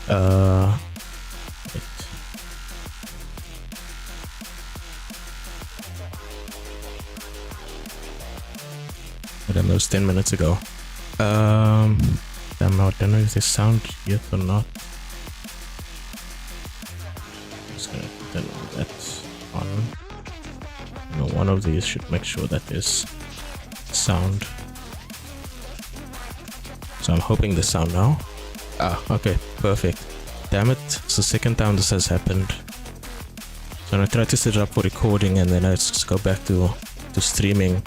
Wait. I don't know, it's 10 minutes ago. Damn, I don't know if they sound yet or not. Just gonna turn that on. No, one of these should make sure that there's sound. So I'm hoping the sound now. Ah, okay, perfect. Damn it, it's the second time this has happened. So I try to set it up for recording and then I just go back to streaming.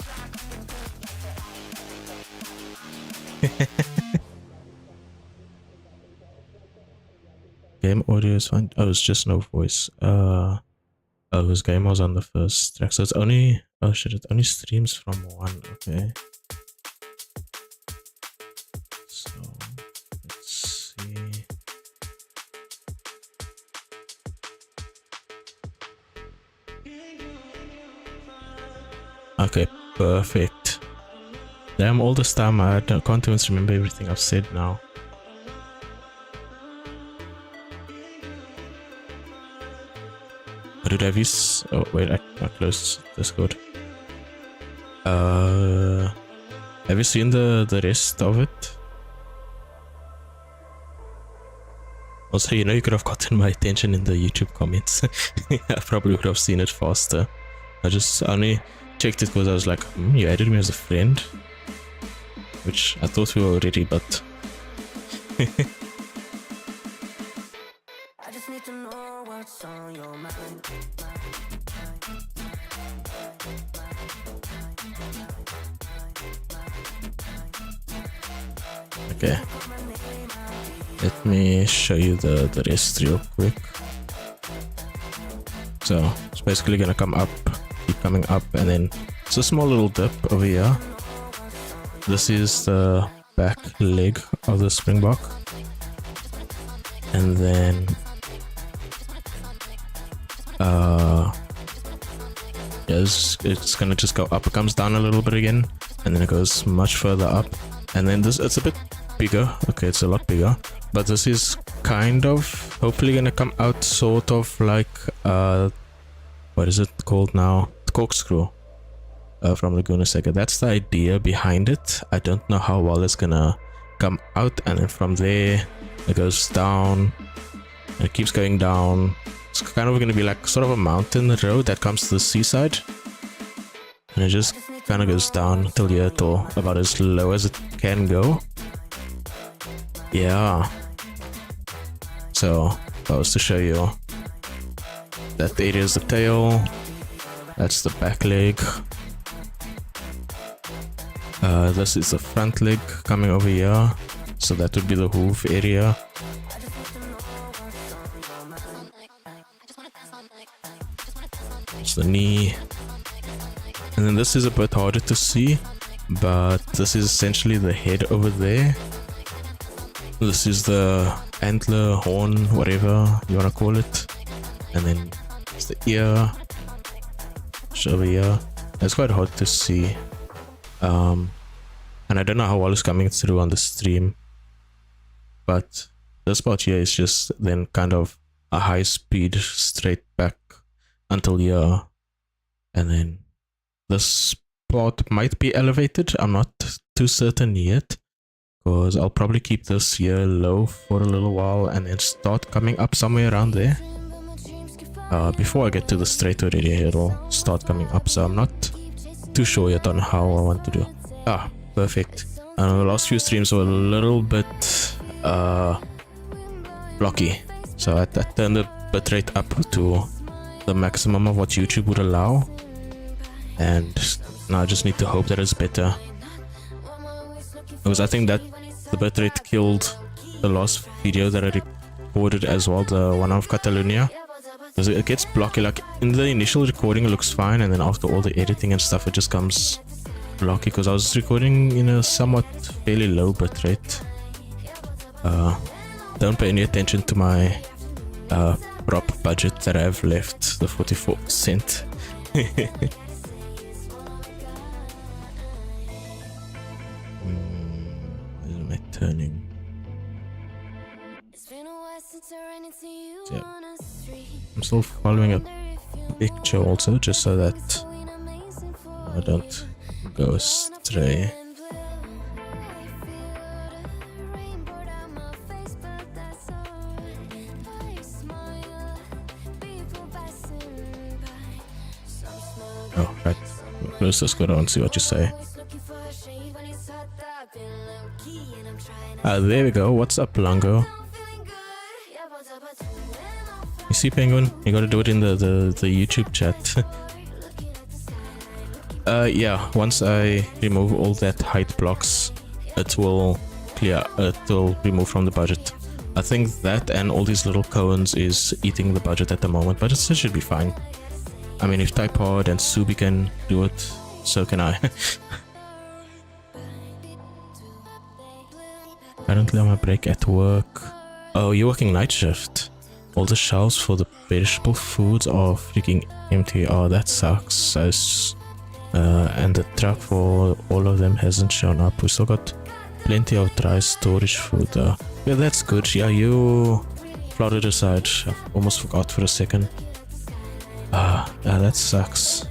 Game audio is fine. Oh, it's just no voice. Oh, his game was on the first track, so it's only, oh shit, it only streams from one. Okay. So let's see. Okay, perfect. Damn, all this time I can't even remember everything I've said now. Dude, have you oh wait, I closed Discord. Have you seen the rest of it? Also, you know, you could have gotten my attention in the YouTube comments. I probably would have seen it faster. I just only checked it because I was like, you added me as a friend, which I thought we were already, but I just need to know what's on your mind. okay. Let me show you the rest real quick. So it's basically gonna come up, keep coming up, and then it's a small little dip over here. This is the back leg of the springbok, and then yeah, it's gonna just go up. It comes down a little bit again, and then it goes much further up, and then this, it's a bit bigger. Okay, it's a lot bigger, but this is kind of hopefully gonna come out sort of like what is it called now? The corkscrew from Laguna Seca. That's the idea behind it. I don't know how well it's gonna come out, and then from there it goes down and it keeps going down. It's kind of gonna be like sort of a mountain road that comes to the seaside, and it just kind of goes down till here, till about as low as it can go. Yeah, so if I was to show you, that area is the tail, that's the back leg, this is the front leg coming over here, so that would be the hoof area. It's the knee, and then this is a bit harder to see, but this is essentially the head over there. This is the antler, horn, whatever you want to call it, and then it's the ear. It's over here. It's quite hard to see, and I don't know how well it's coming through on the stream, but this part here is just then kind of a high speed straight back until here, and then this part might be elevated. I'm not too certain yet, because I'll probably keep this here low for a little while and then start coming up somewhere around there. Before I get to the straight already, it'll start coming up, so I'm not too sure yet on how I want to do. Ah, perfect. The last few streams were a little bit blocky, so I turned the bitrate up to the maximum of what YouTube would allow, and now I just need to hope that it's better, because I think that the bitrate killed the last video that I recorded as well, the one of Catalonia, because it gets blocky. Like in the initial recording it looks fine, and then after all the editing and stuff it just comes blocky, because I was recording in a somewhat fairly low bitrate. Don't pay any attention to my prop budget that I have left, the 44%. Where am I turning? Yeah. I'm still following a picture also, just so that I don't go astray. Oh, right. Let's just go down and see what you say. There we go. What's up, Longo? You see, Penguin? You gotta do it in the YouTube chat. Yeah, once I remove all that height blocks, it will remove from the budget. I think that and all these little cones is eating the budget at the moment, but it should be fine. I mean, if Typod and Subi can do it, so can I. Currently on my break at work. Oh, you're working night shift. All the shelves for the perishable foods are freaking empty. Oh, that sucks. And the truck for all of them hasn't shown up. We still got plenty of dry storage food though. Yeah, that's good. Yeah, you Florida side. I almost forgot for a second. Yeah, that sucks.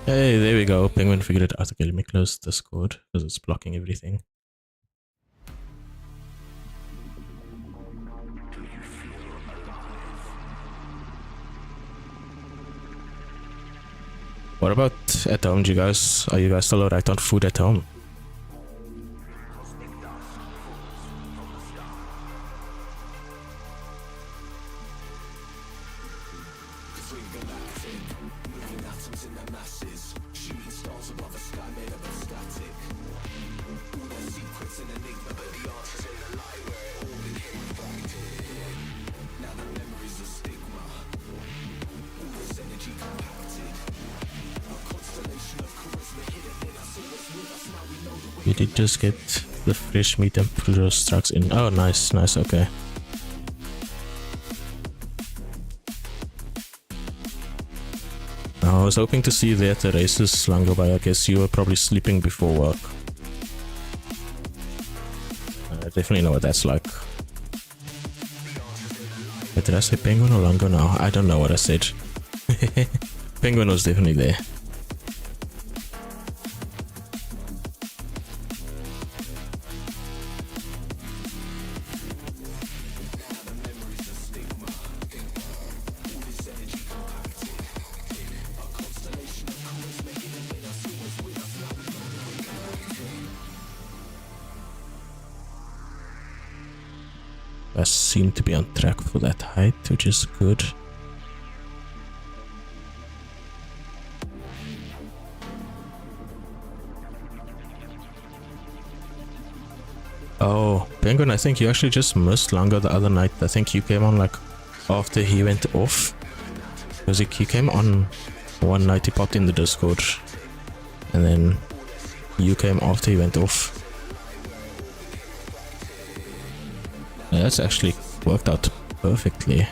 Hey, there we go. Penguin figured it out. Okay, let me close Discord because it's blocking everything. What about at home? Are you guys still alright on food at home? We did just get the fresh meat and produce trucks in. Oh, nice, nice, okay. I was hoping to see you there at the races, Lango, but I guess you were probably sleeping before work. I definitely know what that's like. Wait, did I say Penguin or Lango now? I don't know what I said. Penguin was definitely there. I seem to be on track for that height, which is good. Oh, Penguin, I think you actually just missed Lango the other night. I think you came on like after he went off. Because he came on one night, he popped in the Discord. And then you came after he went off. Yeah, that's actually worked out perfectly.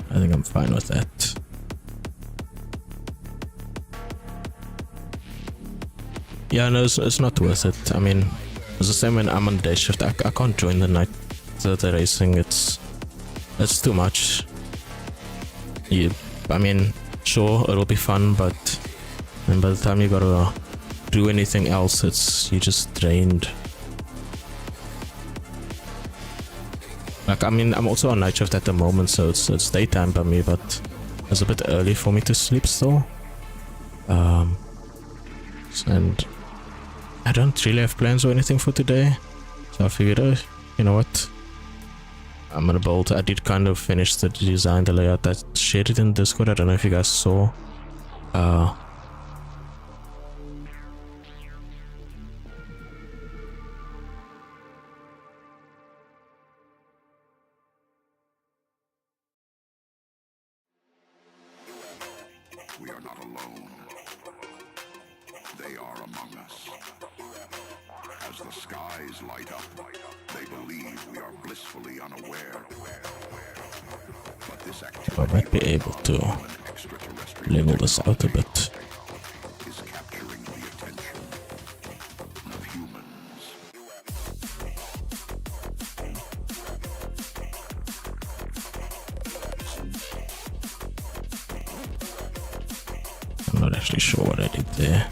I think I'm fine with that. Yeah, no, it's not worth it. I mean, it's the same when I'm on day shift. I can't join the night the racing. It's too much. I mean, sure, it'll be fun, but then by the time you gotta do anything else, you're just drained. Like, I mean, I'm also on night shift at the moment, so it's daytime by me, but it's a bit early for me to sleep still. And I don't really have plans or anything for today, so I figured, you know what, I'm gonna build. I did kind of finish the design, the layout. I shared it in Discord. I don't know if you guys saw. are not alone. They are among us. As the skies light up, they believe we are blissfully unaware. But this activity I might be able to level this out a bit. is capturing the attention of humans. I'm not actually sure what I did there.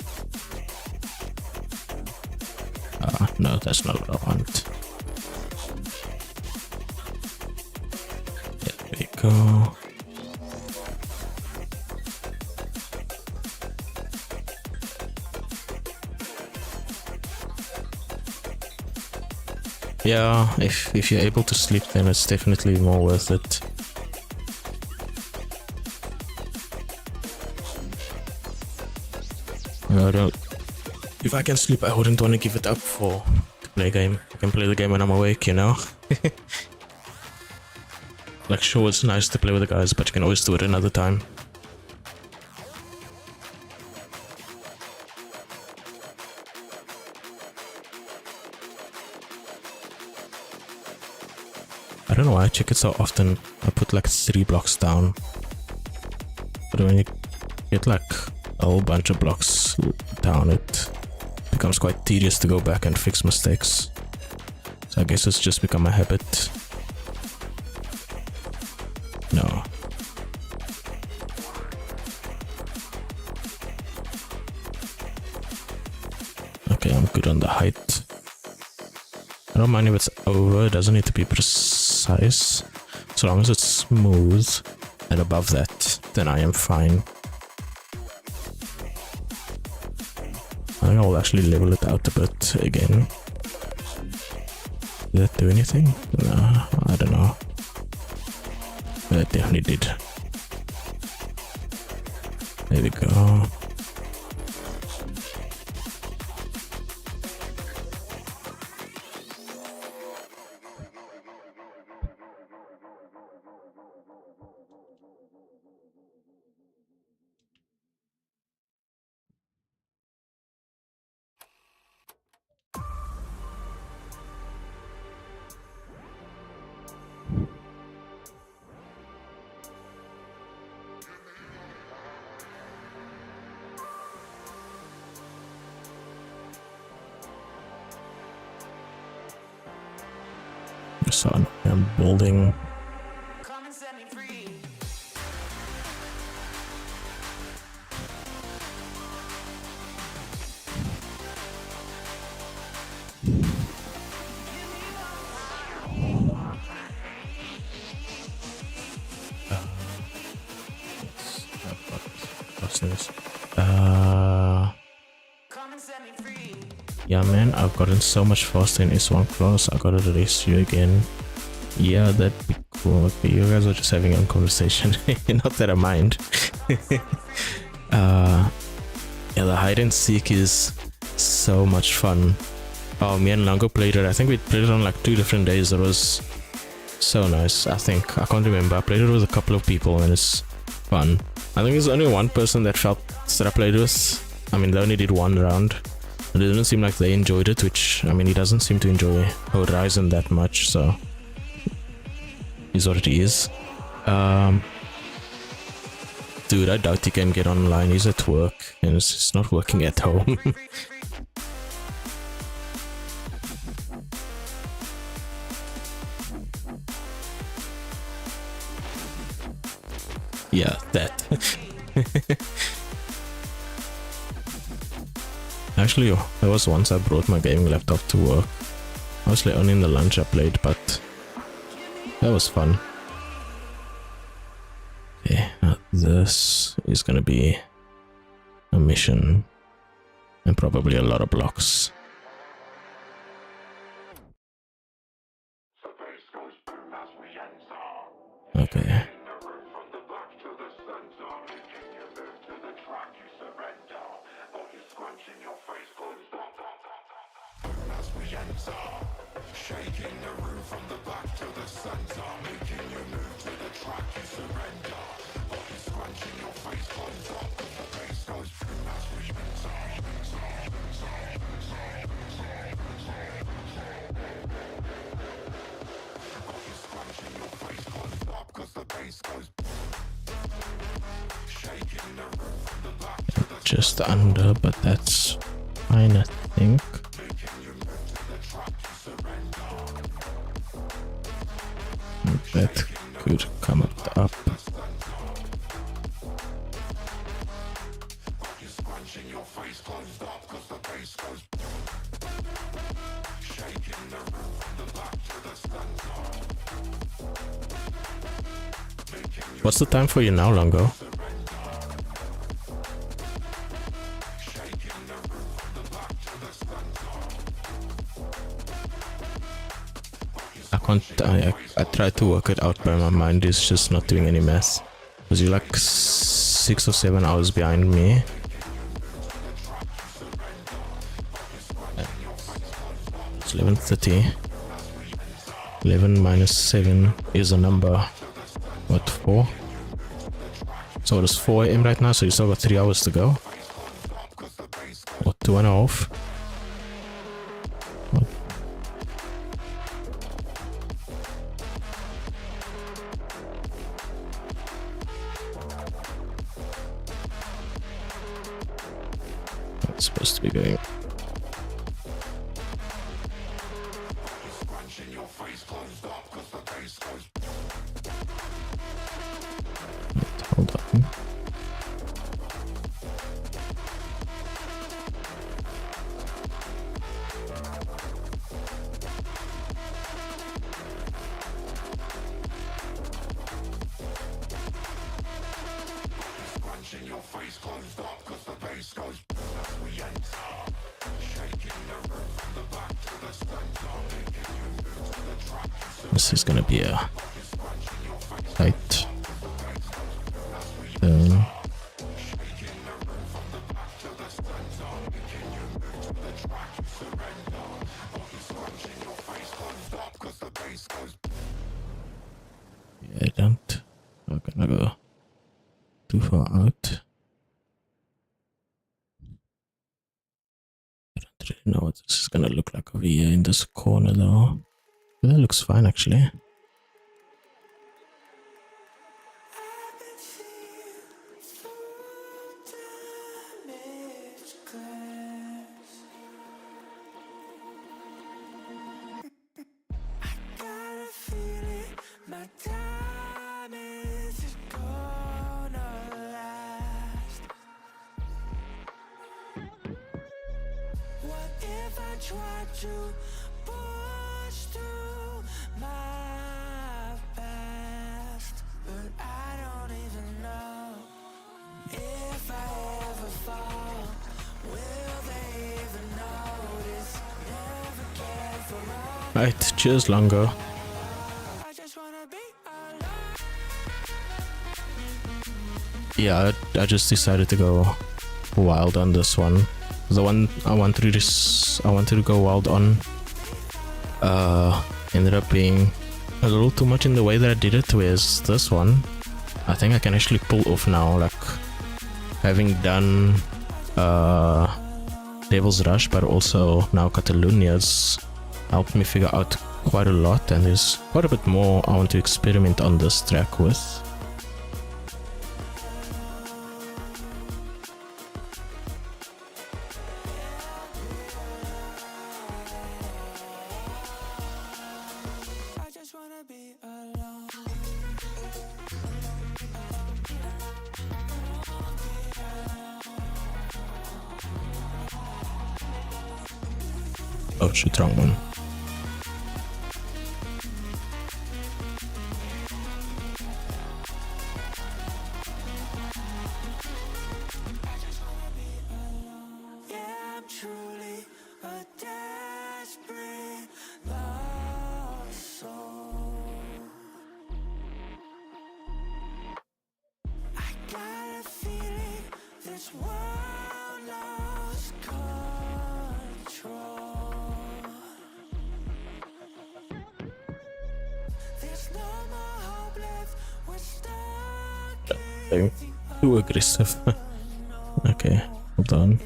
Ah, no, that's not what I want. There we go. Yeah, if you're able to sleep, then it's definitely more worth it. I don't. If I can sleep, I wouldn't want to give it up for to play a game. I can play the game when I'm awake, you know. Like, sure, it's nice to play with the guys, but you can always do it another time. I don't know why I check it so often. I put like 3 blocks down. But when you get like a whole bunch of blocks down, it becomes quite tedious to go back and fix mistakes. So I guess it's just become a habit. No. Okay, I'm good on the height. I don't mind if it's over, it doesn't need to be precise. As long as it's smooth and above that, then I am fine. I think I'll actually level it out a bit again. Did that do anything? No, I don't know. But it definitely did. There we go. So I'm building. Come and set me free. What's this? Come and set me free. Yeah, man, I've gotten so much faster in S1 class. I gotta race you again. Yeah, that'd be cool. Okay, you guys are just having a conversation. Not that I mind. Yeah, the hide and seek is so much fun. Oh, me and Lango played it. I think we played it on like 2 different days. It was so nice. I think I can't remember. I played it with a couple of people and it's fun. I think there's only one person that I played with. I mean, they only did 1 round. It didn't seem like they enjoyed it, which, I mean, he doesn't seem to enjoy Horizon that much, so is what it is. Dude, I doubt he can get online. He's at work and it's not working at home. Yeah, that. Actually, there was once I brought my gaming laptop to work. Mostly only in the lunch I played, but that was fun. Okay, now this is gonna be a mission and probably a lot of blocks. Okay. Shaking the room from the back to the center, making you move to the track you surrender. Body scrunching your face on top of the just under, but that's fine, I think. That could come up. What's the time for you now, Longo? I tried to work it out, but my mind is just not doing any math. Because you're like 6 or 7 hours behind me. It's 11:30. 11 minus 7 is a number. What, 4? So it is 4 AM right now, so you still got 3 hours to go. Or 2.5. It's supposed to be going. Hold on. This is gonna be a tight turn. Yeah, don't. I'm gonna go too far out. I don't really know what this is gonna look like over here in this corner though. That looks fine actually. Try to push through my past, but I don't even know if I ever fall. Will they even notice? Never cared for all. Right, cheers Longo. I just wanna be alone. Yeah, I just decided to go wild on this one. The one I wanted to go wild on ended up being a little too much in the way that I did it, whereas this one I think I can actually pull off now, like having done Devil's Rush but also now Catalonia's helped me figure out quite a lot, and there's quite a bit more I want to experiment on this track with. Oh shit, wrong one. Too aggressive. Okay, hold on.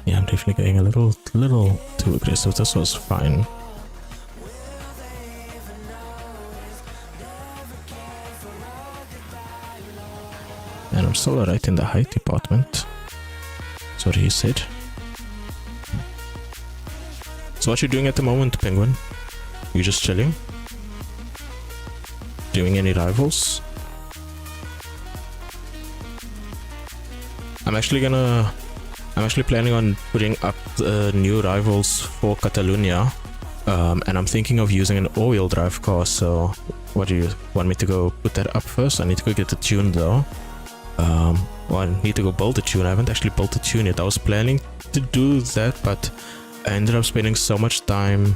Yeah, I'm definitely getting a little too aggressive. This was fine. And I'm still right in the height department. That's what he said. So what you doing at the moment, Penguin? You just chilling? Doing any rivals? I'm actually planning on putting up the new rivals for Catalonia. And I'm thinking of using an all-wheel drive car, so what do you want me to go put that up first? I need to go get the tune though. Well, I need to go build the tune. I haven't actually built the tune yet. I was planning to do that, but I ended up spending so much time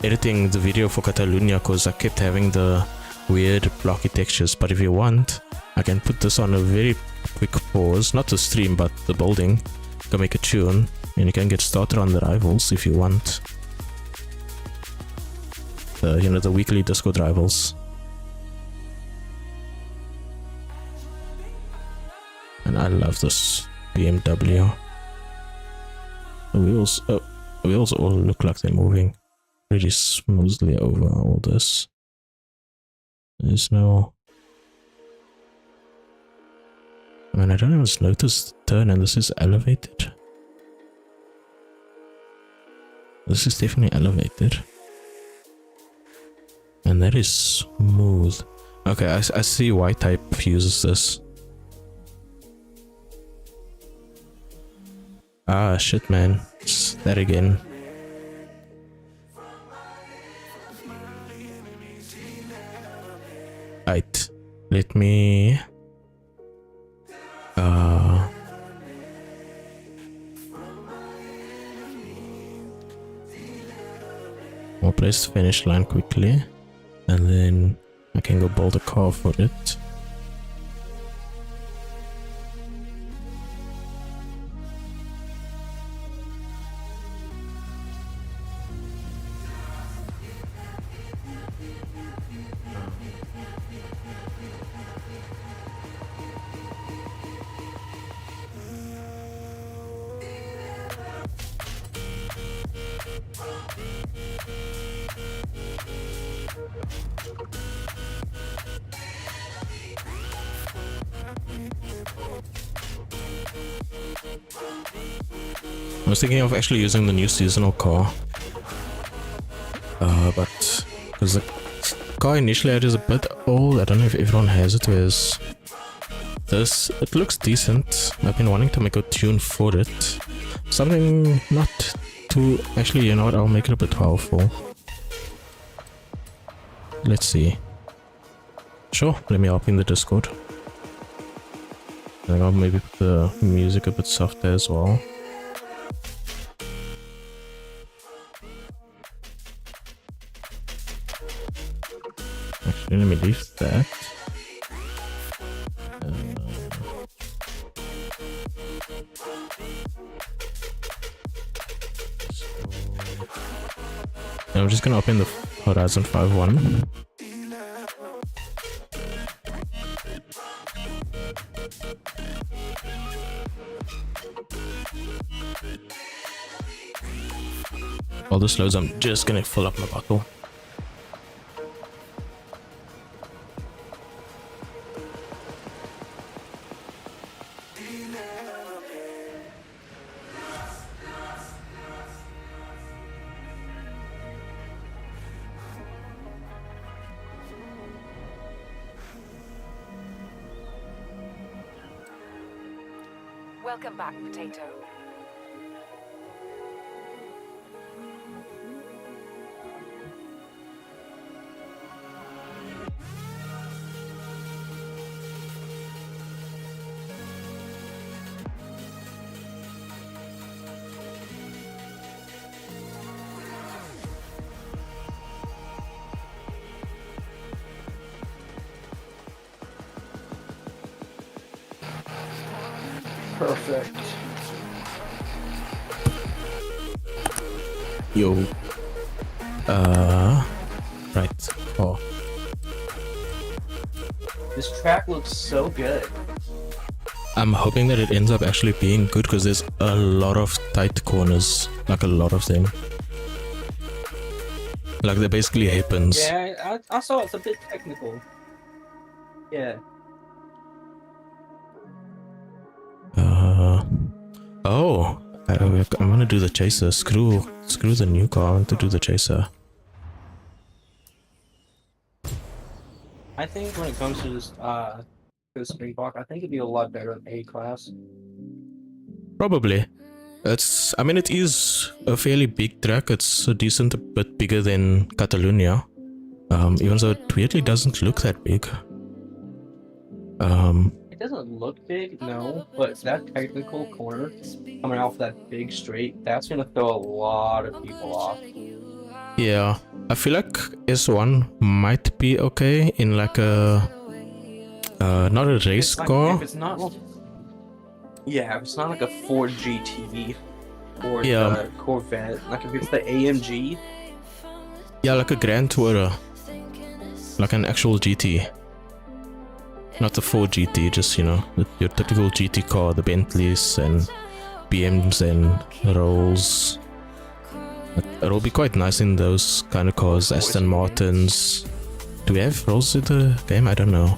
editing the video for Catalonia because I kept having the weird blocky textures. But if you want, I can put this on a very quick pause, not the stream but the building. Go make a tune and you can get started on the rivals if you want. The weekly Discord rivals. And I love this BMW. The wheels all look like they're moving pretty smoothly over all this. There's no... I mean, I don't even notice the turn, and this is elevated. This is definitely elevated. And that is smooth. Okay, I see why type uses this. Ah, shit, man. It's that again. Right. Let me... I'll press finish line quickly. And then I can go build a car for it. I was thinking of actually using the new seasonal car, but because the car initially I had is a bit old. I don't know if everyone has it. Whereas this, it looks decent. I've been wanting to make a tune for it, something not too. Actually, you know what? I'll make it a bit powerful. Let's see. Sure, let me up in the Discord. And I'll maybe put the music a bit softer as well. Actually, let me leave that. I'm just gonna open the Horizon 5.1. While this loads, I'm just gonna fill up my bottle. Welcome back, Potato. Perfect. Yo. Right. Oh. This track looks so good. I'm hoping that it ends up actually being good because there's a lot of tight corners. Like a lot of them. Like they're basically hairpins. Yeah, I saw it's a bit technical. Yeah. Oh, I'm gonna do the chaser. Screw the new car. I want to do the chaser. I think when it comes to this Springbok, I think it'd be a lot better than A class. Probably. I mean, it is a fairly big track. It's a decent bit bigger than Catalonia. Even though it weirdly doesn't look that big. It doesn't look big, no, but that technical corner coming off that big straight, that's gonna throw a lot of people off. Yeah, I feel like S1 might be okay in like a not a race car. If it's not like, yeah, if it's not like a Ford GT or Yeah. the Corvette, like if it's the AMG, Yeah, like a Grand Tourer. Like an actual GT. Not the Ford GT, just, you know, your typical GT car, the Bentleys and BMs and Rolls. It'll be quite nice in those kind of cars, Aston Martins. Do we have Rolls in the game? I don't know.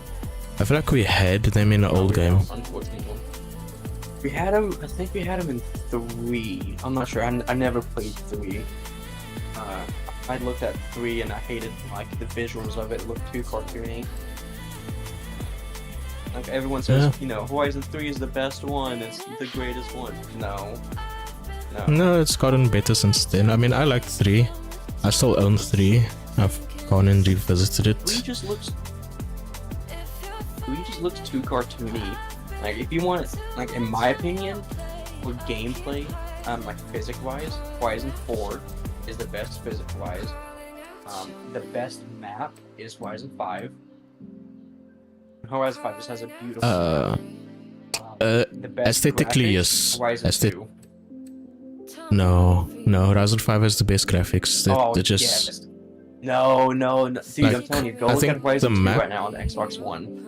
I feel like we had them in the old game. unfortunately. We had him, I think we had him in 3. I'm not sure, I never played 3. I looked at 3 and I hated like the visuals of it. It looked too cartoony. Like everyone says, Yeah. you know, Horizon 3 is the best one, it's the greatest one. No. No, it's gotten better since then. I mean, I liked 3. I still own 3. I've gone and revisited 3 it. just looks too cartoony. Like if you want, like in my opinion, for gameplay, like physics-wise, Horizon 4 is the best physics-wise. The best map is Horizon 5. Horizon 5 just has a beautiful the best aesthetically, graphics, yes. Horizon 2. No, Horizon 5 has the best graphics. They're just... yes. No, dude, Like, I'm telling you, go I look think at Horizon the 2 map- right now on the Xbox One.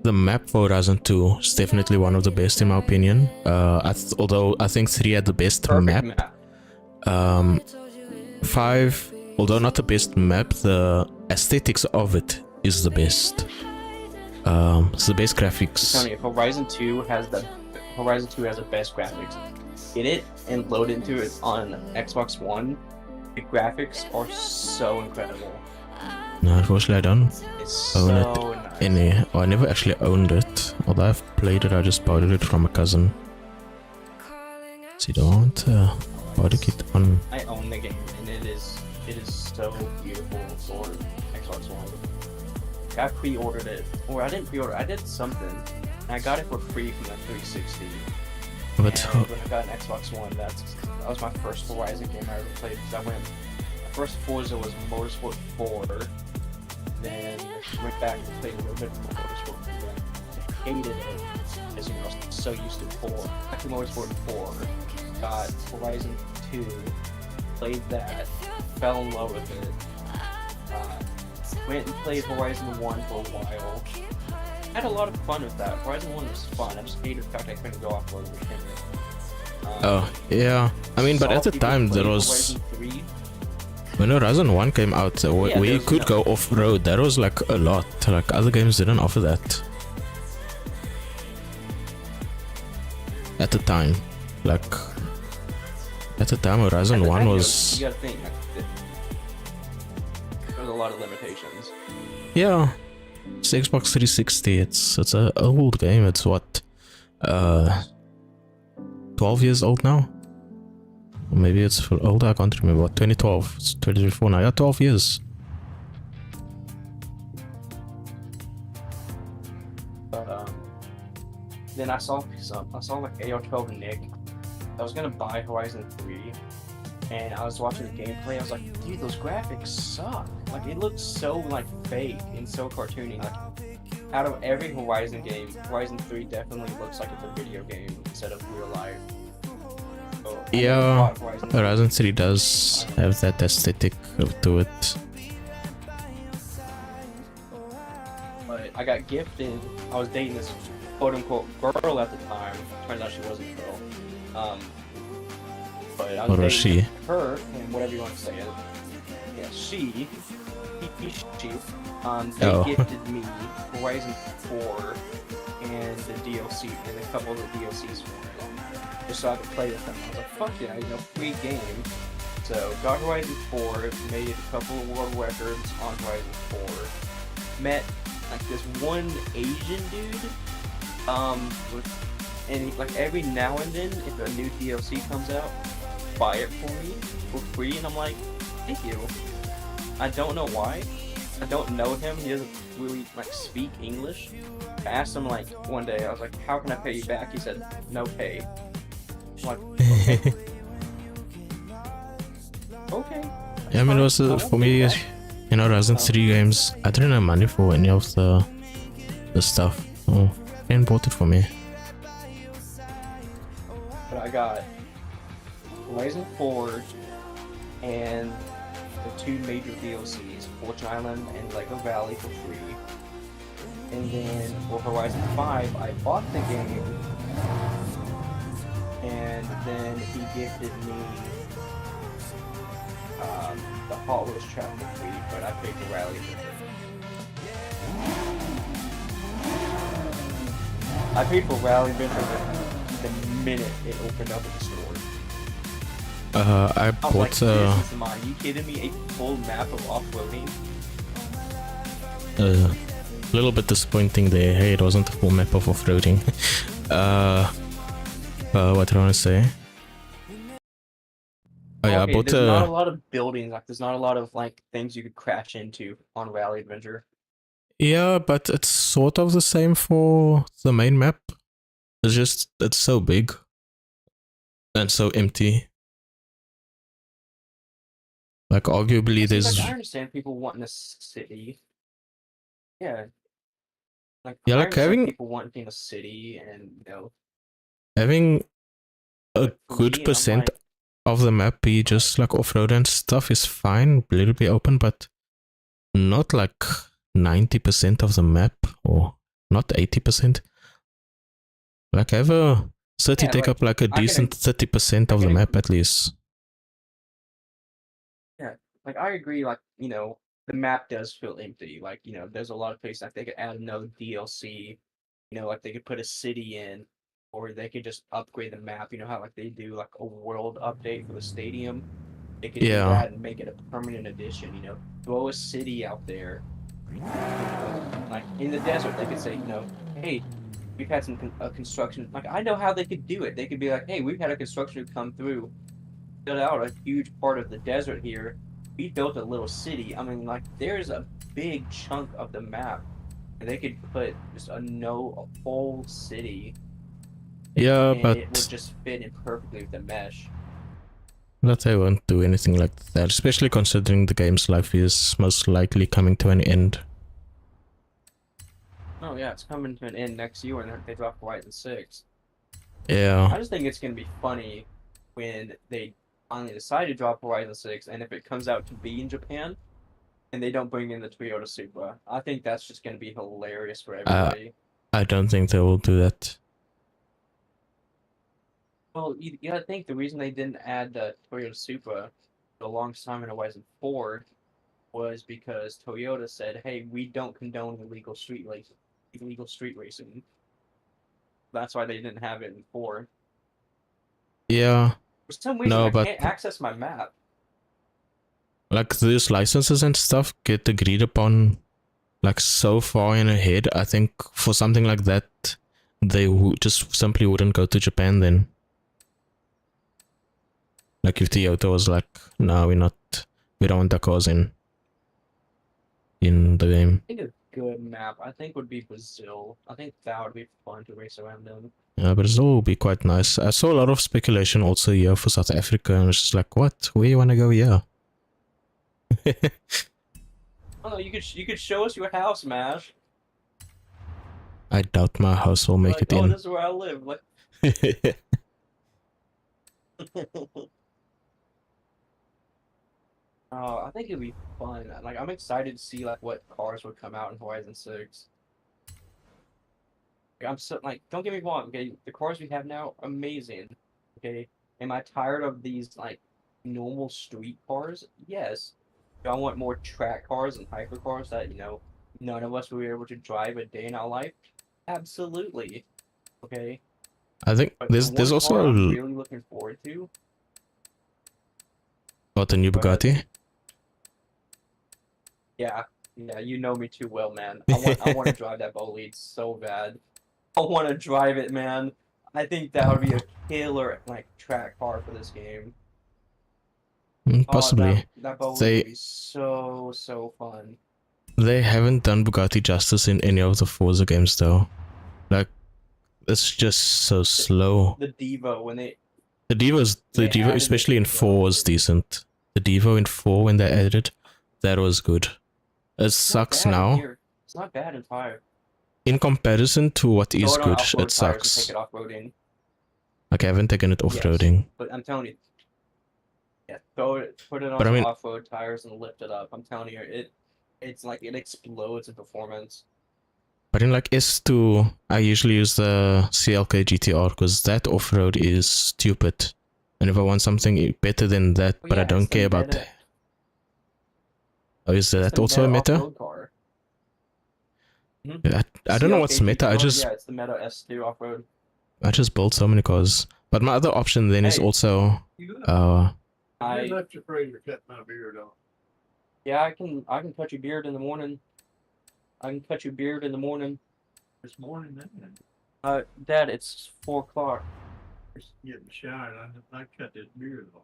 The map for Horizon 2 is definitely one of the best in my opinion. Although I think 3 had the best Perfect map. map. 5, although not the best map, the aesthetics of it is the best. It's the best I'm graphics. telling you, Horizon 2 has the best graphics. Get it and load into it on Xbox One. The graphics are so incredible. No, unfortunately I don't It's own so it. nice. I never actually owned it. Although I've played it, I just borrowed it from a cousin. So you don't borrow it on. I own the game and it is so beautiful for Xbox One. I pre-ordered it, or I didn't pre-order. I did something, and I got it for free from the 360. But And when I got an Xbox One, that was my first Horizon game I ever played. Because my first Forza was Motorsport 4. Then I went back and played a little bit more Motorsport 4. I hated it, because you know, I was so used to 4. Back to Motorsport 4, got Horizon 2, played that, fell in love with it. Went and played Horizon 1 for a while. Had a lot of fun with that. Horizon 1 was fun. I just hated the fact I couldn't go off road with him. oh yeah, I mean, but saw at the people time play there was Horizon 3. when Horizon 1 came out, where you there's could go off road. That was like a lot. Like other games didn't offer that at the time. Like at the time, Horizon At the 1 time, was You gotta think. Like, there's a lot of limitations. yeah. It's Xbox 360. It's an old game. It's what 12 years old now. Or maybe it's for older. I can't remember. What 2012? It's 2024 now. Yeah, 12 years. But then I saw like AR12 Nick. I was gonna buy Horizon 3, and I was watching the gameplay. I was like, dude, those graphics suck. Like it looks so like fake and so cartoony. Like out of every Horizon game, Horizon 3 definitely looks like it's a video game instead of real life. So, I never Yeah, bought Horizon 3. Horizon 3 does have that aesthetic to it. But I got gifted. I was dating this quote unquote girl at the time. Turns out she wasn't a girl. But I was Or was dating she? her, and whatever you want to say it. Yeah, she. They Oh. gifted me Horizon 4 and the DLC and a couple of the DLCs for it. just so I could play with them. I was like, fuck yeah, free game. So got Horizon 4, made a couple of world records on Horizon 4. Met like this one Asian dude. And like every now and then, if a new DLC comes out, buy it for me for free, and I'm like, thank you. I don't know why. I don't know him. He doesn't really like speak English. I asked him like one day. I was like, "How can I pay you back?" He said, "No pay." I'm like, okay. Okay. Yeah, I mean, also for me, Horizon 3 games, I didn't have money for any of the stuff. Oh, and bought it for me. But I got Horizon 4 and the two major DLCs, Fortune Island and Lego Valley for free. And then for Horizon 5, I bought the game, and then he gifted me the Hot Wheels track for free, but I paid for Rally Adventure. I paid for Rally Adventure the minute it opened up at the store. I I was like, bought this is mine. You kidding me? A full map of off-roading? a little bit disappointing there. Hey, it wasn't a full map of off-roading. What did I want to say? Oh yeah, Okay, I bought there's not a lot of buildings, like there's not a lot of like things you could crash into on Rally Adventure. yeah, but it's sort of the same for the main map. It's just it's so big and so empty. Like arguably, It's there's like I understand people wanting a city. Yeah, like yeah, I like understand having people wanting a city, and having a but for good me, I'm percent like, of the map be just like off-road and stuff is fine, a little bit open, but not like 90% of the map or not 80%. Like have a city yeah, take like up like a I decent can, 30% I of the can map agree. at least. Yeah, like I agree. Like the map does feel empty. Like there's a lot of places like they could add another DLC. Like they could put a city in, or they could just upgrade the map. You know how like they do like a world update for the stadium. They could do Yeah, that and make it a permanent addition. Throw a city out there. Like in the desert, they could say, hey, we've had some construction. Like I know how they could do it. They could be like, hey, we've had a construction come through, built out a huge part of the desert here. We built a little city. I mean, like there's a big chunk of the map, and they could put just a whole city, yeah, and it would but just fit in perfectly with the mesh. they won't do anything like that, especially considering the game's life is most likely coming to an end. Oh yeah, it's coming to an end next year when they drop Horizon 6. Yeah, I just think it's gonna be funny when they finally decide to drop Horizon 6, and if it comes out to be in Japan, and they don't bring in the Toyota Supra. I think that's just gonna be hilarious for I everybody. I don't think they will do that. Well, you gotta think the reason they didn't add the Toyota Supra for the longest time in Horizon 4 was because Toyota said, "Hey, we don't condone illegal street racing." That's why they didn't have it in 4. Yeah, For some reason, no, I but can't access my map. like these licenses and stuff get agreed upon like so far in ahead. I think for something like that, they just simply wouldn't go to Japan then. Like if Toyota was like, no, we don't want the cars in the game. I think a good map, I think, would be Brazil. I think that would be fun to race around in. Yeah, but it'll all be quite nice. I saw a lot of speculation also here for South Africa, and it's just like, what? Where you want to go here? Oh no, you could show us your house, Mash. I doubt my house will make Like, it oh, in. this is where I live. Like, oh, I think it'd be fun. Like, I'm excited to see like what cars would come out in Horizon 6. Like, I'm so like, don't get me wrong. Okay, the cars we have now, amazing. Okay, am I tired of these like normal street cars? Yes. Do I want more track cars and hypercars that none of us will be able to drive a day in our life? Absolutely. Okay. I think But there's the one also car I'm a really looking forward to. what, the new Go ahead. Bugatti. Yeah, yeah, you know me too well, man. I want to drive that bolide so bad. I want to drive it, man. I think that would be a killer like track car for this game. Oh, Possibly. that bolide would They be so fun. they haven't done Bugatti justice in any of the Forza games though. Like it's just so slow. The Devo when they The they Devo, added the especially in Devo. 4 was decent. The Devo in 4 when they added it, that was good. It It's not sucks bad in now. here. It's not bad in 5. In comparison to what Throw is it on good, off-road it tires and take sucks. it off-roading. Like, I haven't taken it Yes, off-roading. but I'm telling you, yeah, put it on But I some mean, off-road tires and lift it up. I'm telling you, it's like it explodes in performance. but in like S2, I usually use the CLK GTR because that off-road is stupid. And if I want something better than that, Oh, but I yeah, don't it's the care about meta. Oh, is It's that the also a meta meta? off-road car. I don't know what's CLK meta. GTR, yeah, it's the meta S2 off-road. I just built so many cars. But my other option then is Hey, also I left your afraid to cut my beard off. yeah, I can cut your beard in the morning. I can cut your beard in the morning. This morning, man. Dad, it's 4 o'clock. Just getting showered. I cut this beard off.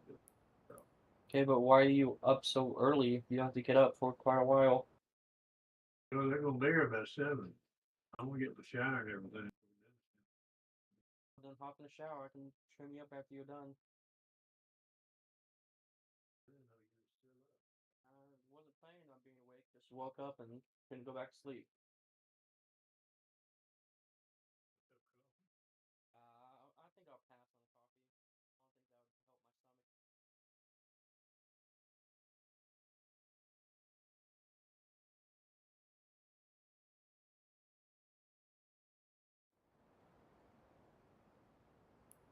Okay, but why are you up so early? You have to get up for quite a while. Well, they're gonna be here about 7. I'm gonna get in the shower and everything. Then hop in the shower. I can trim you up after you're done. I wasn't planning on being awake. Just woke up and couldn't go back to sleep. I think I'll pass on coffee. I don't think that would help my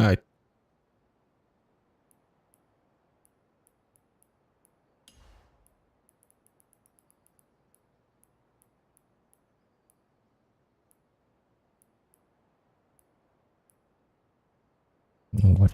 stomach. I what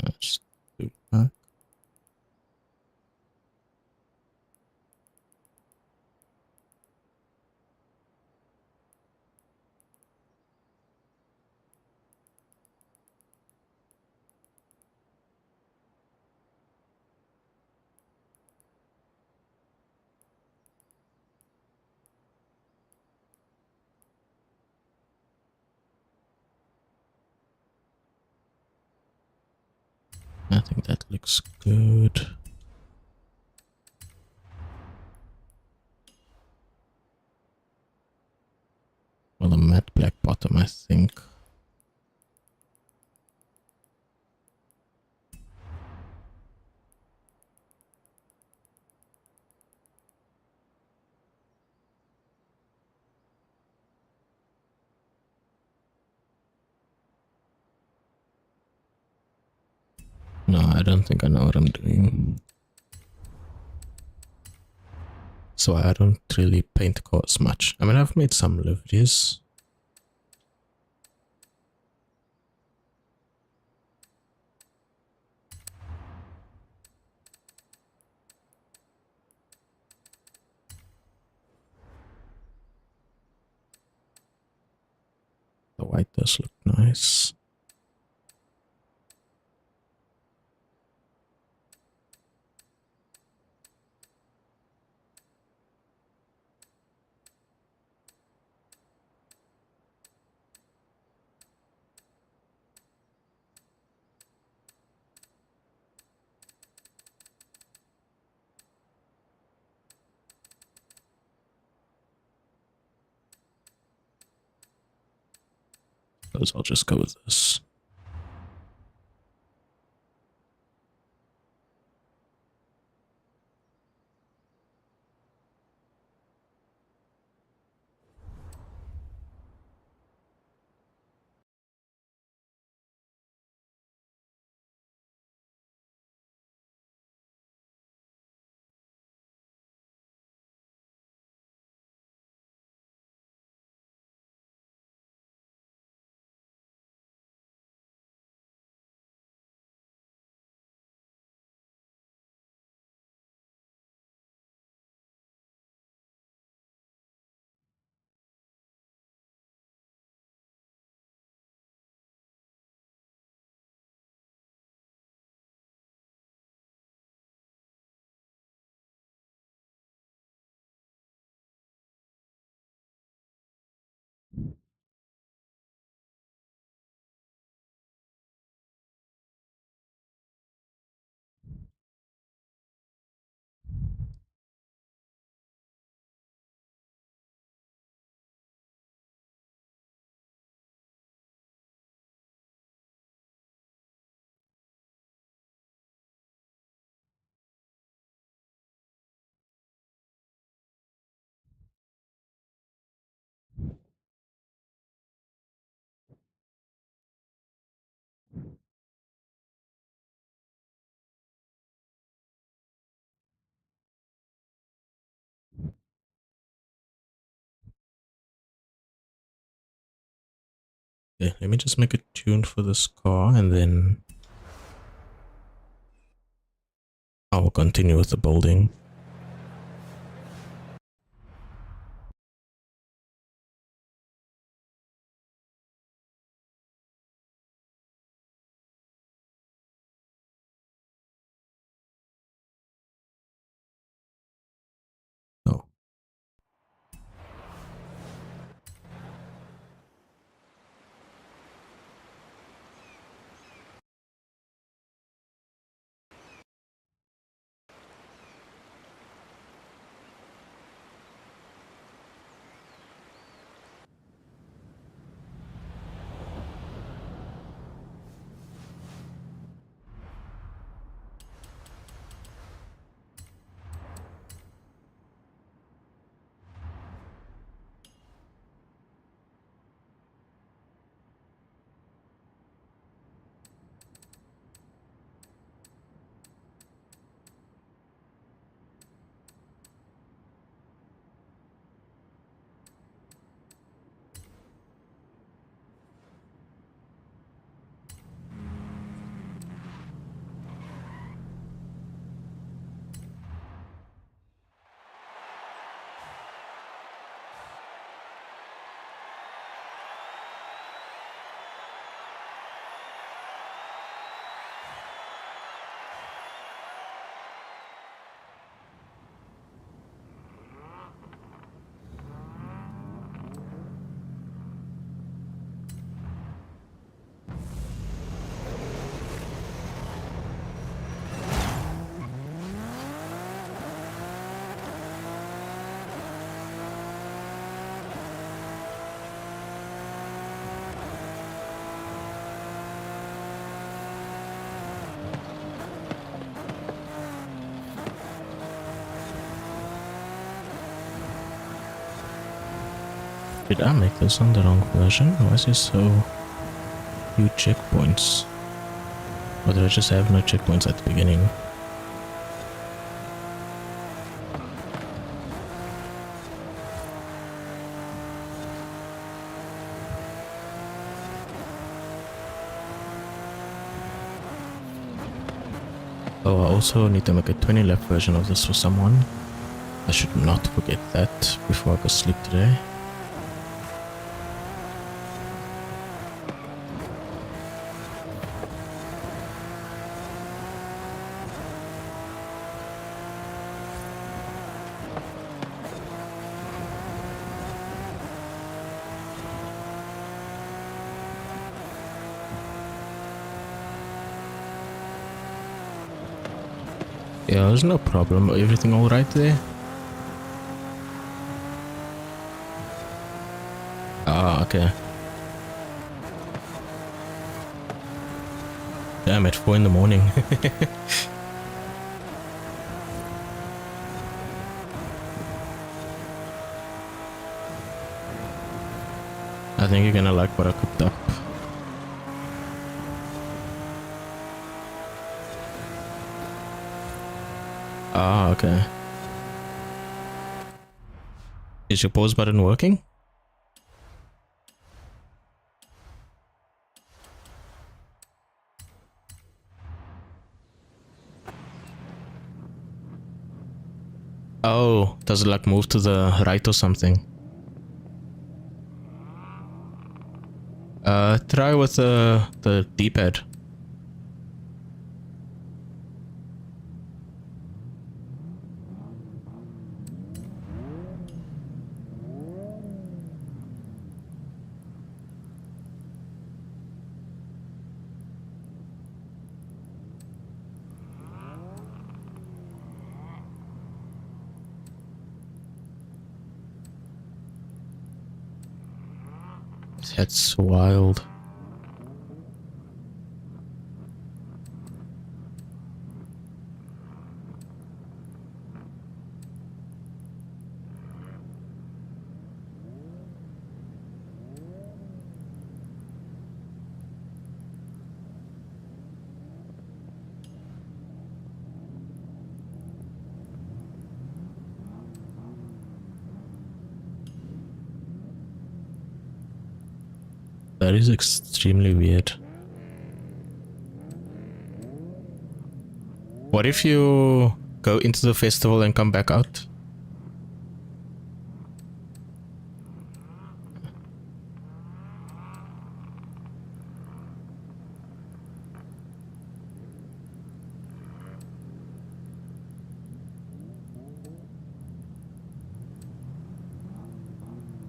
let's do that. I think that looks good. Well, a matte black bottom, I think. No, I don't think I know what I'm doing. So I don't really paint cars much. I mean, I've made some liveries. The white does look nice. I'll just go with this. Okay, let me just make a tune for this car and then I will continue with the building. Oh. Did I make this on the wrong version? Why is there so few checkpoints? Or did I just have no checkpoints at the beginning? Oh, I also need to make a 20 lap version of this for someone. I should not forget that before I go sleep today. Yeah, there's no problem. Everything alright there? Ah, okay. Damn, at 4 in the morning. I think you're gonna like what I cooked up. Ah, okay. Is your pause button working? Oh, does it like move to the right or something? Try with the D-pad. That's wild. That is extremely weird. What if you go into the festival and come back out?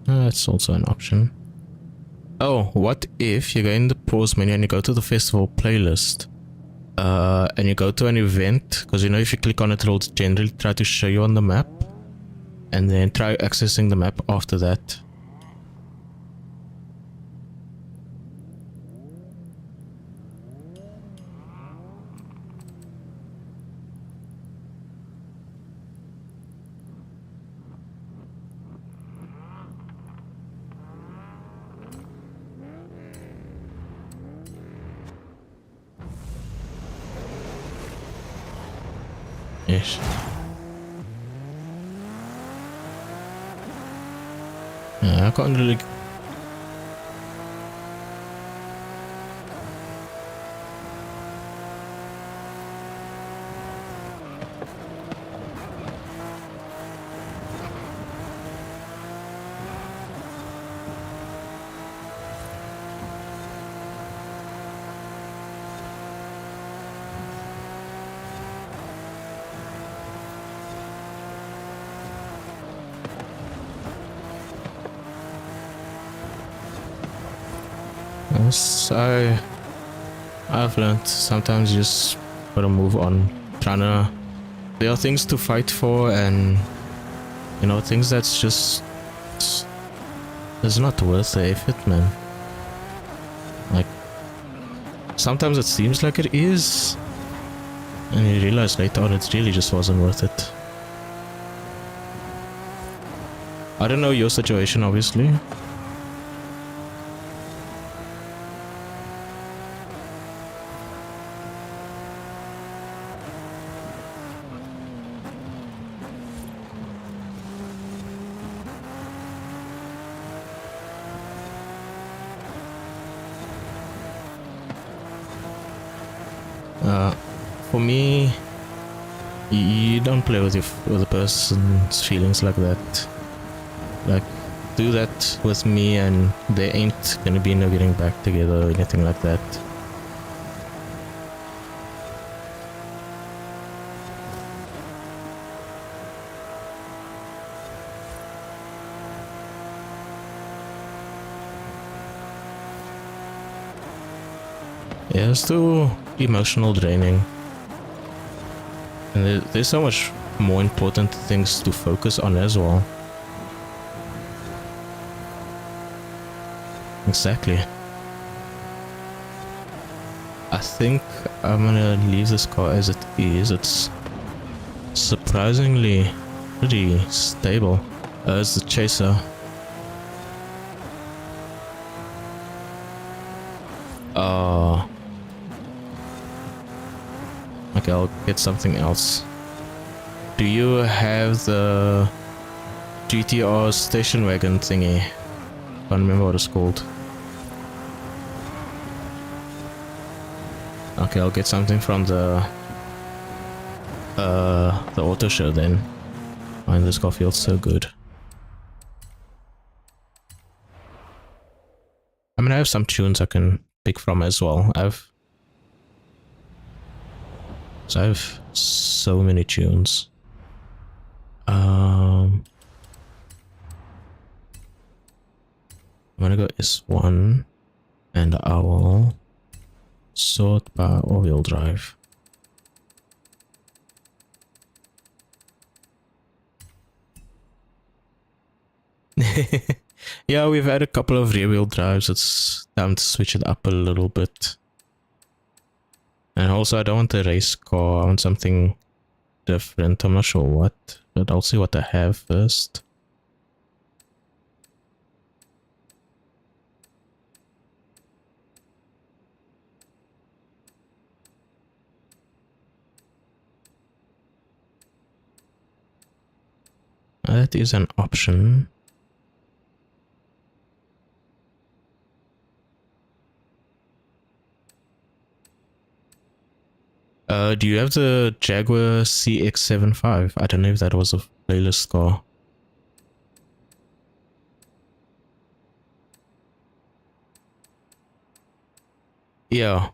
That's also an option. Oh, what if you go in the pause menu and you go to the festival playlist? And you go to an event, because you know if you click on it, it'll generally try to show you on the map. And then try accessing the map after that. Yes. Yeah, I can't really... Yes, I've learned sometimes you just gotta move on. There are things to fight for, and you know, things that's just it's not worth the effort, man. Like sometimes it seems like it is, and you realize later on it really just wasn't worth it. I don't know your situation, obviously. For me, you don't play with with a person's feelings like that. Like, do that with me and there ain't gonna be no getting back together or anything like that. Yeah, it's too emotional draining. And there's so much more important things to focus on as well. Exactly. I think I'm gonna leave this car as it is. It's surprisingly pretty stable. It's the Chaser. Okay, I'll get something else. Do you have the GTR station wagon thingy? Can't remember what it's called. Okay, I'll get something from the auto show then. Man, this car feels so good. I mean, I have some tunes I can pick from as well. I have so many tunes. I'm gonna go S1 and I will sort by all-wheel drive. Yeah, we've had a couple of rear-wheel drives. It's time to switch it up a little bit. And also, I don't want a race car. I want something different. I'm not sure what, but I'll see what I have first. That is an option. Do you have the Jaguar CX-75? I don't know if that was a playlist car. Yeah.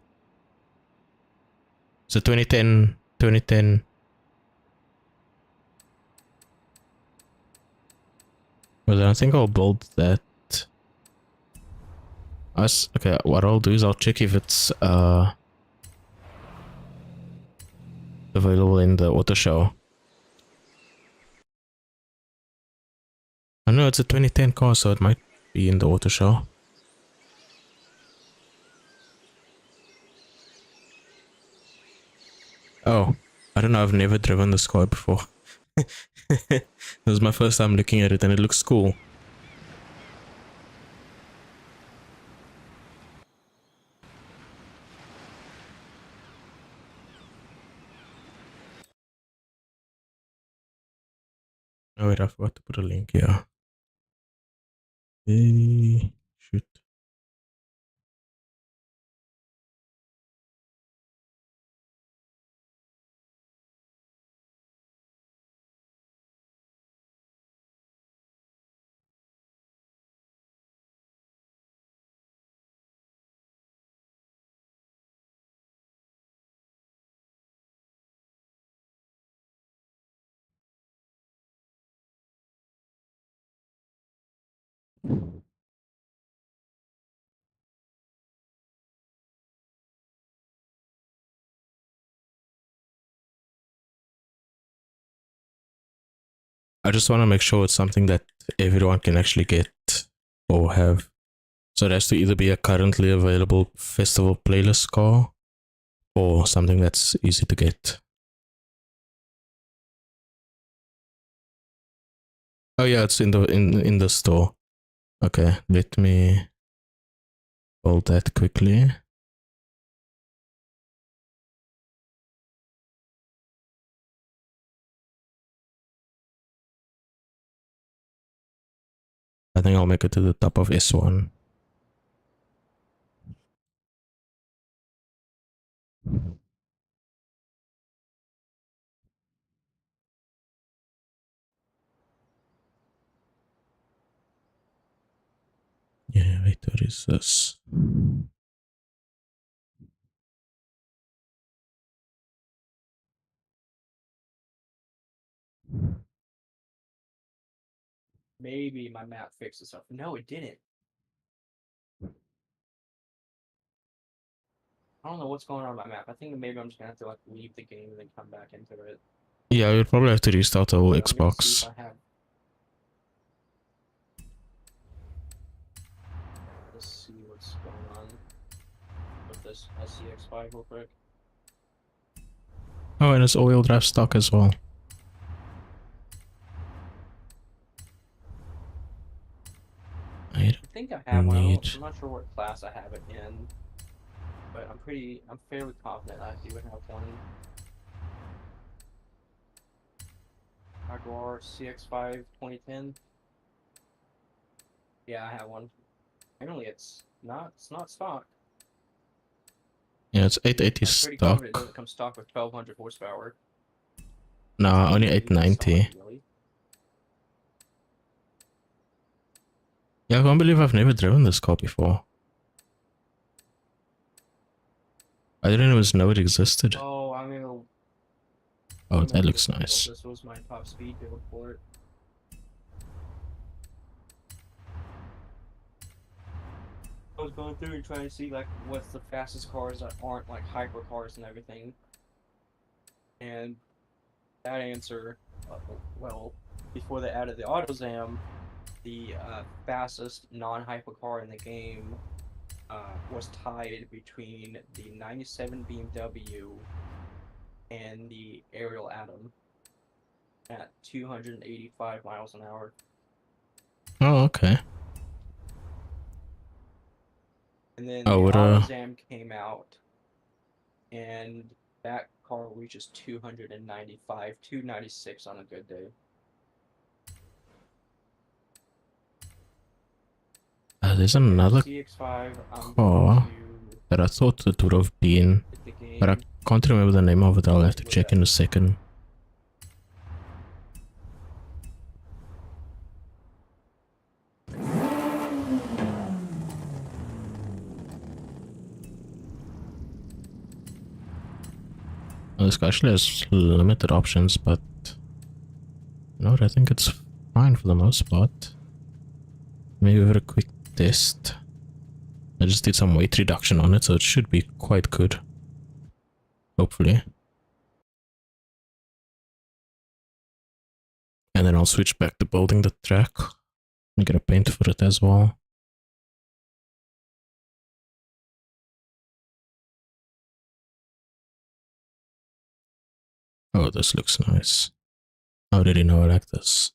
So 2010. Well, then I think I'll build that. Okay, what I'll do is I'll check if it's available in the auto show. I know it's a 2010 car, so it might be in the auto show. Oh, I don't know, I've never driven this car before. This is my first time looking at it and it looks cool. Oh wait, I forgot to put a link here. Shoot. I just want to make sure it's something that everyone can actually get or have. So it has to either be a currently available festival playlist car or something that's easy to get. Oh yeah, it's in the store. Okay, let me build that quickly. I think I'll make it to the top of S1. Yeah, wait, what is this? Maybe my map fixed itself. No, it didn't. I don't know what's going on with my map. I think maybe I'm just gonna have to like leave the game and then come back into it. Yeah, you'll probably have to restart the whole I'm gonna see Xbox. if I have. Let's see what's going on with this SCX5 real quick. Oh, and it's all-wheel drive stock as well. I think I have one. I'm not sure what class I have it in, but I'm fairly confident I do have one. Jaguar CX5 2010. Yeah, I have one. Apparently it's not stock. Yeah, it's 880 I'm pretty stock. confident it doesn't come stock with 1200 horsepower. No, only 890. Stock, really? Yeah, I can't believe I've never driven this car before. I didn't even know it existed. Oh, I'm gonna. Oh, that looks nice. This was my top speed build for it. I was going through and trying to see like what's the fastest cars that aren't like hypercars and everything. And that answer, well, before they added the AutoZam, the fastest non-hypercar in the game was tied between the 97 BMW and the Ariel Atom at 285 miles an hour. Oh, okay. And then the AutoZam came out, and that car reaches 295, 296 on a good day. There's another CX5, car that I thought it would have been, but I Can't remember the name of it, I'll have to check in a second. This actually has limited options, but you know what, I think it's fine for the most part. Maybe give it a quick test. I just did some weight reduction on it, so it should be quite good. Hopefully. And then I'll switch back to building the track. And get a paint for it as well. Oh, this looks nice. How did he know I like this?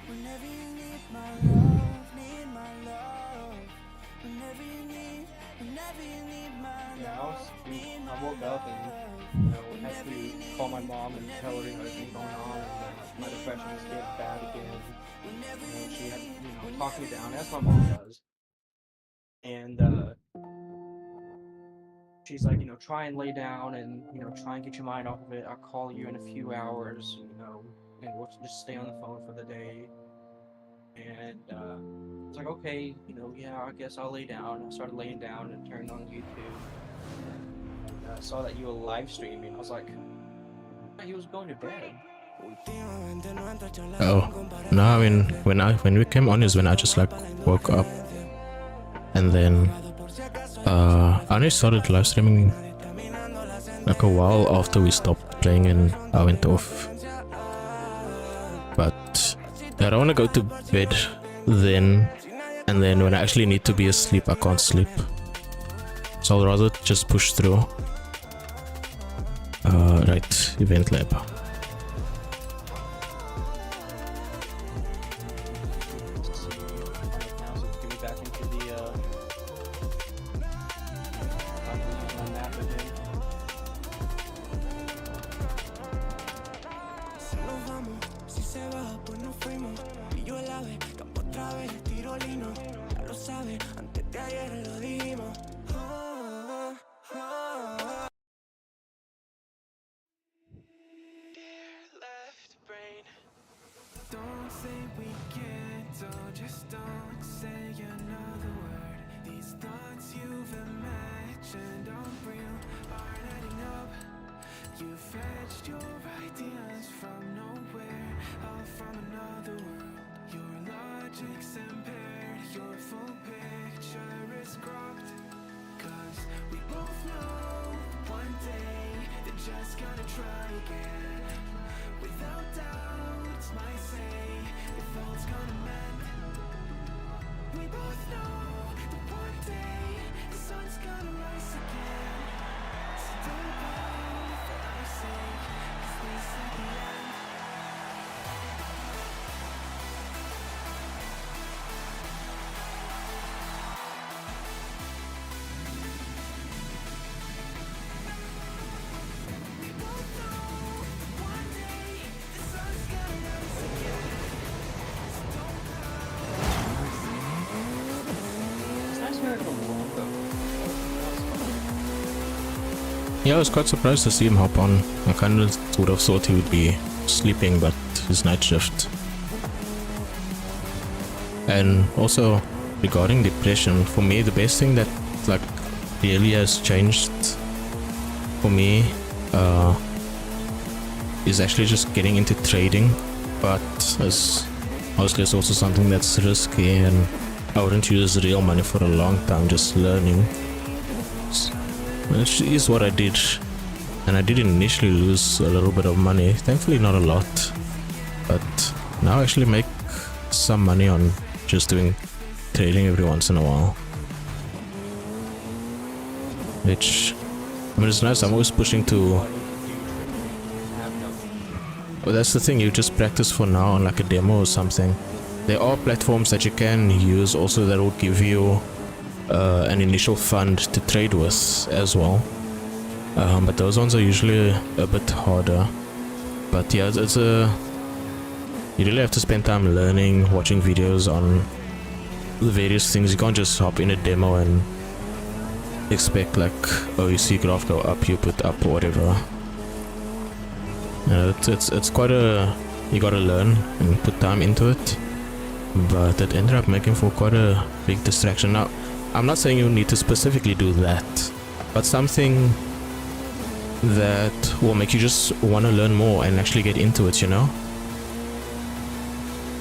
Whenever you need my love, need my love. Whenever you need my Yeah, love, need my I woke up and had to call my mom and tell her everything going on, and my depression is getting bad again. And she had talked me down, as my mom does. And she's like, try and lay down and try and get your mind off of it. I'll call you in a few hours, and we'll just stay on the phone for the day. And it's like, okay, yeah, I guess I'll lay down. I started laying down and turned on YouTube. And I saw that you were live streaming. I was like, I thought he was going to bed. Oh, no, I mean, when we came on is when I just like woke up. And then I only started live streaming like a while after we stopped playing and I went off. But I don't want to go to bed then, and then when I actually need to be asleep, I can't sleep. So I'll rather just push through. Right, event lab. Get me back into the map again. Si nos vamos, si se baja, pues nos fuimos. Y yo la ve, campo otra vez, tiro lino. Ya lo sabes, antes de ayer lo dijimos. Dear left brain. Don't say we can't, oh, just don't say another word. These thoughts you've imagined aren't real, aren't adding up. You fetched your ideas from nowhere, all from another world. Your logic's impaired, your full picture is cropped. Cause we both know one day they're just gonna try again. Without doubts, might say if all's gonna mend. We both know that one day the sun's gonna rise again. So don't bow for our sake, 'cause this is the end. We both know one day the sun's gonna rise again. So don't It's nice hearing the logo. Yeah, I was quite surprised to see him hop on. I kind of would have thought he would be sleeping, but his night shift. And also, regarding depression, for me, the best thing that like really has changed for me is actually just getting into trading. But as obviously it's also something that's risky, and I wouldn't use real money for a long time, just learning. Which is what I did, and I did initially lose a little bit of money, thankfully not a lot, but now I actually make some money on just doing trading every once in a while. which, I mean, it's nice. I'm always pushing to. Well, that's the thing. You just practice for now on like a demo or something. There are platforms that you can use also that will give you an initial fund to trade with as well. But those ones are usually a bit harder. But yeah, it's a. You really have to spend time learning, watching videos on the various things. You can't just hop in a demo and expect like, oh, you see graph go up, you put up or whatever. You know, it's quite a, you gotta learn and put time into it, but it ended up making for quite a big distraction. Now, I'm not saying you need to specifically do that, but something that will make you just want to learn more and actually get into it, you know?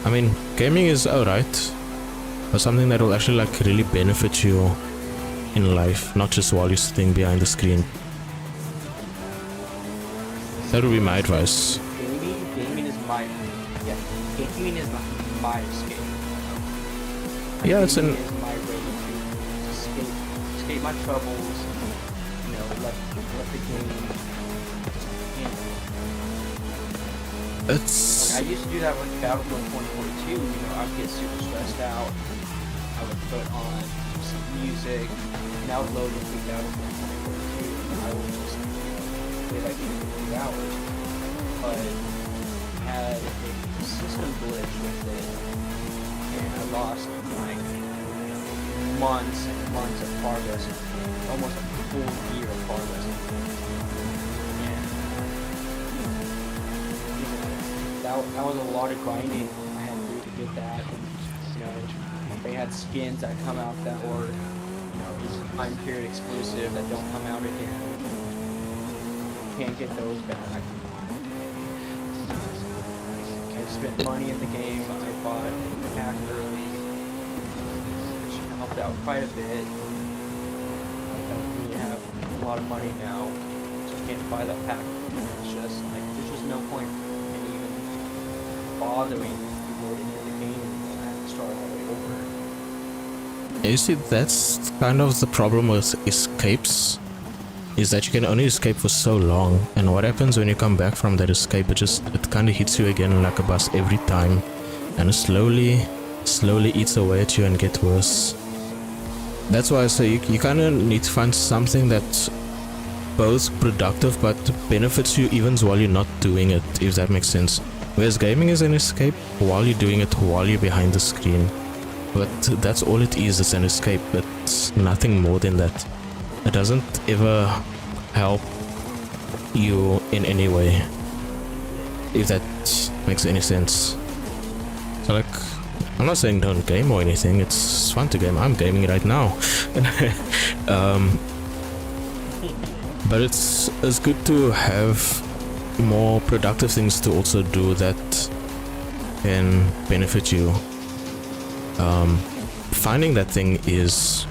I mean, gaming is alright, but something that will actually like really benefit you in life, not just while you're sitting behind the screen. That would be my advice. Gaming is my, yeah, gaming is my escape. Yeah, it's gaming is my way to escape my troubles, you know, let the game handle. It's... Like, I used to do that with Battlefield 2042, you know, I'd get super stressed out, I would put on some music, and I would load into Battlefield 2042, and I would just, play that game for 2 hours, but I had a system glitch with it, and I lost like months and months of progress, almost a full year of progress, and that was a lot of grinding I had to do to get that, and you know, they had skins that come out that were, you know, these time period exclusive that don't come out again. Can't get those back. I spent money in the game. I bought a pack early, which helped out quite a bit. I don't really have a lot of money now, so I can't buy that pack. It's just like there's just no point in even bothering loading into the game anymore. I have to start all the way over. You see, that's kind of the problem with escapes, is that you can only escape for so long, and what happens when you come back from that escape, it kind of hits you again like a bus every time, and it slowly eats away at you and gets worse. That's why I say you kind of need to find something that's both productive but benefits you even while you're not doing it, if that makes sense. Whereas gaming is an escape while you're doing it, while you're behind the screen. But that's all it is, it's an escape. It's nothing more than that. It doesn't ever help you in any way, if that makes any sense. So like, I'm not saying don't game or anything, it's fun to game. I'm gaming right now. But it's good to have more productive things to also do that can benefit you. Finding that thing is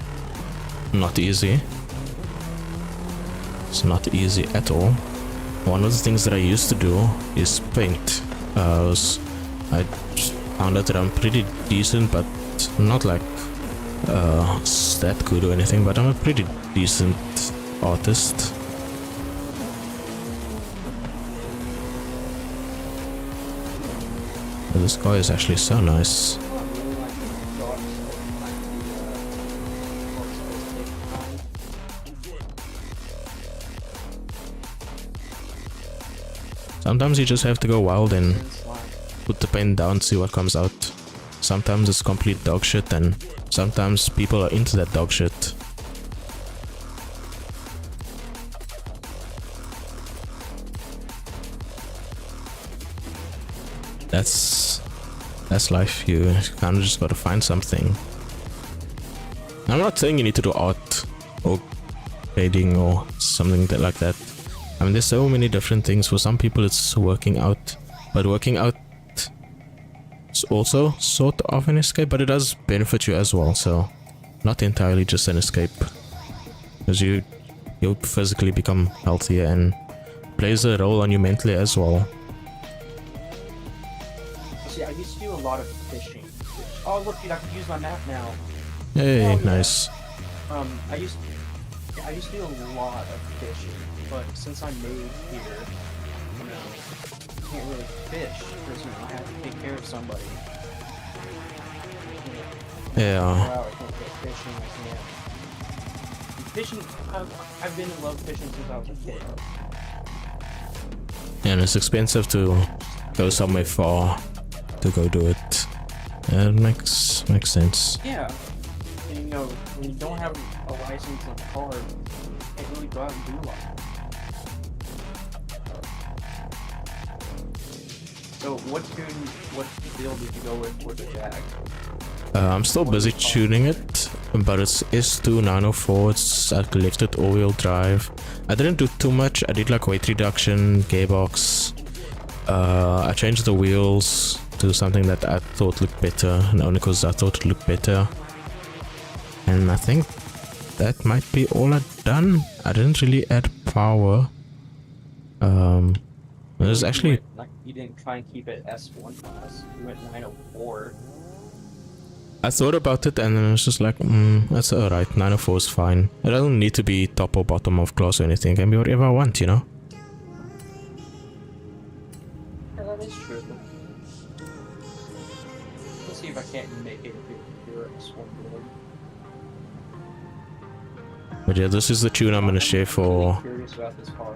not easy. It's not easy at all. One of the things that I used to do is paint. I found out that I'm pretty decent, but not like that good or anything, but I'm a pretty decent artist. This guy is actually so nice. Sometimes you just have to go wild and put the pen down, see what comes out. Sometimes it's complete dog shit, and sometimes people are into that dog shit. That's life. You kind of just gotta find something. I'm not saying you need to do art or trading or something like that. I mean, there's so many different things. For some people it's working out, but working out is also sort of an escape, but it does benefit you as well, so not entirely just an escape, because you'll physically become healthier and plays a role on you mentally as well. See, I used to do a lot of fishing. Oh look, dude, I can use my map now. Hey, Oh, yeah. nice. I used Yeah, I used to do a lot of fishing, but since I moved here, you know, I can't really fish because you know, I have to take care of somebody. Yeah. Wow, I can't go fishing. I can't. Fishing, I've been in love fishing since I was a kid. And it's expensive to go somewhere far to go do it. Yeah, it makes sense. Yeah. And you know, when you don't have a license on a car, you can't really go out and do a lot. So what build did you go with for the Jag? I'm still busy tuning it, but it's S2904. It's I left it all-wheel drive. I didn't do too much. I did like weight reduction, gearbox. I changed the wheels to something that I thought looked better, and only because I thought it looked better. And I think that might be all I've done. I didn't really add power. There's actually... You didn't try and keep it S1 class. You went 904. I thought about it and then I was just like, that's alright, 904 is fine. It doesn't need to be top or bottom of class or anything, it can be whatever I want, you know? Yeah, that is true. Let's see if I can't make it if you're S1 build. But yeah, this is the tune I'm gonna share for... I'm curious about this car.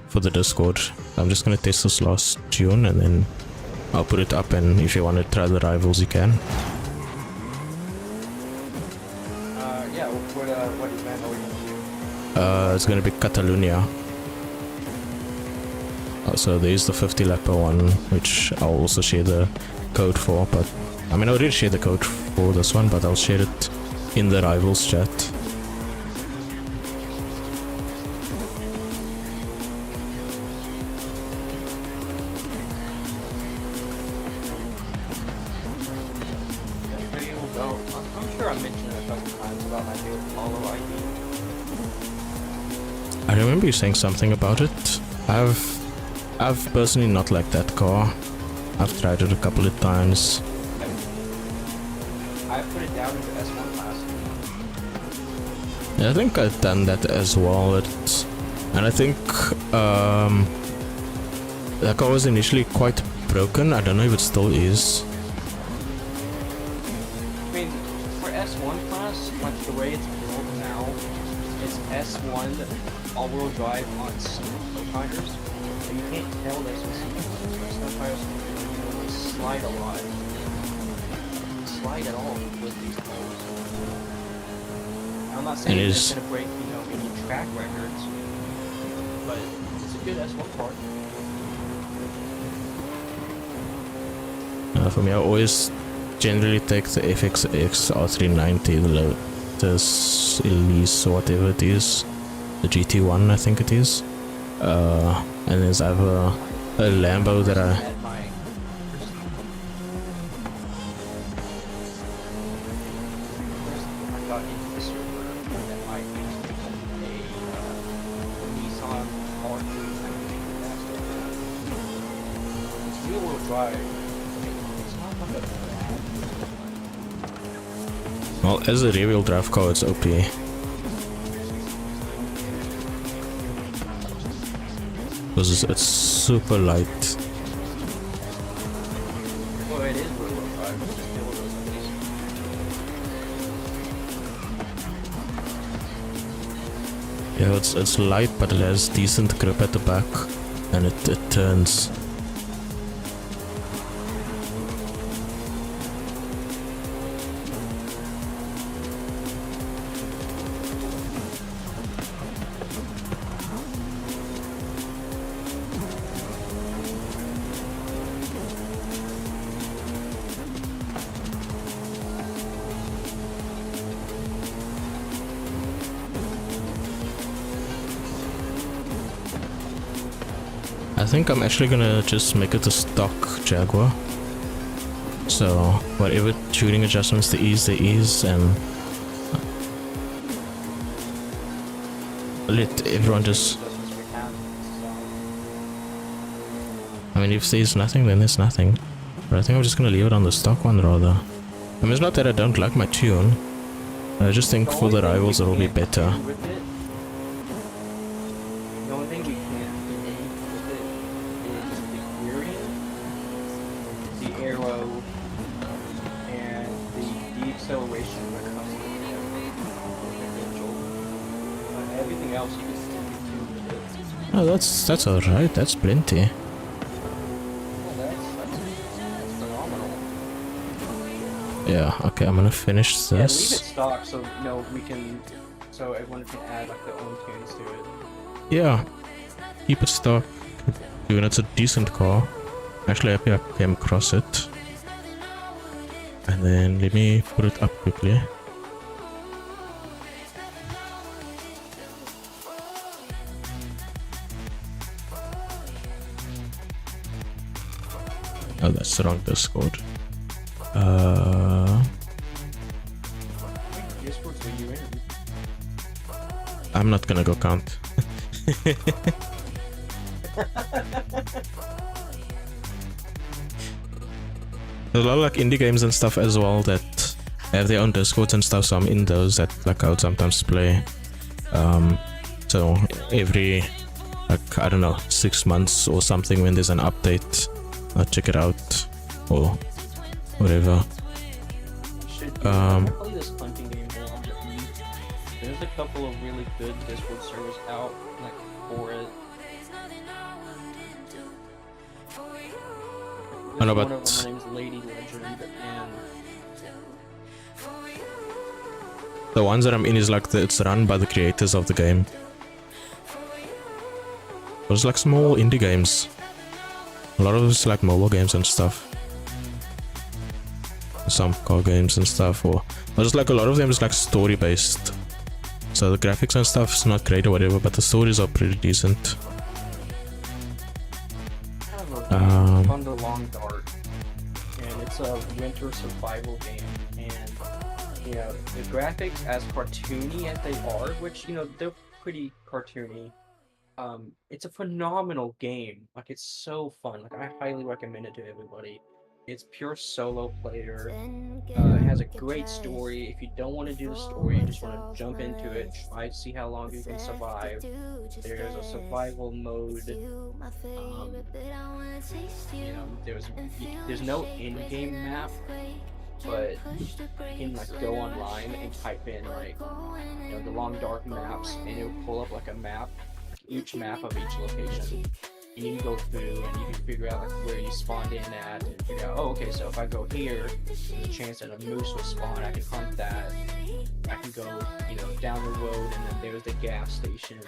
For the Discord. I'm just gonna test this last tune and then I'll put it up, and if you want to try the rivals you can. Yeah, what event are we gonna do? It's gonna be Catalonia. So there's the 50 lapper one, which I'll also share the code for, but I mean I already shared the code for this one, but I'll share it in the rivals chat. I'm sure I mentioned it a couple times about my new Apollo ID. I remember you saying something about it. I've personally not liked that car. I've tried it a couple of times. I put it down into S1 class. Yeah, I think I've done that as well. And I think that car was initially quite broken. I don't know if it still is. I mean, for S1 class, like the way it's built now, it's S1 all-wheel drive on snow tires. So you can't tell this with snow tires. They slide a lot. Slide at all with these cars. I'm not saying it's gonna break, you know, any track records, but it's a good S1 car. For me, I always generally take the FXX R390, the Lotus Elise or whatever it is, the GT1 I think it is. And there's I have a Lambo that I... Well, as a rear-wheel drive car, it's OP. Because it's super light. Well, it is rear-wheel drive. Yeah, it's light, but it has decent grip at the back, and it turns. I think I'm actually gonna just make it a stock Jaguar. So whatever tuning adjustments there is, and let everyone just... I mean, if there's nothing, then there's nothing. But I think I'm just gonna leave it on the stock one rather. I mean, it's not that I don't like my tune. I just think for the rivals it'll be better. With it, the only thing we can't do with it is the gearing, the arrow, and the deceleration when it comes to the differential. Everything else you can still do with it. Oh, that's alright. That's plenty. Yeah, that's phenomenal. Yeah. Okay, I'm gonna finish Yeah, leave it this. stock so we can, so everyone can add like their own tunes to it. Yeah. Keep it stock. Even it's a decent car. Actually, happy I came across it. And then let me put it up quickly. Oh, that's the wrong Discord. Discords are you in? I'm not gonna go count. There's a lot of like indie games and stuff as well that have their own Discords and stuff, so I'm in those that like I would sometimes play. So every like I don't know 6 months or something when there's an update, I'll check it out or whatever. I play this hunting game more on the Wii. There's a couple of really good Discord servers out like for it. I know, One but of them, her name's Lady Legend, and the ones that I'm in is like it's run by the creators of the game. There's like small indie games. A lot of it's like mobile games and stuff. Some car games and stuff, or there's like a lot of them is like story based. So the graphics and stuff is not great or whatever, but the stories are pretty decent. Thunder Long Dark, and it's a winter survival game, and you know the graphics, as cartoony as they are, which you know they're pretty cartoony. It's a phenomenal game. Like it's so fun. Like I highly recommend it to everybody. It's pure solo player. It has a great story. If you don't want to do the story, you just want to jump into it, try to see how long you can survive. There's a survival mode. You know, there's no in-game map, but you can like go online and type in like you know the long dark maps, and it'll pull up like a map, each map of each location. And you can go through and you can figure out like where you spawned in at and figure out, oh okay, so if I go here, there's a chance that a moose will spawn, I can hunt that. I can go, you know, down the road and then there's the gas station.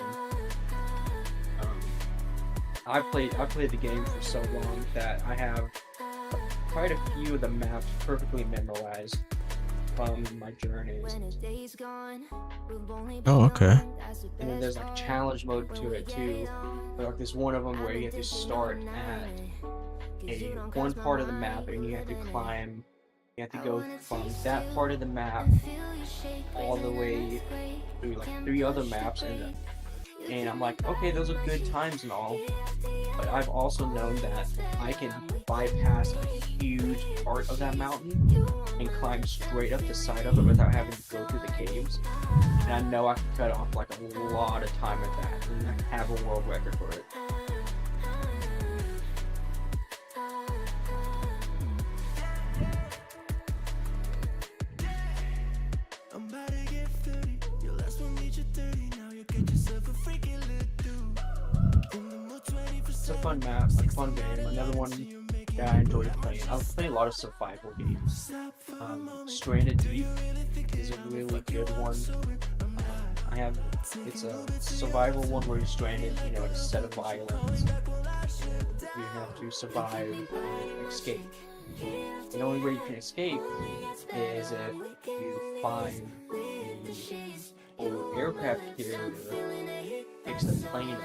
I played the game for so long that I have quite a few of the maps perfectly memorized from my journeys. Oh, okay. And then there's like challenge mode to it too. Like there's one of them where you have to start at one part of the map and you have to climb. You have to go from that part of the map all the way through like 3 other maps, and I'm like, okay, those are good times and all, but I've also known that I can bypass a huge part of that mountain and climb straight up the side of it without having to go through the caves. And I know I can cut off like a lot of time with that and I have a world record for it. It's a fun map, a fun game. Another one that I enjoy playing. I play a lot of survival games. Stranded Deep is a really good one. It's a survival one where you're stranded, you know, in a set of islands. You have to survive and escape. The only way you can escape is if you find an aircraft carrier that takes the plane up.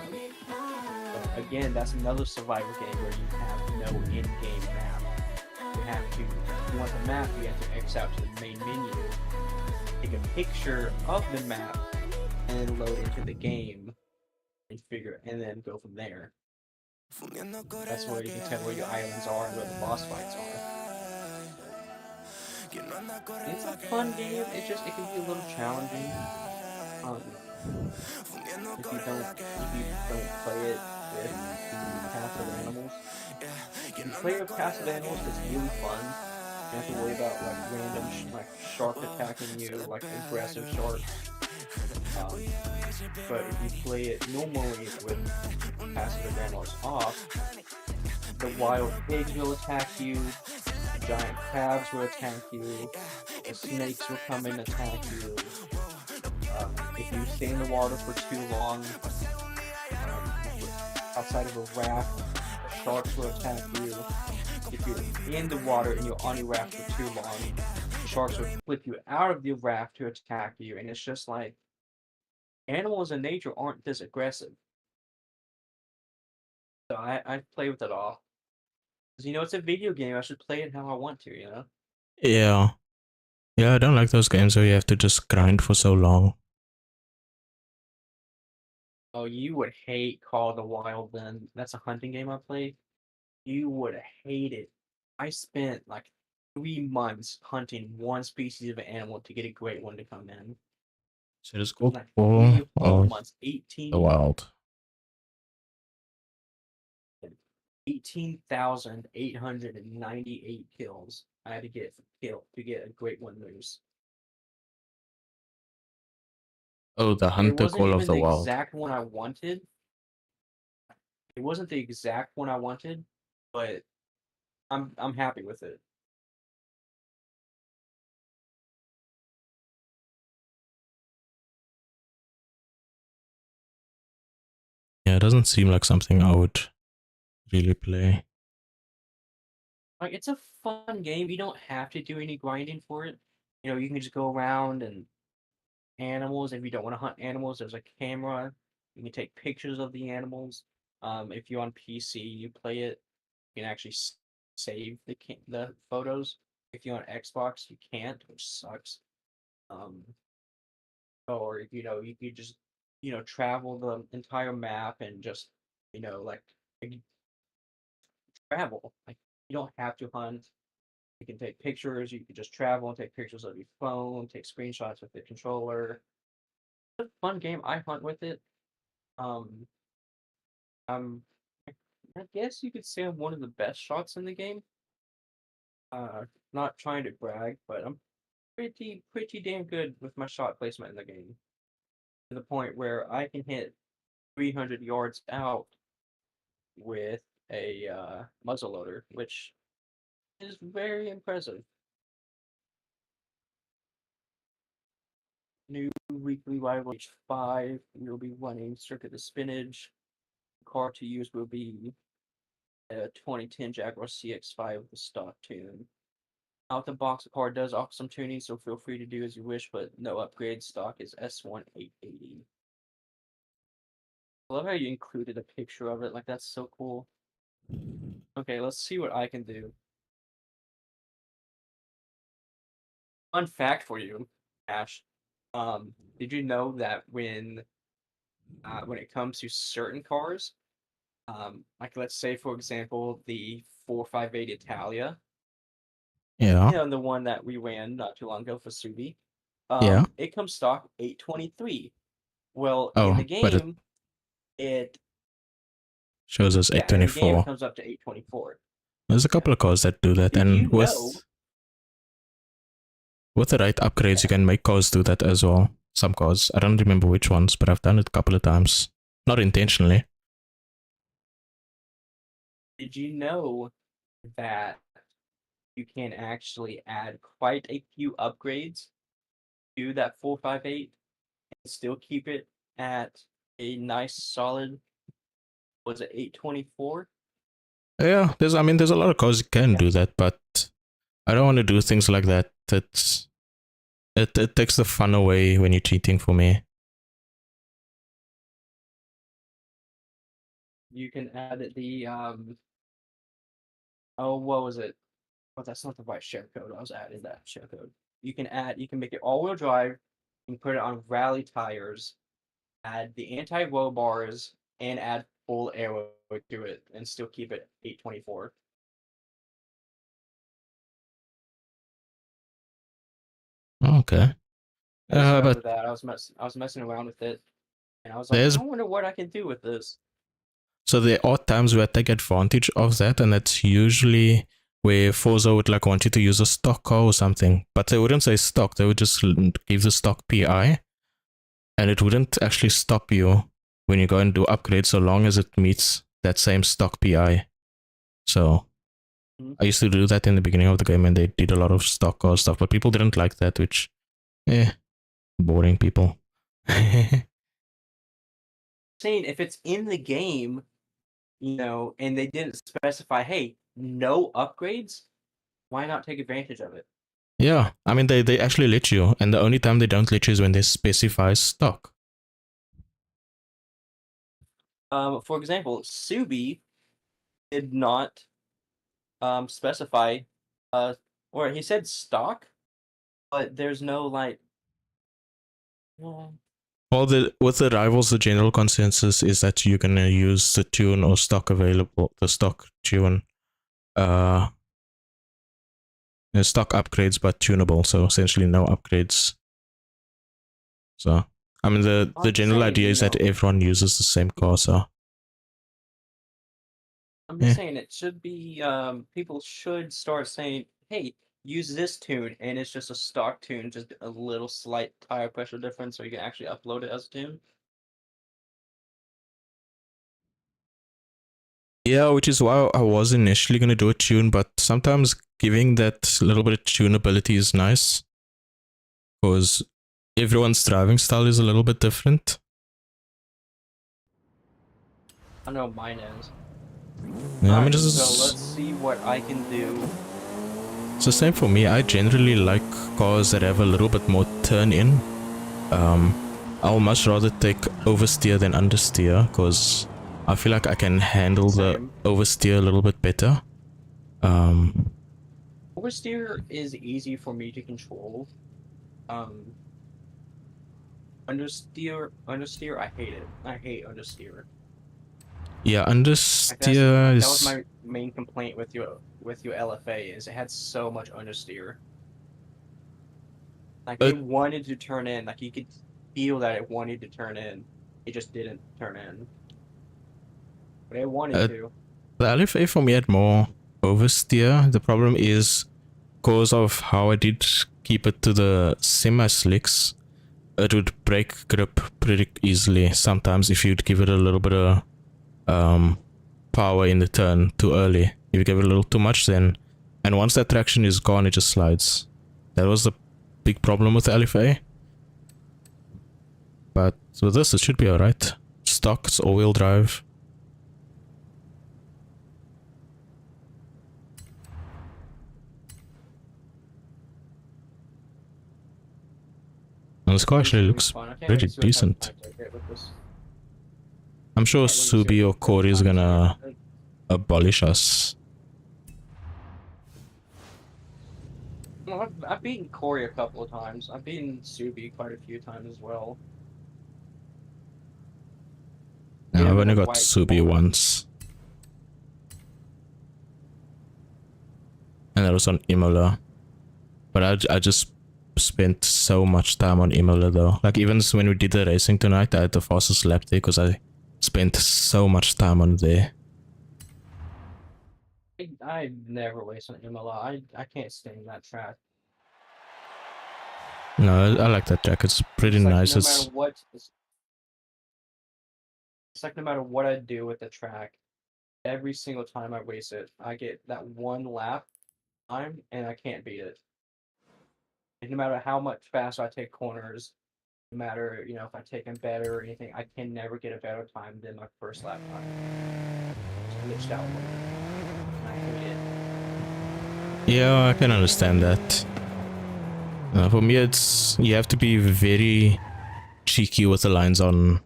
But again, that's another survival game where you have no in-game map. If you want the map, you have to X out to the main menu, take a picture of the map, and then load into the game, and then go from there. That's where you can tell where your islands are and where the boss fights are. It's a fun game. It can be a little challenging. If you don't play it with the passive animals. If you play with passive animals, it's really fun. You have to worry about like random like shark attacking you, like aggressive sharks. But if you play it normally with passive animals off, the wild pigs will attack you, giant crabs will attack you, the snakes will come and attack you. If you stay in the water for too long, outside of a raft, the sharks will attack you. If you're in the water and you're on your raft for too long, the sharks will flip you out of the raft to attack you, and it's just like animals in nature aren't this aggressive. So I play with it all. Because it's a video game. I should play it how I want to. Yeah. Yeah, I don't like those games where you have to just grind for so long. Oh, you would hate Call of the Wild then. That's a hunting game I played. You would hate it. I spent like 3 months hunting one species of animal to get a great one to come in. So it's called Like Call 3 whole of months, the Wild. 18,898 kills I had to get to get a great one moose. Oh, the It Hunter wasn't Call of even the the Wild. exact one I wanted. It wasn't the exact one I wanted, but I'm happy with it. Yeah, it doesn't seem like something I would really play. Like it's a fun game. You don't have to do any grinding for it. You can just go around and animals. If you don't want to hunt animals, there's a camera. You can take pictures of the animals. If you're on PC, you play it. You can actually save the photos. If you're on Xbox, you can't, which sucks. Um, or you could just travel the entire map and just like travel. Like you don't have to hunt. You can take pictures. You can just travel and take pictures of your phone. Take screenshots with the controller. It's a fun game. I hunt with it. Um, I'm, I guess you could say I'm one of the best shots in the game. Not trying to brag, but I'm pretty damn good with my shot placement in the game. To the point where I can hit 300 yards out with a muzzleloader, which is very impressive. New weekly rival H5. We'll be running Circuit the Spinach. Car to use will be a 2010 Jaguar CX-5 with a stock tune. Out the box, the car does offer some tuning, so feel free to do as you wish, but no upgrade. Stock is S1880. I love how you included a picture of it. Like, that's so cool. Okay, let's see what I can do. Fun fact for you, Ash. Did you know that when it comes to certain cars, like let's say for example the 458 Italia, Yeah. the one that we ran not too long ago for Subi, Yeah. it comes stock 823. Well, in the Oh, but it game, it shows us yeah, in the game it 824. comes up to 824. There's a Yeah. couple of cars that do that, Did and you know? with the right upgrades, you Yeah. can make cars do that as well. Some cars, I don't remember which ones, but I've done it a couple of times. Not intentionally. Did you know that you can actually add quite a few upgrades to that 458 and still keep it at a nice solid, was it 824? Yeah, there's a lot of cars you can Yeah. do that, but I don't want to do things like that. It takes the fun away when you're cheating for me. You can add oh, what was it? Oh, that's not the right share code. I was adding that share code. You can make it all-wheel drive, you can put it on rally tires, add the anti-roll bars, and add full aero to it, and still keep it 824. Okay. I just remember But that I was messing around with it, and I was like, there's I wonder what I can do with this. so there are times where I take advantage of that, and that's usually where Forza would like want you to use a stock car or something. But they wouldn't say stock; they would just give the stock PI, and it wouldn't actually stop you when you go and do upgrades so long as it meets that same stock PI. So Mhm. I used to do that in the beginning of the game, and they did a lot of stock car stuff, but people didn't like that, which, boring people. Saying if it's in the game, and they didn't specify, hey, no upgrades, why not take advantage of it? Yeah, I mean they actually let you, and the only time they don't let you is when they specify stock. For example, Subi did not specify, or he said stock, but there's no like. Well, Well, with the rivals, the general consensus is that you're gonna use the tune or stock available, the stock tune, uh, stock upgrades but tunable. So essentially, no upgrades. So I mean, the I'm just general saying, idea is that everyone uses the same car. So I'm just yeah, saying it should be. People should start saying, hey, use this tune, and it's just a stock tune, just a little slight tire pressure difference, so you can actually upload it as a tune. yeah, which is why I was initially gonna do a tune, but sometimes giving that little bit of tunability is nice because everyone's driving style is a little bit different. I know mine is. Yeah, I mean, Alright, this so is let's see what I can do. it's the same for me. I generally like cars that have a little bit more turn in. Um, I'll much rather take oversteer than understeer because I feel like I can handle the Same. oversteer a little bit better. Oversteer is easy for me to control. Um, understeer, I hate it. I hate understeer. Yeah, Like understeer that was is my main complaint with your LFA is it had so much understeer. Like uh, it wanted to turn in, like you could feel that it wanted to turn in. It just didn't turn in. But it wanted uh, to. the LFA for me had more oversteer. The problem is because of how I did keep it to the semi slicks, it would break grip pretty easily sometimes if you'd give it a little bit of power in the turn too early. If you give it a little too much, then, and once that traction is gone, it just slides. That was the big problem with the LFA. But with this, it should be alright. Stock, it's all-wheel drive. And this car It's actually gonna be looks fun. I can't wait pretty to see what type of decent. points I get with this. I'm sure Can't wait to see Subi or what type of Corey is points I get gonna with it. abolish us. Well, I've beaten Corey a couple of times. I've beaten Subi quite a few times as well. Beat Now, I've him in only the got white Subi car. once. And that was on Imola. But I just spent so much time on Imola though. Like even when we did the racing tonight, I had the fastest lap there because I spent so much time on there. I never waste on Imola. I can't stand that track. No, I like that track. It's pretty It's like nice. no matter It's what, it's like no matter what I do with the track, every single time I waste it, I get that one lap time and I can't beat it. And no matter how much faster I take corners, no matter if I take them better or anything, I can never get a better time than my first lap time. It's glitched out for me, and I hate it. yeah, I can understand that. For me, it's you have to be very cheeky with the lines on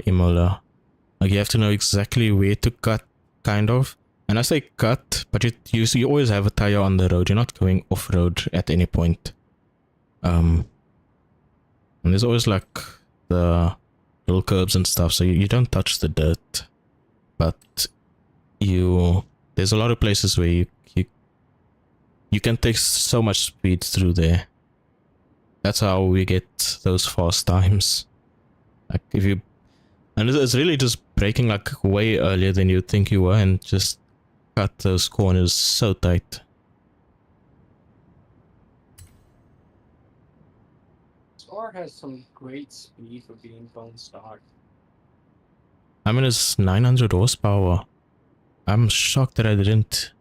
Imola. Like you have to know exactly where to cut, kind of. And I say cut, but you always have a tire on the road. You're not going off road at any point. And there's always like the little curbs and stuff, so you don't touch the dirt. But there's a lot of places where you can take so much speed through there. That's how we get those fast times. Like if you, and it's really just braking like way earlier than you'd think you were, and just cut those corners so tight. This car has some great speed for being bone stock. I mean, it's 900 horsepower. I'm shocked that I didn't.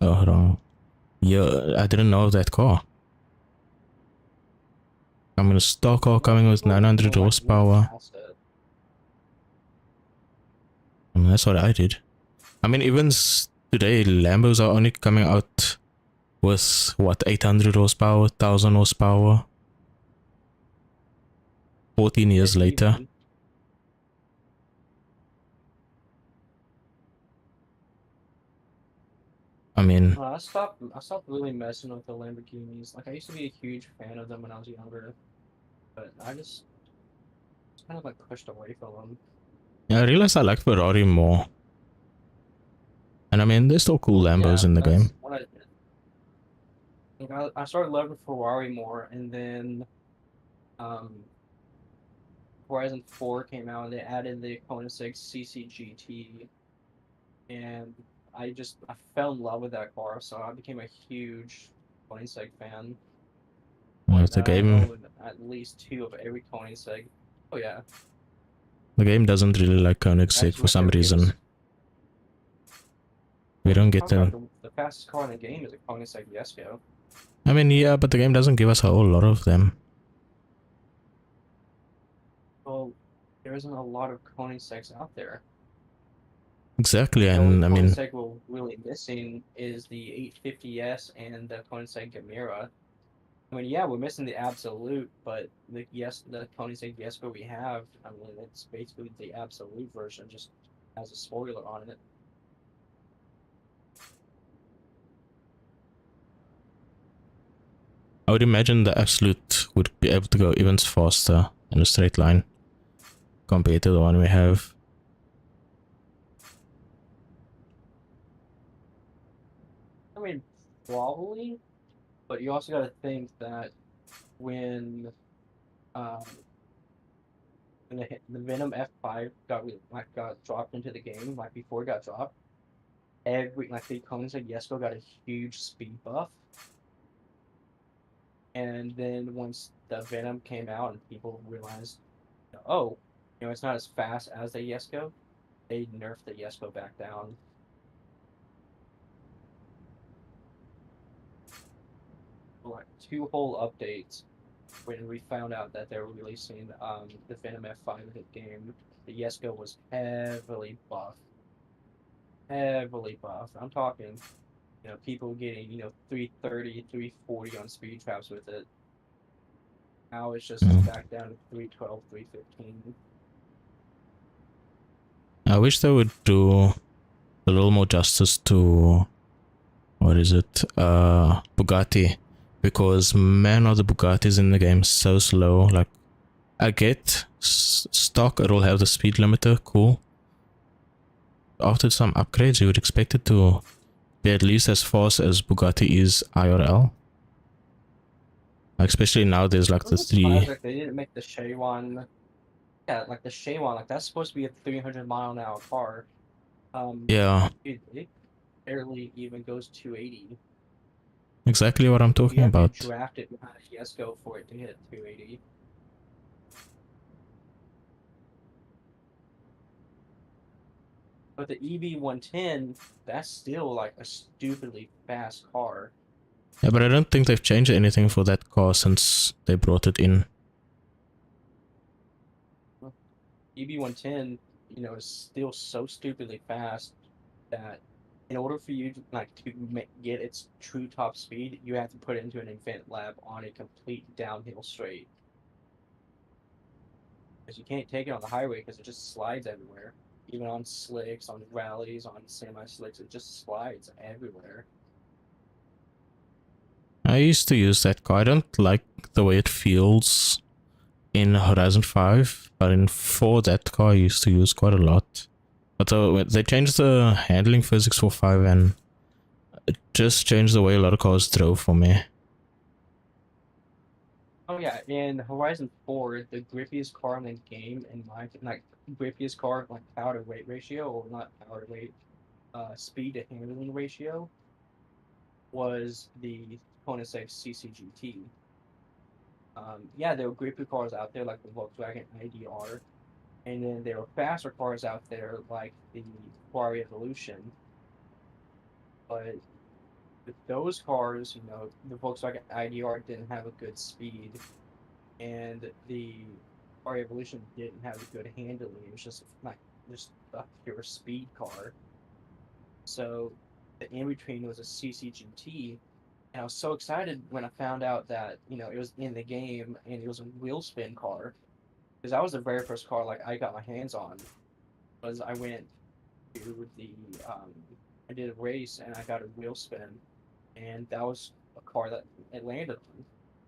Oh, hold on. Yeah, I didn't know of that car. I'm in a stock car coming with 900 horsepower. I mean, that's what I did. I mean, even today, Lambos are only coming out with what, 800 horsepower, 1000 horsepower. 14 years later. I mean, I stopped really messing with the Lamborghinis. Like I used to be a huge fan of them when I was younger, but I just kind of like pushed away from them. yeah, I realized I like Ferrari more. And I mean, there's still cool Lambos in the game. What I did. Like, I started loving Ferrari more, and then Horizon 4 came out, and they added the Koenigsegg CCGT, and I fell in love with that car, so I became a huge Koenigsegg fan. The game. I own at least 2 of every Koenigsegg. Oh yeah. The game doesn't really like Koenigsegg for some reason. We don't get the fastest car in the game is a Koenigsegg Jesko. I mean, yeah, but the game doesn't give us a whole lot of them. Well, there isn't a lot of Koenigsegg's out there. Exactly, and I mean, Koenigsegg we're really missing is the 850S and the Koenigsegg Gamera. I mean, yeah, we're missing the Absolute, but the Koenigsegg Jesko we have, I mean, it's basically the Absolute version, just has a spoiler on it. I would imagine the Absolute would be able to go even faster in a straight line compared to the one we have. I mean, probably, but you also got to think that when the Venom F5 got dropped into the game, like before it got dropped, the Koenigsegg Jesko got a huge speed buff. And then once the Venom came out and people realized, oh, it's not as fast as the Jesko, they nerfed the Jesko back down. Like 2 whole updates when we found out that they were releasing the Venom F5 in the game. The Jesko was heavily buffed. I'm talking, people getting 330, 340 on speed traps with it. Now it's just back down to 312, 315. I wish they would do a little more justice to, what is it, Bugatti, because man, are the Bugattis in the game so slow. Like, I get stock, it'll have the speed limiter, cool. After some upgrades, you would expect it to be at least as fast as Bugatti is IRL. Especially now there's like the 3... Like they didn't make the Shawan. Yeah, like the Shawan, like that's supposed to be a 300-mile-an-hour car. Yeah. It barely even goes 280. Exactly what I'm talking about. You have to draft it behind a Jesko for it to hit 280. But the EV110, that's still like a stupidly fast car. Yeah, but I don't think they've changed anything for that car since they brought it in. EV110, is still so stupidly fast that in order for you to get its true top speed, you have to put it into an eventlab on a complete downhill straight. Because you can't take it on the highway because it just slides everywhere. Even on slicks, on rallies, on semi-slicks, it just slides everywhere. I used to use that car. I don't like the way it feels in Horizon 5, but in 4 that car I used to use quite a lot. But they changed the handling physics for 5 and it just changed the way a lot of cars drove for me. Oh yeah, in Horizon 4, the grippiest car in the game, in my like grippiest car, like power to weight ratio, or not power to weight, speed to handling ratio, was the Kona 6 CCGT. Yeah, there were grippy cars out there like the Volkswagen IDR, and then there were faster cars out there like the Ferrari Evolution. But with those cars, the Volkswagen IDR didn't have a good speed, and the Ferrari Evolution didn't have a good handling. It was just like just a pure speed car. So the in between was a CCGT, and I was so excited when I found out that it was in the game and it was a wheel spin car, because that was the very first car like I got my hands on. Was I went to the I did a race and I got a wheel spin, and that was a car that it landed on.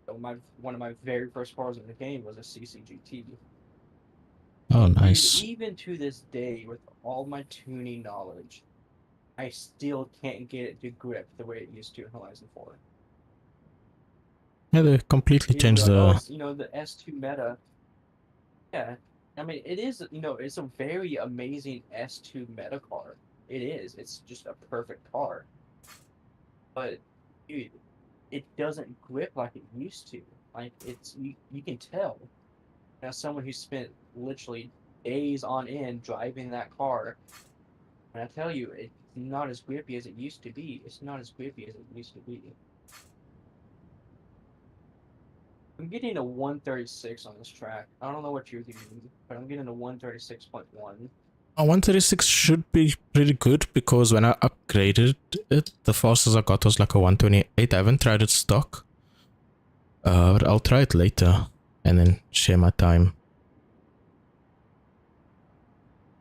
So one of my very first cars in the game was a CCGT. Oh, And dude, nice. even to this day, with all my tuning knowledge, I still can't get it to grip the way it used to in Horizon 4. Yeah, they completely People be changed like, "Oh, the. it's the S2 meta." Yeah, I mean, it is. It's a very amazing S2 meta car. It is. It's just a perfect car. But dude, it doesn't grip like it used to. Like you can tell. As someone who spent literally days on end driving that car, and I tell you, it's not as grippy as it used to be. It's not as grippy as it used to be. I'm getting a 136 on this track. I don't know what you're getting, but I'm getting a 136.1. 136 should be pretty good because when I upgraded it, the fastest I got was like a 128. I haven't tried it stock, but I'll try it later and then share my time.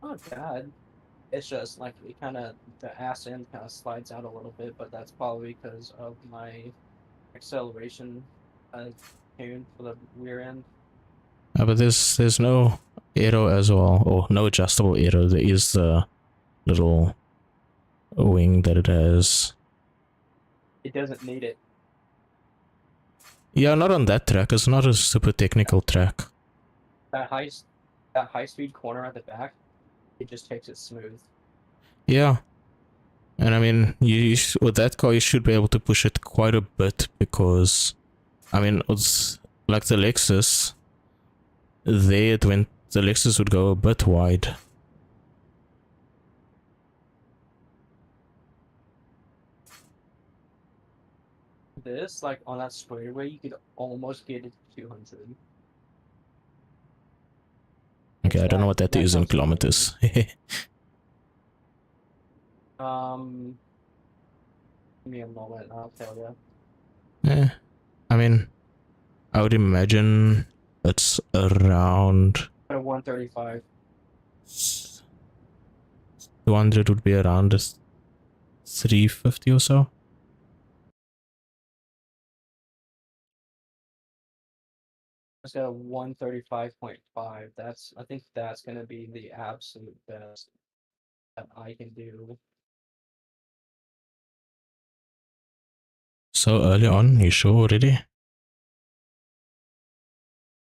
Not bad. It's just like the ass end kind of slides out a little bit, but that's probably because of my acceleration uh, tune for the rear end. But there's no aero as well, or no adjustable aero. There is the little wing that it has. It doesn't need it. Yeah, not on that track. It's not a super technical track. That high that high speed corner at the back, it just takes it smooth. Yeah, and I mean, with that car, you should be able to push it quite a bit because, I mean, it's like the Lexus. There, it went. The Lexus would go a bit wide. This, like on that straightaway, you could almost get it to 200. Okay, It's I don't know what that that is in close to kilometers. Um, Give me a moment, I'll tell you. Eh, I mean, I would imagine it's around At 135. 200 would be around 350 or so. It's got a 135.5. I think that's gonna be the absolute best that I can do. So early on, you sure already?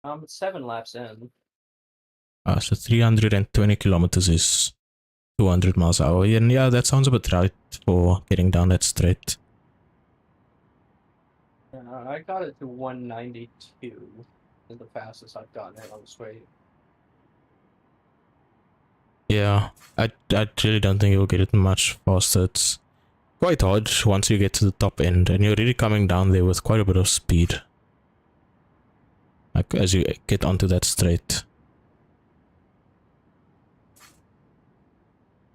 It's 7 laps in. So 320 kilometers is 200 miles an hour. And yeah, that sounds about right for getting down that straight. I got it to 192. Is the fastest I've gotten it on the straight. Yeah, I really don't think you'll get it much faster. It's quite hard once you get to the top end, and you're really coming down there with quite a bit of speed. Like as you get onto that straight.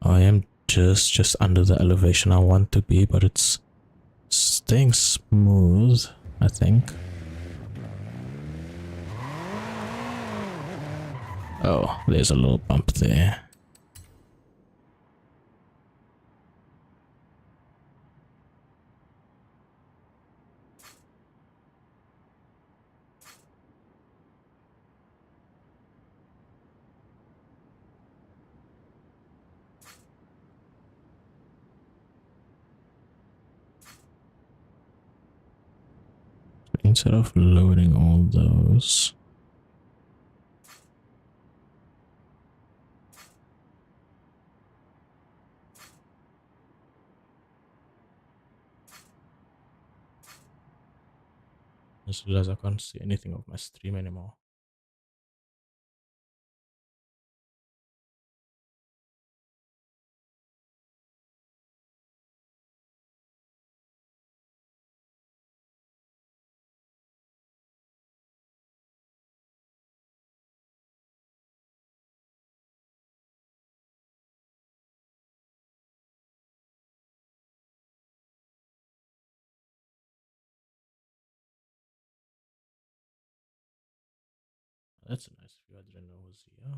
I am just under the elevation I want to be, but it's staying smooth, I think. Oh, there's a little bump there. instead of loading all those. I just realized I can't see anything of my stream anymore. That's a nice view. I didn't know it was here.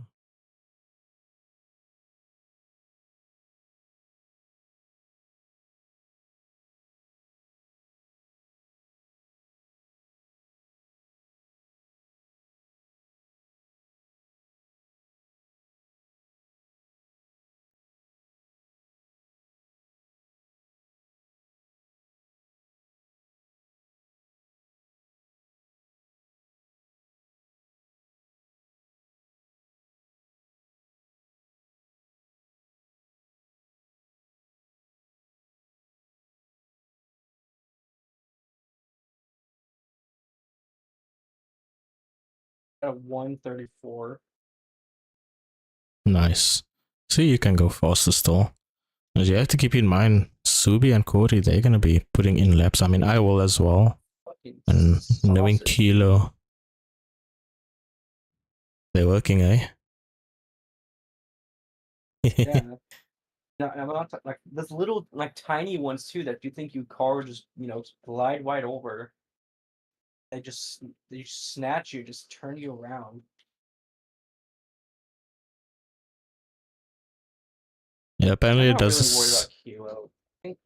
At 134. Nice. See, you can go faster still. But you have to keep in mind, Subi and Corey, they're gonna be putting in laps. I mean, I will as well. Fucking And knowing sausage. Kilo, they're working, eh? Yeah. No, I'm not like this little like tiny ones too that you think you car would just glide right over. They just snatch you, just turn you around. Yeah, apparently I'm it not does really worried this. about Kilo. I think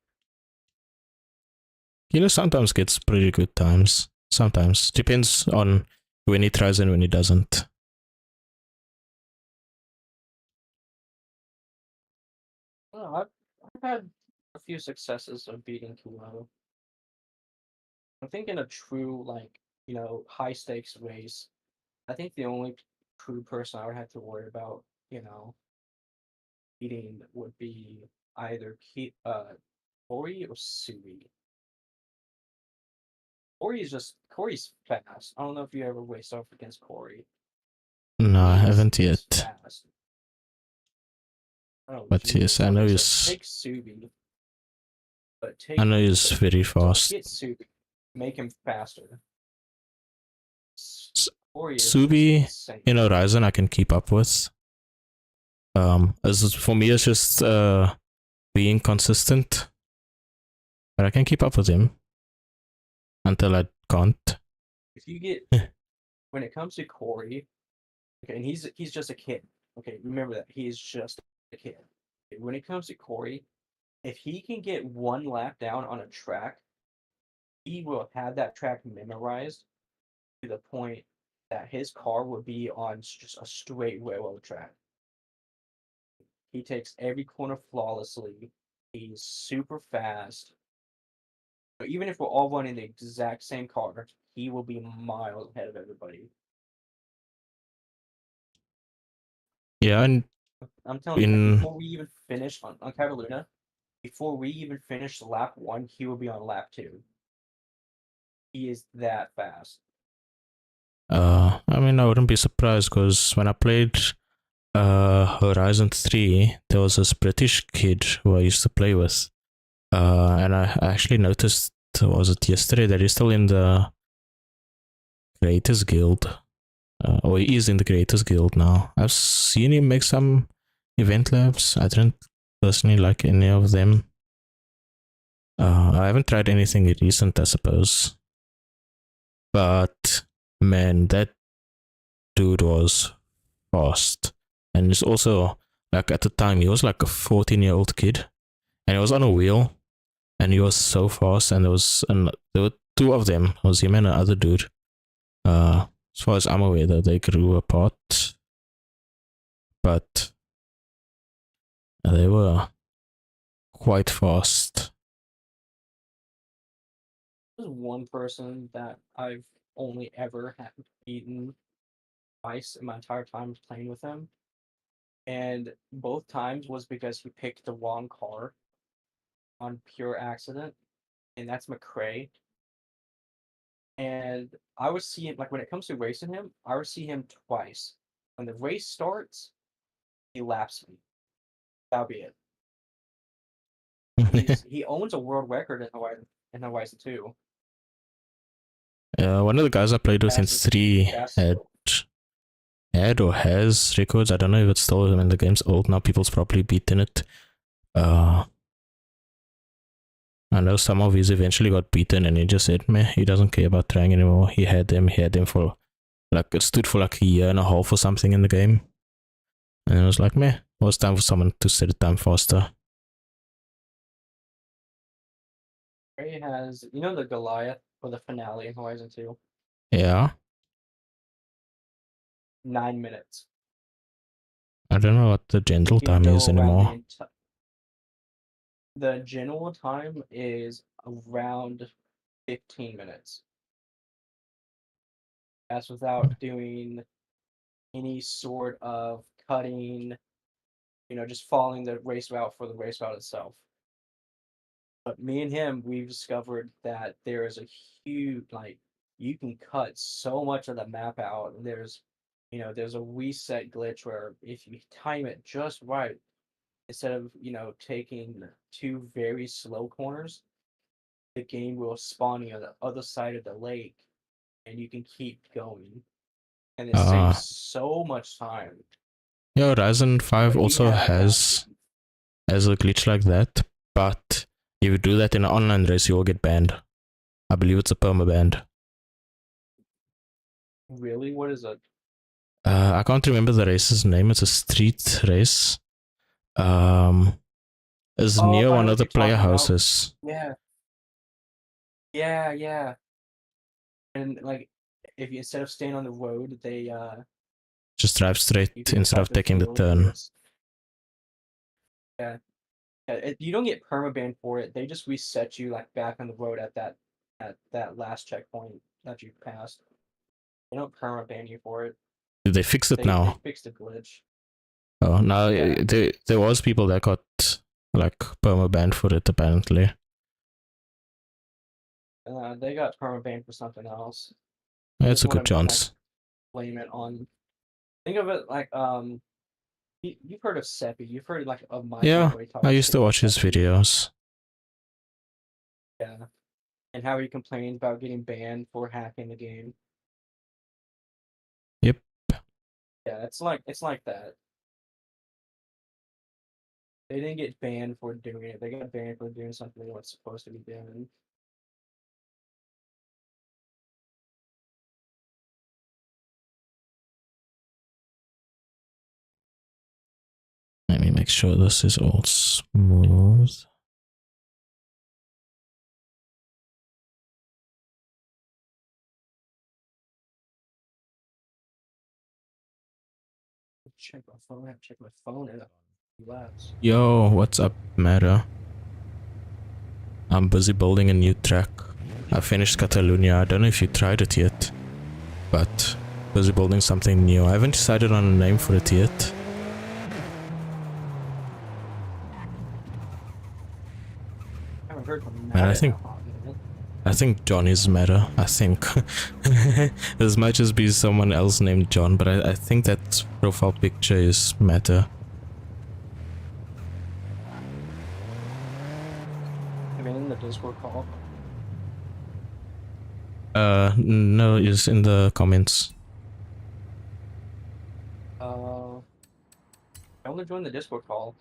Kilo sometimes gets pretty good times. Sometimes. Depends on when he tries and when he doesn't. I don't know, I've had a few successes of beating Kilo. I think in a true high stakes race, I think the only true person I would have to worry about, beating would be either Corey or Sui. Corey's fast. I don't know if you ever raced off against Corey. No, I haven't He's yet. fast. Oh But yes, Jesus. I know Okay, so he's take Subi, but I take know he's very so fast. get Subi, make him faster. Corey is just Subi insane. in Horizon I can keep up with. As for me it's just being consistent. But I can keep up with him until I can't. If you get when it comes to Corey, okay, and he's just a kid. Okay, remember that he is just a kid. When it comes to Corey, if he can get one lap down on a track, he will have that track memorized to the point that his car will be on just a straight railroad track. He takes every corner flawlessly. He's super fast. But even if we're all running the exact same car, he will be miles ahead of everybody. Yeah, and I'm telling you, like, in before we even finish on Cataluna, before we even finish lap one, he will be on lap two. He is that fast. I mean I wouldn't be surprised because when I played Horizon 3, there was this British kid who I used to play with. And I actually noticed, was it yesterday, that he's still in the Creators Guild. Or he is in the Creators Guild now. I've seen him make some event labs. I didn't personally like any of them. I haven't tried anything recent, I suppose. But man, that dude was fast. And he's also, like, at the time, he was like a 14-year-old kid. And he was on a wheel. And he was so fast. And there were two of them. It was him and another dude. As far as I'm aware, that they grew apart. But they were quite fast. There's one person that I've only ever had beaten twice in my entire time playing with him, and both times was because he picked the wrong car on pure accident, and that's McCrae. And I would see him like when it comes to racing him, I would see him twice. When the race starts, he laps me. That'll be it. He owns a world record in Horizon 2. One of the guys I played with in Fastest 3 fastest had or has records. I don't know if it's still, I mean, the game's old now, people's probably beaten it. I know some of his eventually got beaten and he just said, meh, he doesn't care about trying anymore. He had them for, like, it stood for like a year and a half or something in the game. And it was like, meh, well, it's time for someone to set it time faster. He has, you know, the Goliath for the finale in Horizon 2? Yeah. 9 minutes. I don't know what the gentle You can time go is around anymore. the general time is around 15 minutes. That's without doing any sort of cutting, just following the race route for the race route itself. But me and him, we've discovered that there is a huge, like, you can cut so much of the map out. And there's a reset glitch where if you time it just right, instead of, taking two very slow corners, the game will spawn you on the other side of the lake and you can keep going. And it saves so much time. Yeah, Horizon 5 But he also has has a glitch like that, but if you do that in an online race, you will get banned. I believe it's a perma-banned. Really? What is it? I can't remember the race's name. It's a street race. It's Oh, near I one know of what the you're player talking about. houses. Yeah. Yeah, yeah. And like if you instead of staying on the road, they Just drive straight you can instead cut of the taking the field turn. Yeah. You don't get permaban for it. They just reset you like back on the road at that last checkpoint that you passed. They don't permaban you for it. Did they fix it They now? fixed the glitch. Oh, no, Yeah. there was people that got like perma-banned for it apparently. They got permaban for something else. That's Just a want good to like chance. blame it on. Think of it like you've heard of Seppi. You've heard like of my Yeah, family I talk used shit to about watch his Seppi. videos. Yeah. And how he complains about getting banned for hacking the game. Yep. Yeah, it's like that. They didn't get banned for doing it. They got banned for doing something they weren't supposed to be doing. Let me make sure this is all smooth. Check my phone. I have to check my phone in a few laps. Yo, what's up, Meta? I'm busy building a new track. I finished Catalonia. I don't know if you tried it yet, but busy building something new. I haven't decided on a name for it yet. I haven't heard from Man, Matt in a hot minute. I think John is Meta. I think. As much as be someone else named John, but I think that profile picture is Meta. I mean, in the Discord call. No, it's in the comments. I only joined the Discord call.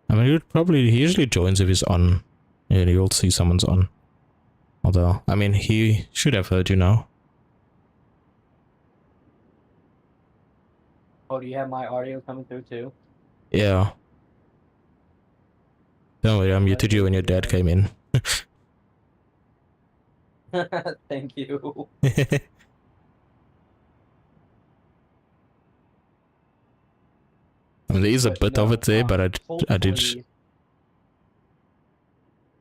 I mean, he usually joins if he's on. Yeah, you'll see someone's on. Although, I mean, he should have heard you now. Oh, do you have my audio coming through too? Yeah. Don't worry, I muted you when your dad came in. Thank you. I mean, there is a But bit of it there, but I did. hopefully,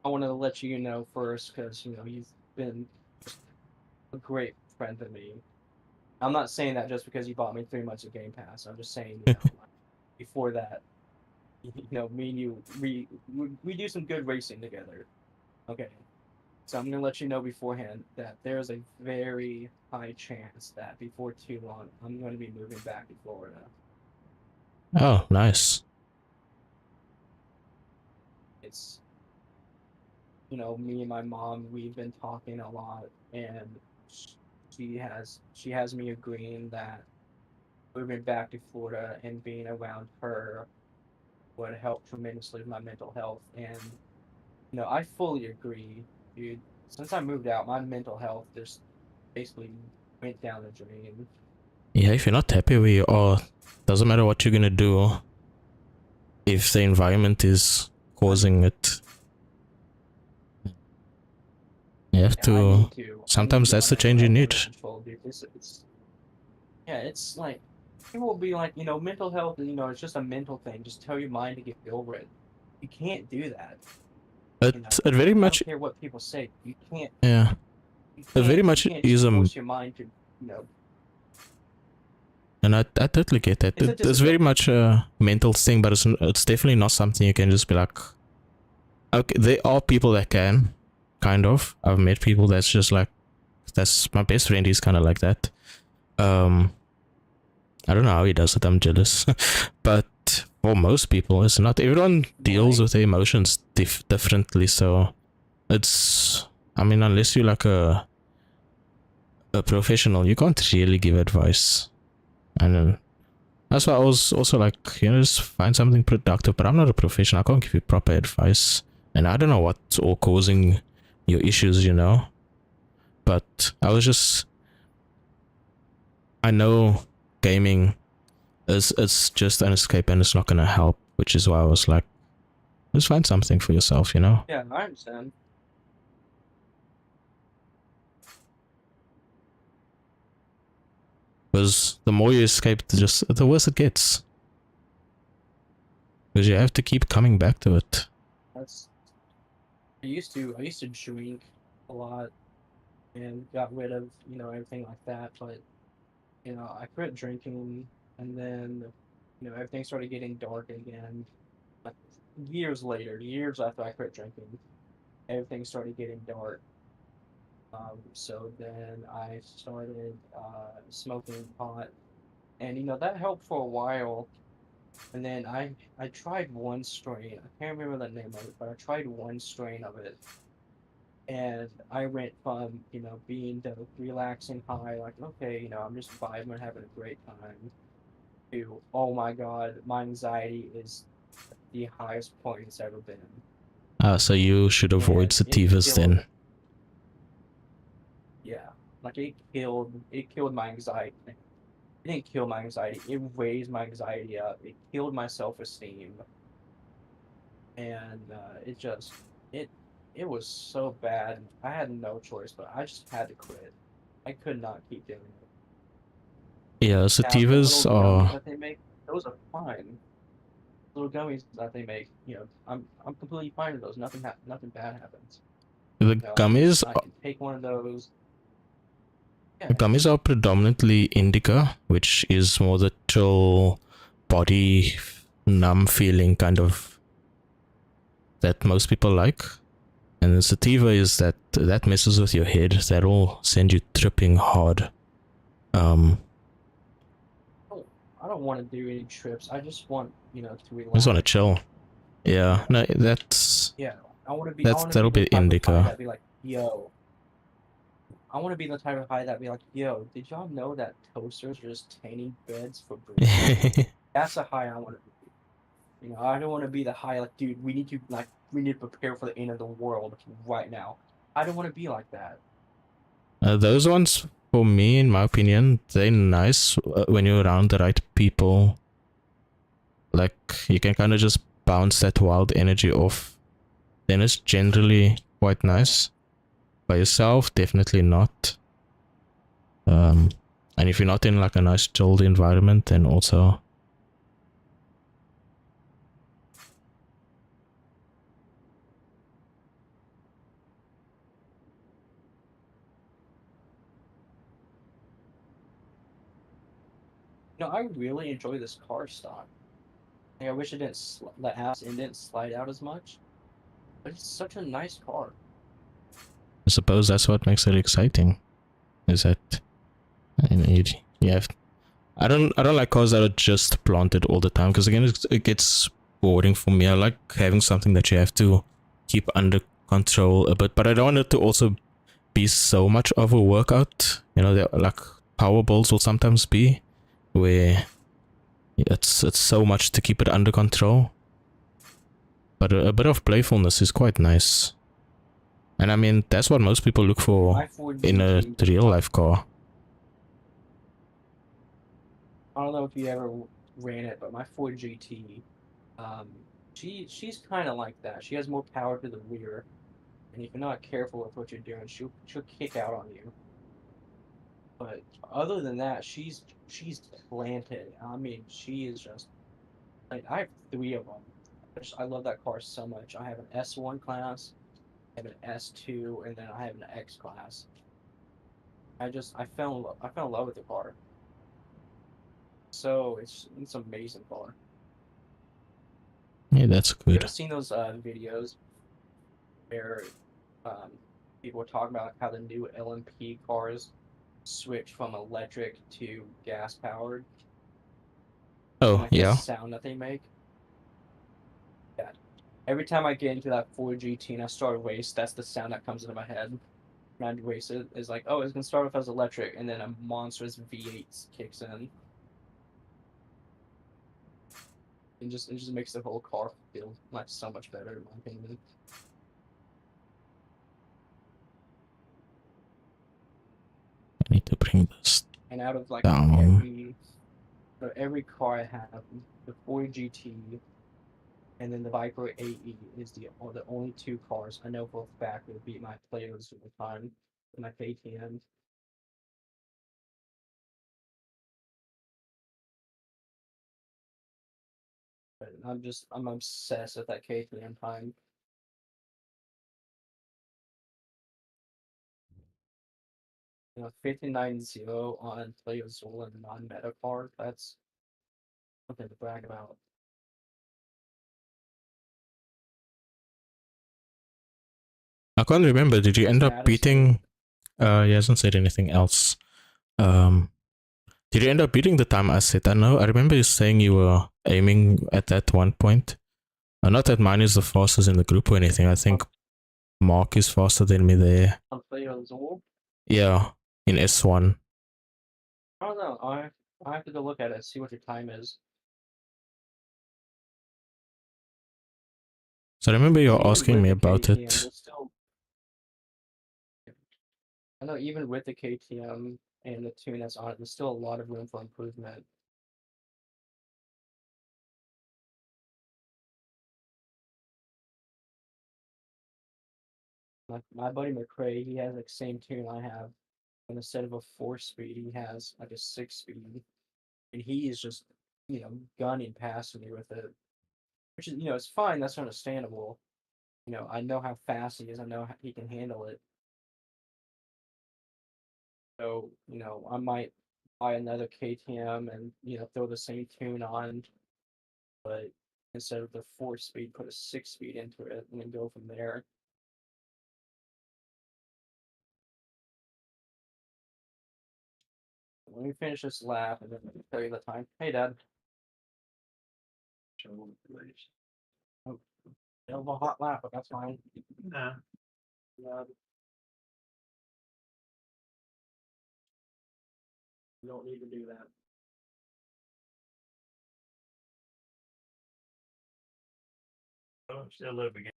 I wanted to let you know first because he's been a great friend to me. I'm not saying that just because you bought me 3 months of Game Pass. I'm just saying, like, before that, me and you, we do some good racing together. Okay. So I'm gonna let you know beforehand that there's a very high chance that before too long I'm going to be moving back to Florida. Oh, nice. It's me and my mom, we've been talking a lot, and she has me agreeing that moving back to Florida and being around her would help tremendously with my mental health. And I fully agree, dude. Since I moved out, my mental health just basically went down the drain. Yeah, if you're not happy where you are, doesn't matter what you're gonna do. If the environment is causing it, you have I to. need to. I need to Sometimes get that's my the mental change you health need. under control, dude. Yeah, it's like people will be like, mental health, it's just a mental thing. Just tell your mind to get over it. You can't do that. It very I much, don't care what people say. You can't. yeah, You it very can't. You much can't is just a. force your mind to. You know, And I totally get that. it's a It's very disability. much a mental thing, but it's definitely not something you can just be like. Okay, there are people that can, kind of. I've met people that's just like, that's my best friend. He's kind of like that. I don't know how he does it. I'm jealous, but for most people, it's not. Everyone deals with their emotions differently. So it's. I mean, unless you're like a professional, you can't really give advice. And that's why I was also like, just find something productive. But I'm not a professional. I can't give you proper advice, and I don't know what's all causing your issues. But I know gaming it's just an escape and it's not gonna help, which is why I was like, just find something for yourself. Yeah, I understand. Because the more you escape, the worse it gets. Because you have to keep coming back to it. That's. I used to drink a lot and got rid of everything like that, but I quit drinking, and then everything started getting dark again. Like years later, years after I quit drinking, everything started getting dark. So then I started smoking pot, and that helped for a while. And then I tried one strain. I can't remember the name of it, but I tried one strain of it, and I went from being the relaxing high, like okay, I'm just vibing and having a great time, to oh my god, my anxiety is the highest point it's ever been, So you should avoid and it sativas killed. then. Yeah, like it killed my anxiety. It didn't kill my anxiety. It raised my anxiety up. It killed my self-esteem, and it it was so bad. I had no choice, but I just had to quit. I could not keep doing it. Yeah, Now the sativas little gummies are. that they make, those are fine. Little gummies that they make, I'm completely fine with those. Nothing bad happens. The gummies I can take one of those. The Yeah, gummies are predominantly indica, which is more the chill, body numb feeling kind of that most people like. And the sativa is that messes with your head. That'll send you tripping hard. I don't want to do any trips. I just want to I just want to relax. chill. Yeah, no, Yeah, I want to be that'll the be type of high indica. that'd be like, yo. I want to be the type of high that'd be like, yo, did y'all know that toasters are just tiny beds for breathing? That's a high I want to be. I don't want to be the high like, dude, we need to prepare for the end of the world right now. I don't want to be like that. Those ones, for me, in my opinion, they're nice when you're around the right people. Like, you can kind of just bounce that wild energy off. Then it's generally quite nice. By yourself, definitely not. And if you're not in like a nice chilled environment, then also. No, I really enjoy this car stock. Like, I wish it didn't the ass and didn't slide out as much, but it's such a nice car. I suppose that's what makes it exciting. Is that you have. I don't like cars that are just planted all the time because again it gets boring for me. I like having something that you have to keep under control a bit, but I don't want it to also be so much of a workout. You know, like power balls will sometimes be where it's so much to keep it under control. But a bit of playfulness is quite nice. And I mean, that's what most people look for in a real life car. I don't know if you ever ran it, but my Ford GT, um, she's kind of like that. She has more power to the rear, and if you're not careful with what you're doing, she'll kick out on you. But other than that, she's planted. I mean, she is just like I have three of them. I love that car so much. I have an S1 class, I have an S2, and then I have an X class. I fell in love with the car. So it's an amazing car. Yeah, that's You good. ever seen those videos where um, people were talking about how the new LMP cars switch from electric to gas powered, and Oh, like the yeah. sound that they make? Yeah. Every time I get into that Ford GT and I start a race, that's the sound that comes into my head. When I race it is like, oh, it's gonna start off as electric, and then a monstrous V8 kicks in, and it just makes the whole car feel like so much better, in my opinion. I need to bring this And out of like down. every car I have, the Ford GT and then the Viper AE is the only two cars I know for a fact will beat my players all the time in my KTM. But I'm obsessed with that KTM time. 59-0 on Playazul and non-meta card. That's something to brag about. I can't remember. Did you end up Dad is saying, beating? He hasn't said anything else. Um, did you end up beating the time I set? I know. I remember you saying you were aiming at that one point. Not that mine is the fastest in the group or anything. I think Mark is faster than me there. on Playazul. Yeah, in S1. I don't know. I have to go look at it, see what your time is. So I remember you Because were even asking with me the about KTM, it. there's still. I know even with the KTM and the tune that's on it, there's still a lot of room for improvement. My buddy McCrae, he has like same tune I have. And instead of a 4-speed, he has like a 6-speed. And he is just, gunning past me with it. Which is, it's fine, that's understandable. I know how fast he is, I know how he can handle it. So, I might buy another KTM and, throw the same tune on, but instead of the 4-speed, put a 6-speed into it and then go from there. Let me finish this lap and then tell you the time. Hey, Dad. Oh, it was a hot lap, but that's fine. Nah, Yeah, you don't need to do that. I'm still living.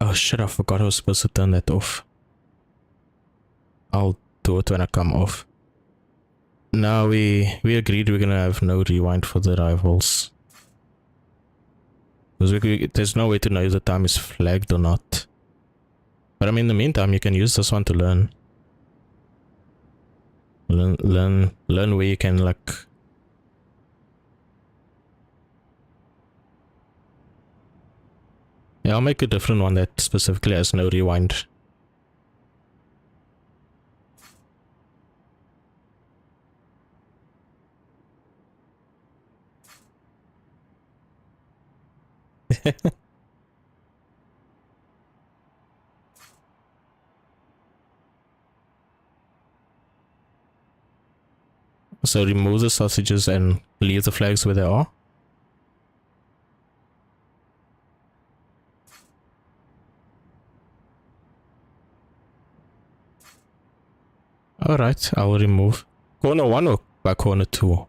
Oh shit, I forgot I was supposed to turn that off. I'll do it when I come off. Now we agreed we're gonna have no rewind for the rivals. Because there's no way to know if the time is flagged or not. But I mean, in the meantime, you can use this one to learn. Learn where you can, like... Yeah, I'll make a different one that specifically has no rewind. So remove the sausages and leave the flags where they are. Alright, I will remove corner 1 or by corner 2.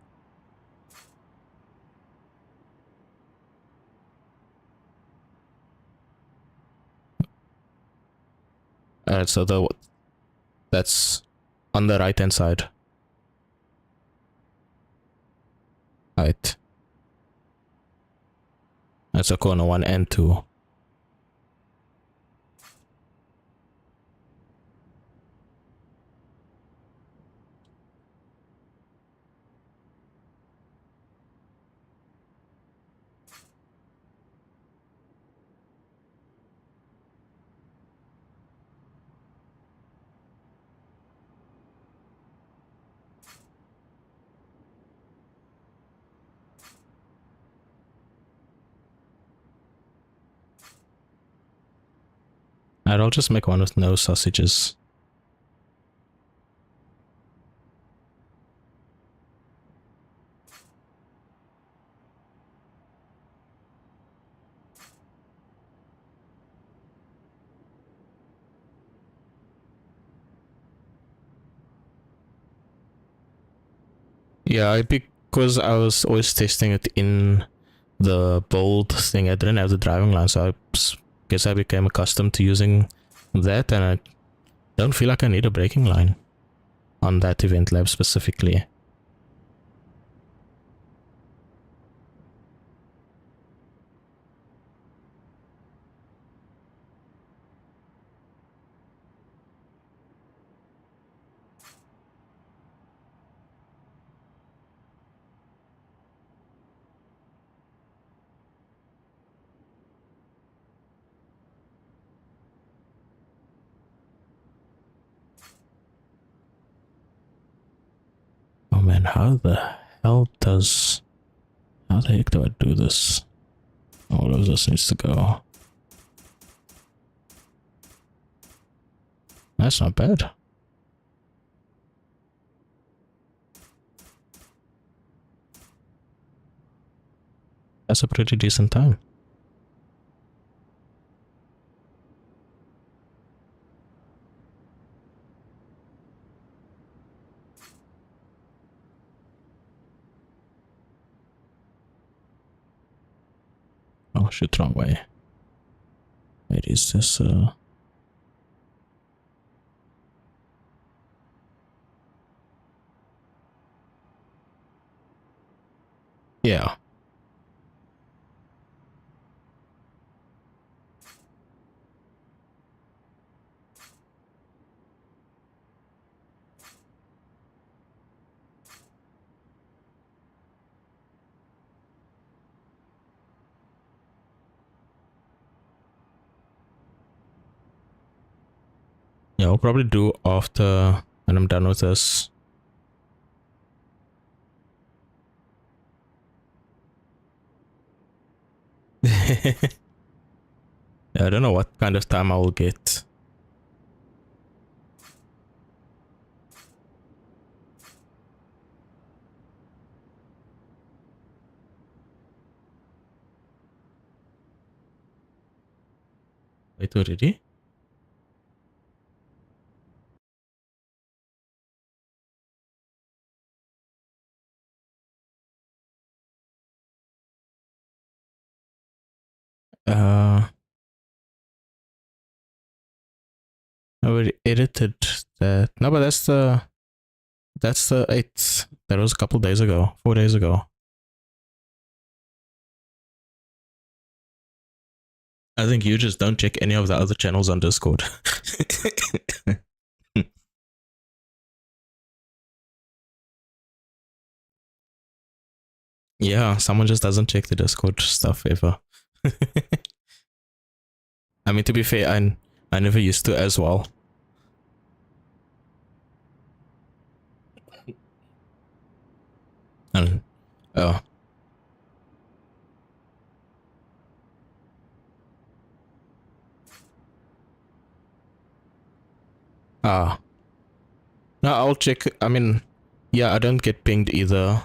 Alright, so that's on the right hand side. Right. That's a corner 1 and 2. Alright, I'll just make one with no sausages. Yeah, because I was always testing it in the bold thing, I didn't have the driving line, so guess I became accustomed to using that, and I don't feel like I need a braking line on that event lab specifically. Oh man, how the heck do I do this? All of this needs to go. That's not bad. That's a pretty decent time. Oh shit, wrong way. Wait, is this yeah. Yeah, I'll probably do after when I'm done with this. Yeah, I don't know what kind of time I will get. Wait, already? Uh, I already edited that. No, but that's the 8th. That was a couple days ago, 4 days ago. I think you just don't check any of the other channels on Discord. Yeah, someone just doesn't check the Discord stuff ever. I mean, to be fair, I never used to as well. And oh, ah, no, I'll check. I mean, yeah, I don't get pinged either,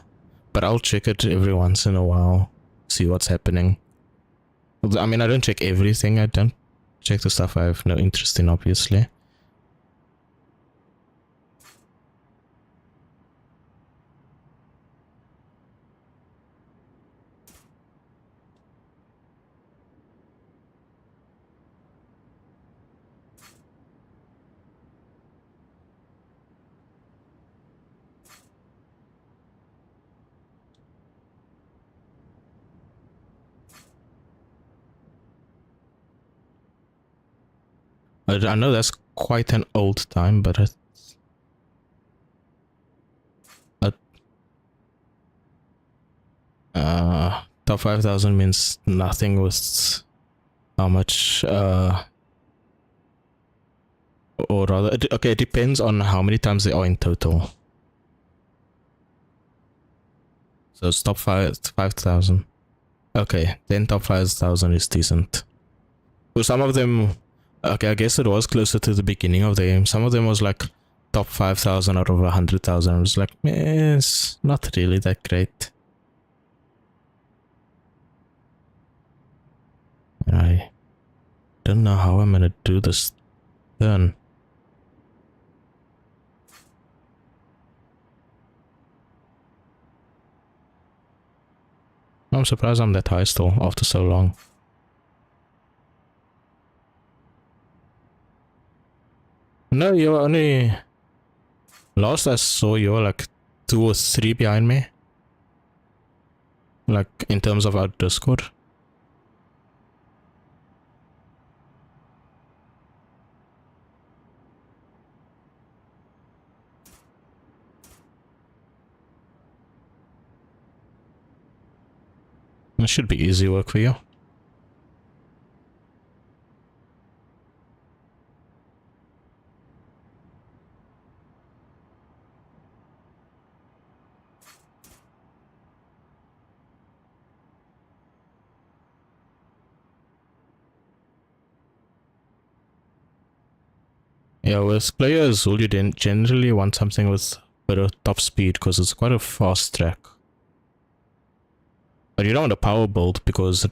but I'll check it every once in a while, see what's happening. I mean, I don't check everything. I don't check the stuff I have no interest in, obviously. I know that's quite an old time, but top 5,000 means nothing with how much, or rather, okay, it depends on how many times they are in total. So it's top 5,000. Okay, then top 5,000 is decent. Well, some of them, okay, I guess it was closer to the beginning of the game. Some of them was like top 5,000 out of 100,000. I was like, it's not really that great. And I don't know how I'm gonna do this turn. I'm surprised I'm that high still after so long. No, you're only... Last I saw you were like 2 or 3 behind me. Like in terms of our Discord. It should be easy work for you. Yeah, with players, you generally want something with better top speed because it's quite a fast track. But you don't want a power build because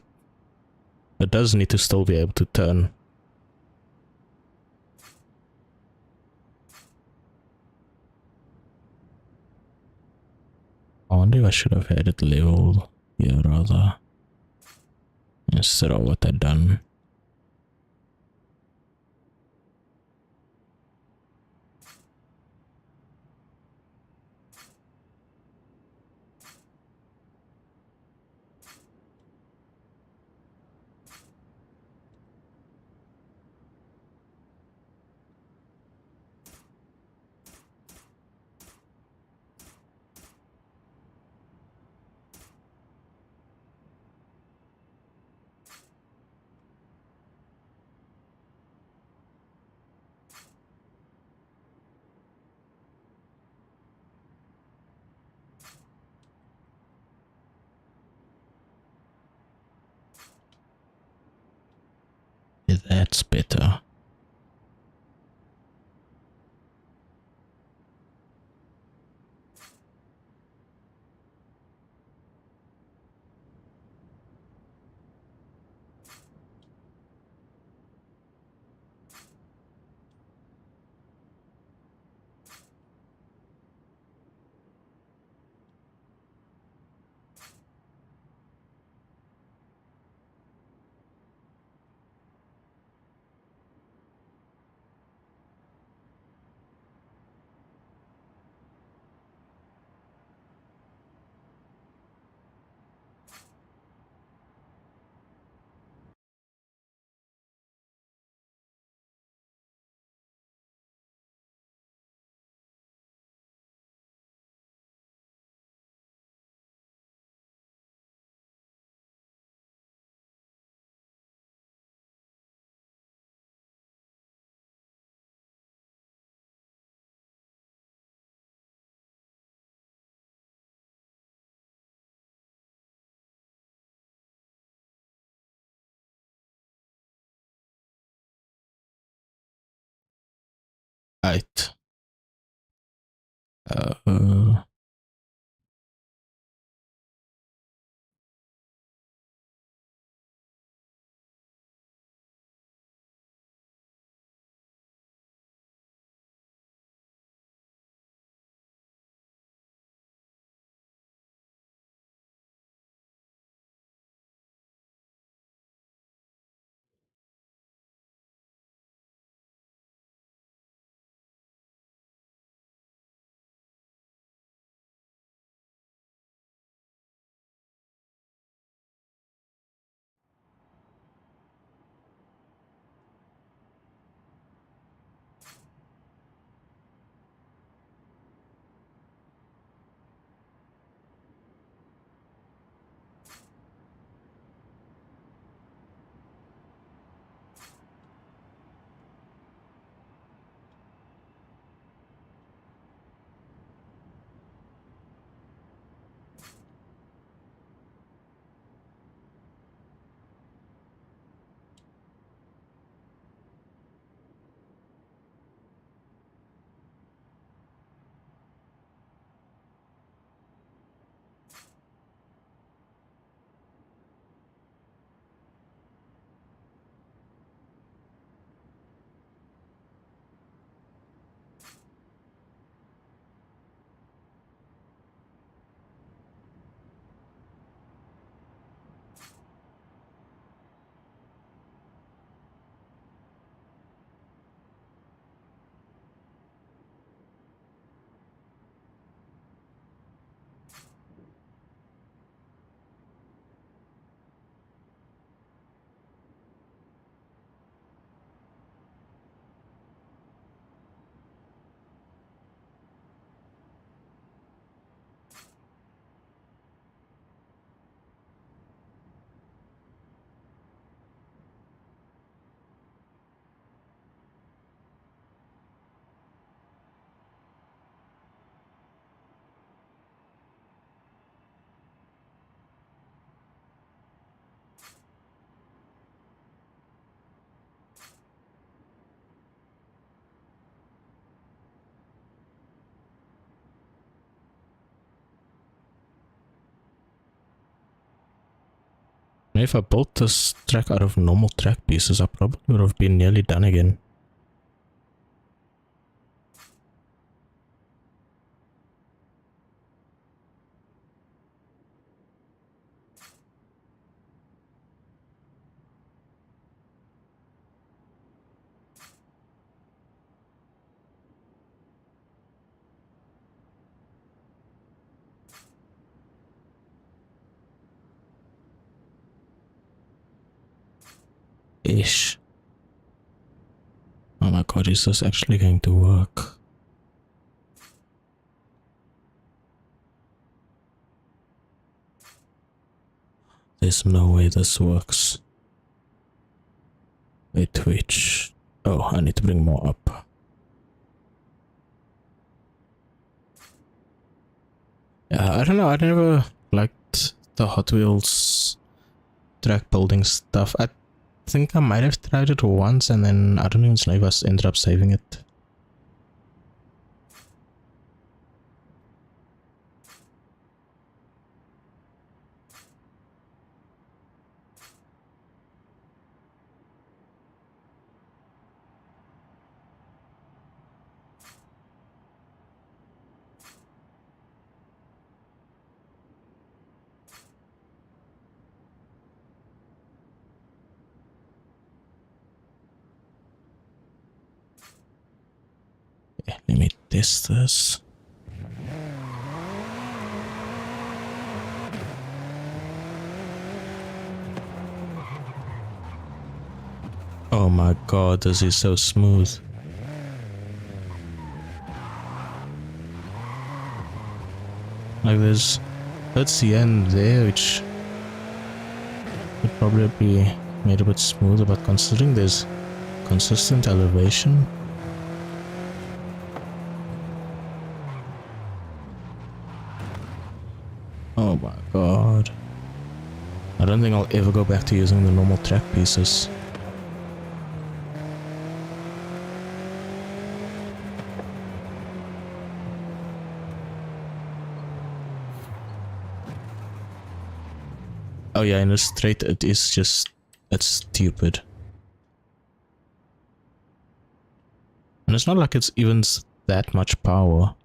it does need to still be able to turn. I wonder if I should have had it leveled here rather instead of what I'd done. Right. If I built this track out of normal track pieces, I probably would have been nearly done again. Ish. Oh my god, is this actually going to work? There's no way this works. Wait, which? Oh, I need to bring more up. Yeah, I don't know, I never liked the Hot Wheels track building stuff. I think I might have tried it once and then I don't even know if I ended up saving it. Yeah, let me test this. Oh my god, this is so smooth. Like there's bits here and there which would probably be made a bit smoother, but considering there's consistent elevation, oh my god, I don't think I'll ever go back to using the normal track pieces. Oh yeah, in a straight it is just... It's stupid. And it's not like it's even that much power.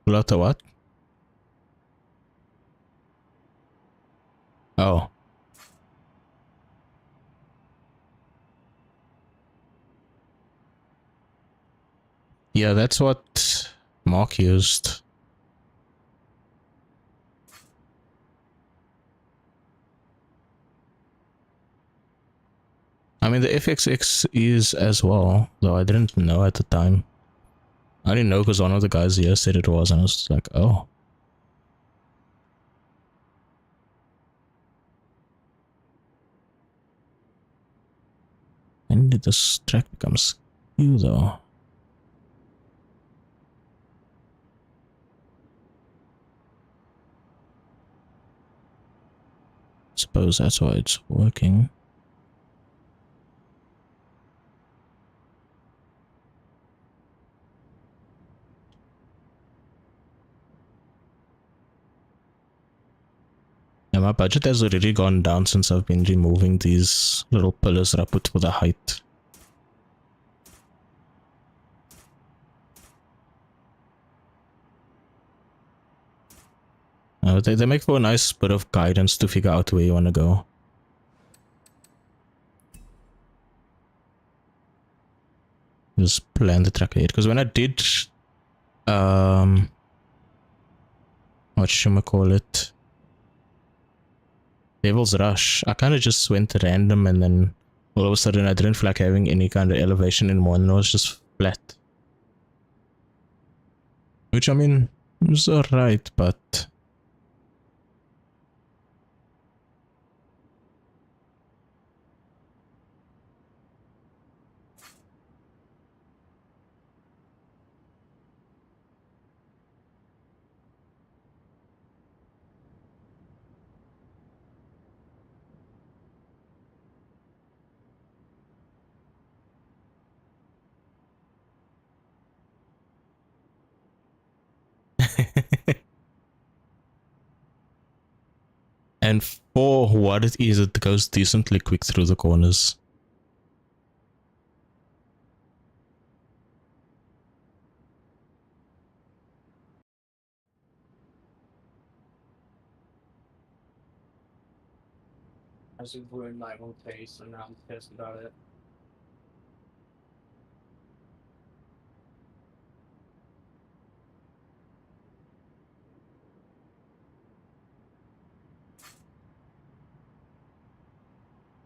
Pull out the what? Oh. Yeah, that's what Mark used. I mean, the FXX is as well, though I didn't know at the time. I didn't know because one of the guys here said it was, and I was like, oh. When did this track become skew, though? Suppose that's why it's working. Yeah, my budget has already gone down since I've been removing these little pillars that I put for the height. They make for a nice bit of guidance to figure out where you want to go. Just plan the track ahead. Because when I did... what should I call it? Devil's Rush. I kind of just went random and then all of a sudden I didn't feel like having any kind of elevation anymore and it was just flat. Which I mean, was alright, but... And for what it is, it goes decently quick through the corners. I just ruined my own face, and now I'm pissed about it.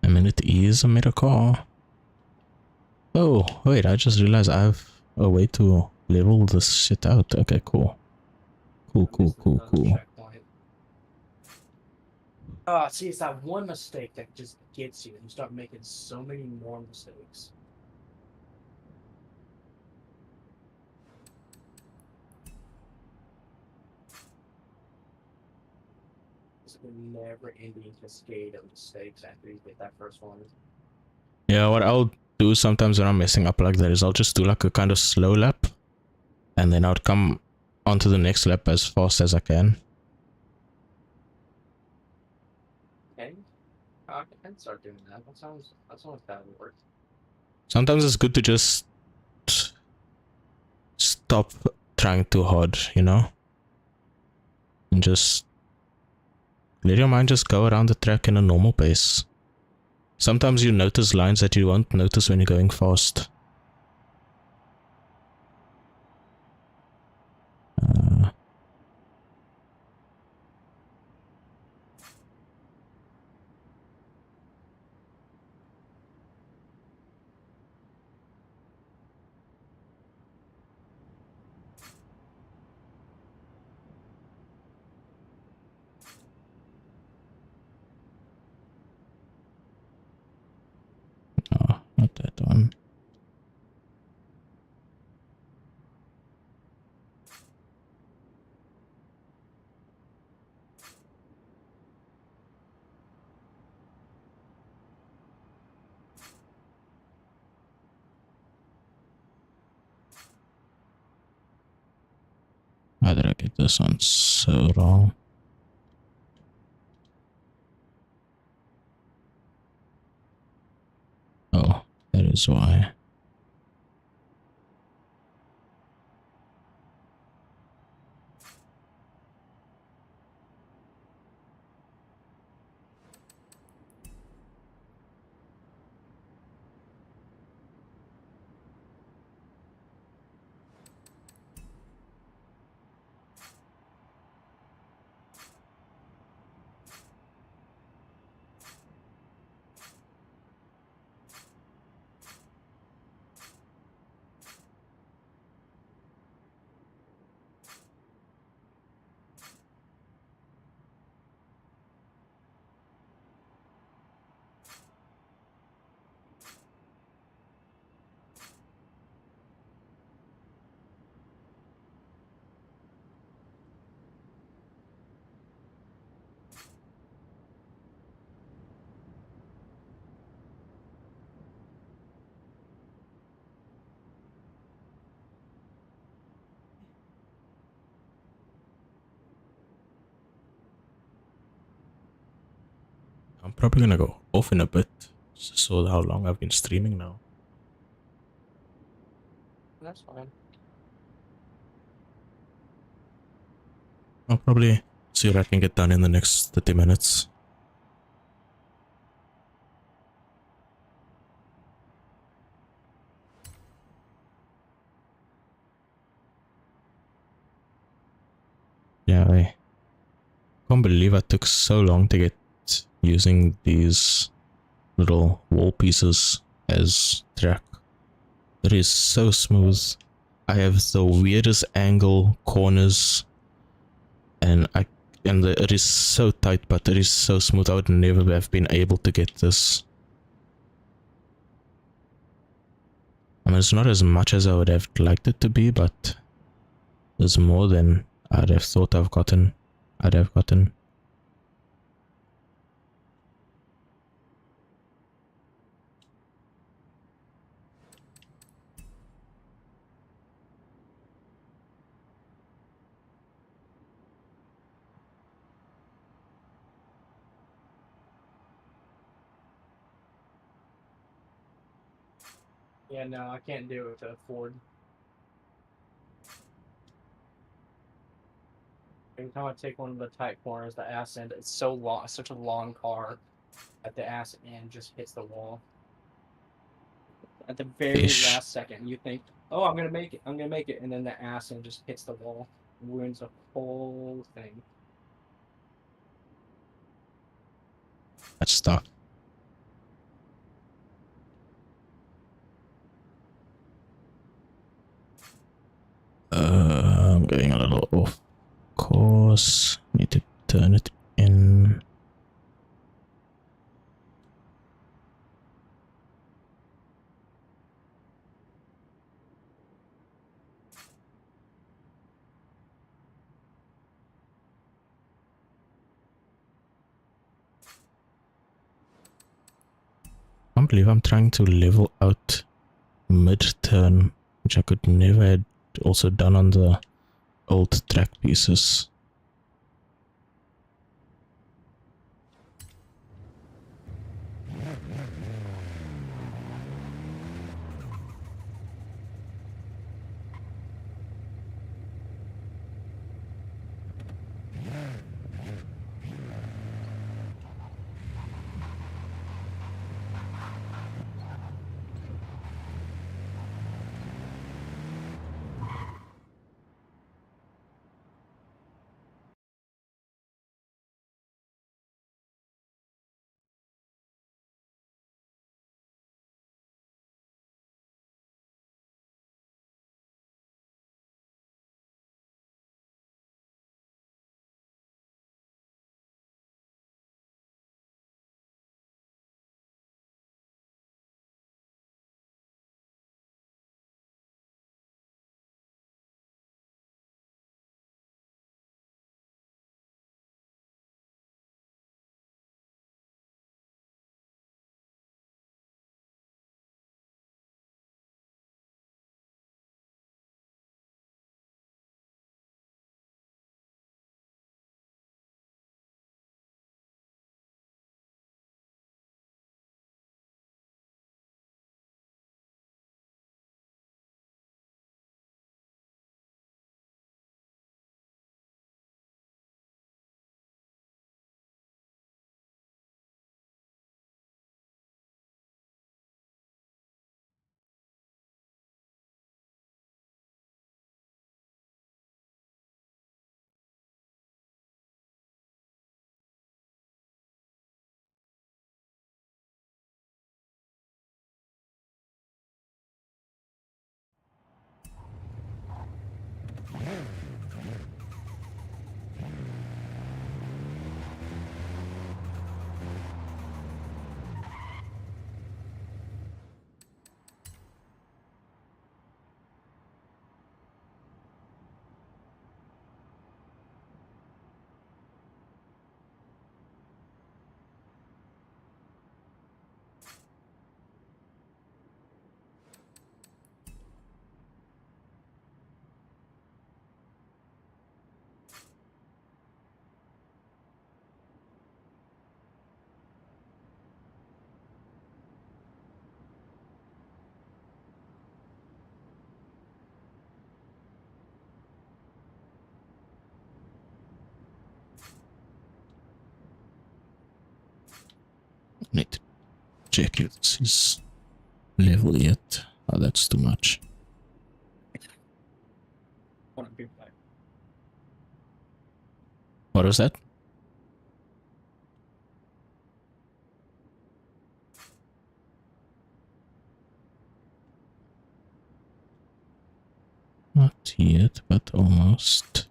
I mean, it is a miracle. Oh, wait, I just realized I have a way to level this shit out. Okay, cool. Cool. See, it's that one mistake that just gets you, and you start making so many more mistakes. It's a never-ending cascade of mistakes after you get that first one. Yeah, what I'll do sometimes when I'm messing up like that is I'll just do like a kind of slow lap. And then I'll come onto the next lap as fast as I can. Okay. I can start doing that. That sounds like that would work. Sometimes it's good to just stop trying too hard, you know? And just let your mind just go around the track in a normal pace. Sometimes you notice lines that you won't notice when you're going fast. Oh, not that one. Get this one so wrong. Oh, that is why. I'm probably gonna go off in a bit. Just saw how long I've been streaming now. That's fine. I'll probably see what I can get done in the next 30 minutes. Yeah, I can't believe I took so long to get using these little wall pieces as track. It is so smooth. I have the weirdest angle corners, and it is so tight, but it is so smooth. I would never have been able to get this. I mean, it's not as much as I would have liked it to be, but it's more than I'd have thought I'd have gotten. Yeah, no, I can't do it to Ford. Every time I take one of the tight corners, the ass end, it's so long, it's such a long car that the ass end just hits the wall. At the very Ish. last second, you think, oh, I'm gonna make it, and then the ass end just hits the wall and ruins the whole thing. That's tough. I'm going a little off course. Need to turn it in. I can't believe I'm trying to level out mid-turn, which I could never had also done on the old track pieces. check if this is level yet. Oh, that's too much. Want to be back. What was that? Not yet, but almost.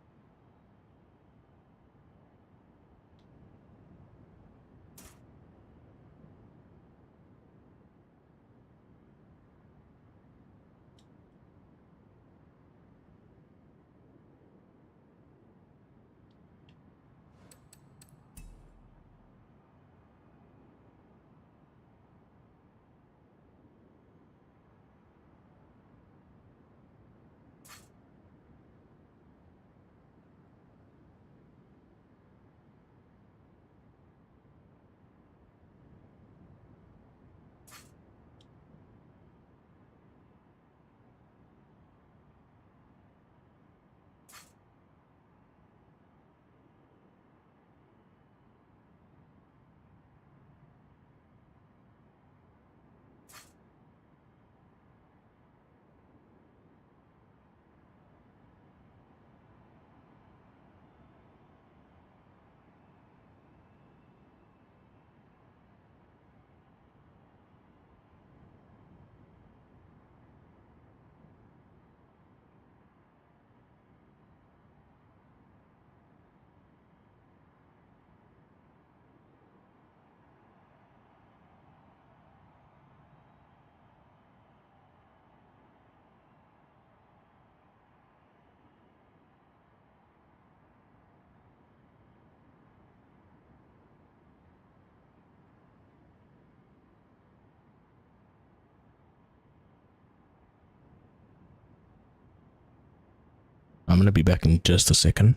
I'm gonna be back in just a second.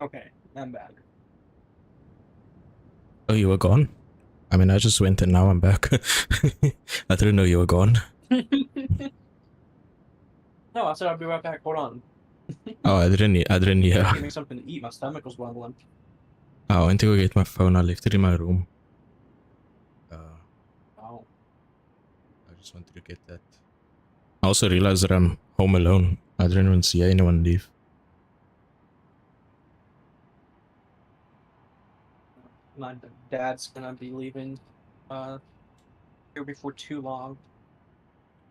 Okay, I'm back. Oh, you were gone? I mean, I just went and now I'm back. I didn't know you were gone. No, I said I'll be right back. Hold on. Oh, I didn't hear. Give me something to eat. My stomach was rumbling. Oh, I went to go get my phone. I left it in my room. Oh, I just wanted to get that. I also realized that I'm home alone. I didn't even see anyone leave. my dad's gonna be leaving here before too long,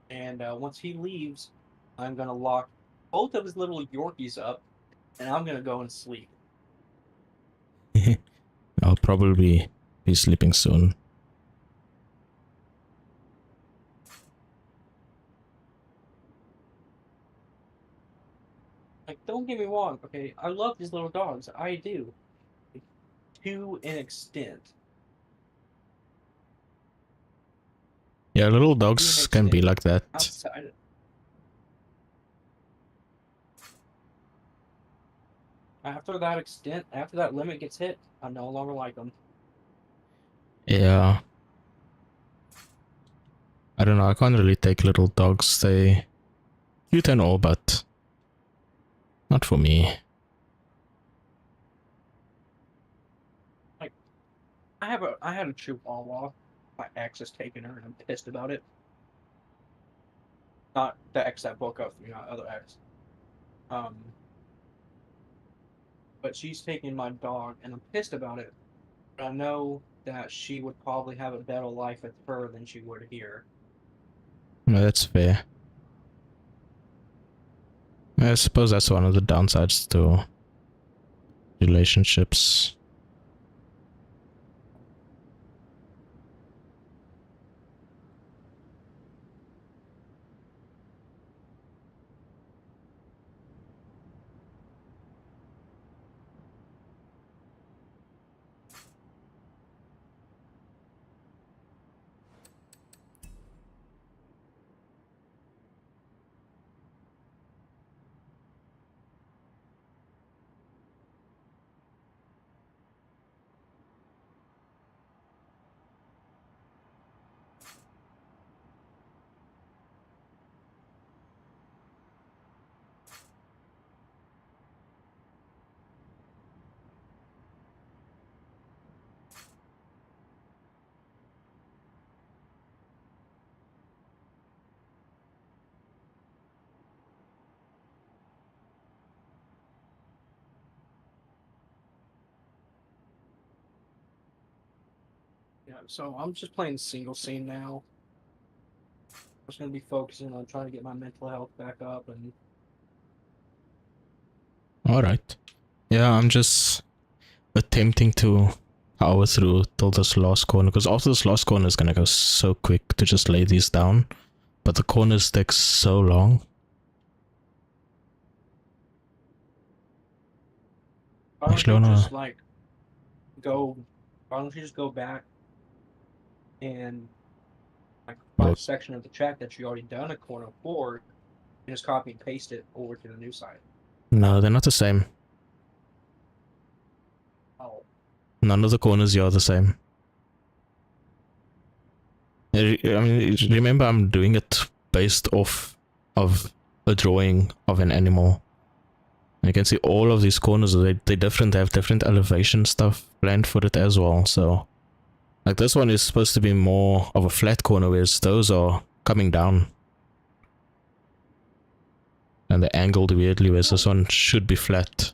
and once he leaves, I'm gonna lock both of his little Yorkies up, and I'm gonna go and sleep. I'll probably be sleeping soon. Like, don't get me wrong, okay? I love these little dogs. I do. To an extent. Yeah, little To an dogs can be extent. like that. Outside. After that extent, after that limit gets hit, I no longer like them. Yeah. I don't know, I can't really take little dogs. They cute and all, but not for me. Like, I had a Chihuahua. My ex has taken her, and I'm pissed about it. Not the ex that broke up with me, not other ex. Um, but she's taking my dog, and I'm pissed about it. But I know that she would probably have a better life with her than she would here. No, that's fair. I suppose that's one of the downsides to relationships. Yeah, so I'm just playing single scene now. I'm just gonna be focusing on trying to get my mental health back up and Alright. Yeah, I'm just attempting to power through till this last corner, because after this last corner is gonna go so quick to just lay these down, but the corners take so long. why don't Actually, you I wanna... just like go why don't you just go back and like find Well, a section of the track that you already done a corner for and just copy and paste it over to the new side. no, they're not the same. Oh, None of the corners here are the same. I mean, remember, I'm doing it based off of a drawing of an animal. You can see all of these corners, they're different, they have different elevation stuff planned for it as well, so... Like this one is supposed to be more of a flat corner, whereas those are coming down. And they're angled weirdly, whereas this one should be flat.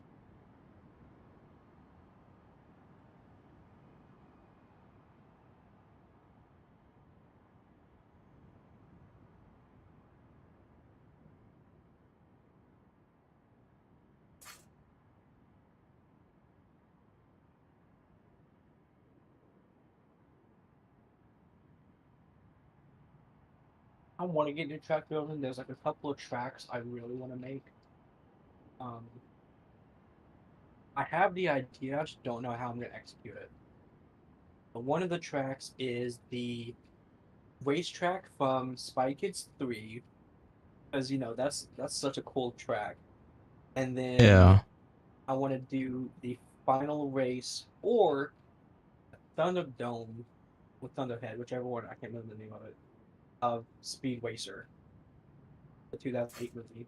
I want to get into track building. There's like a couple of tracks I really want to make. Um, I have the idea, I just don't know how I'm going to execute it. But one of the tracks is the racetrack from Spy Kids 3, because that's such a cool track. And then Yeah. I want to do the final race or Thunderdome with Thunderhead, whichever one, I can't remember the name of it, of Speed Racer, the 2008 movie.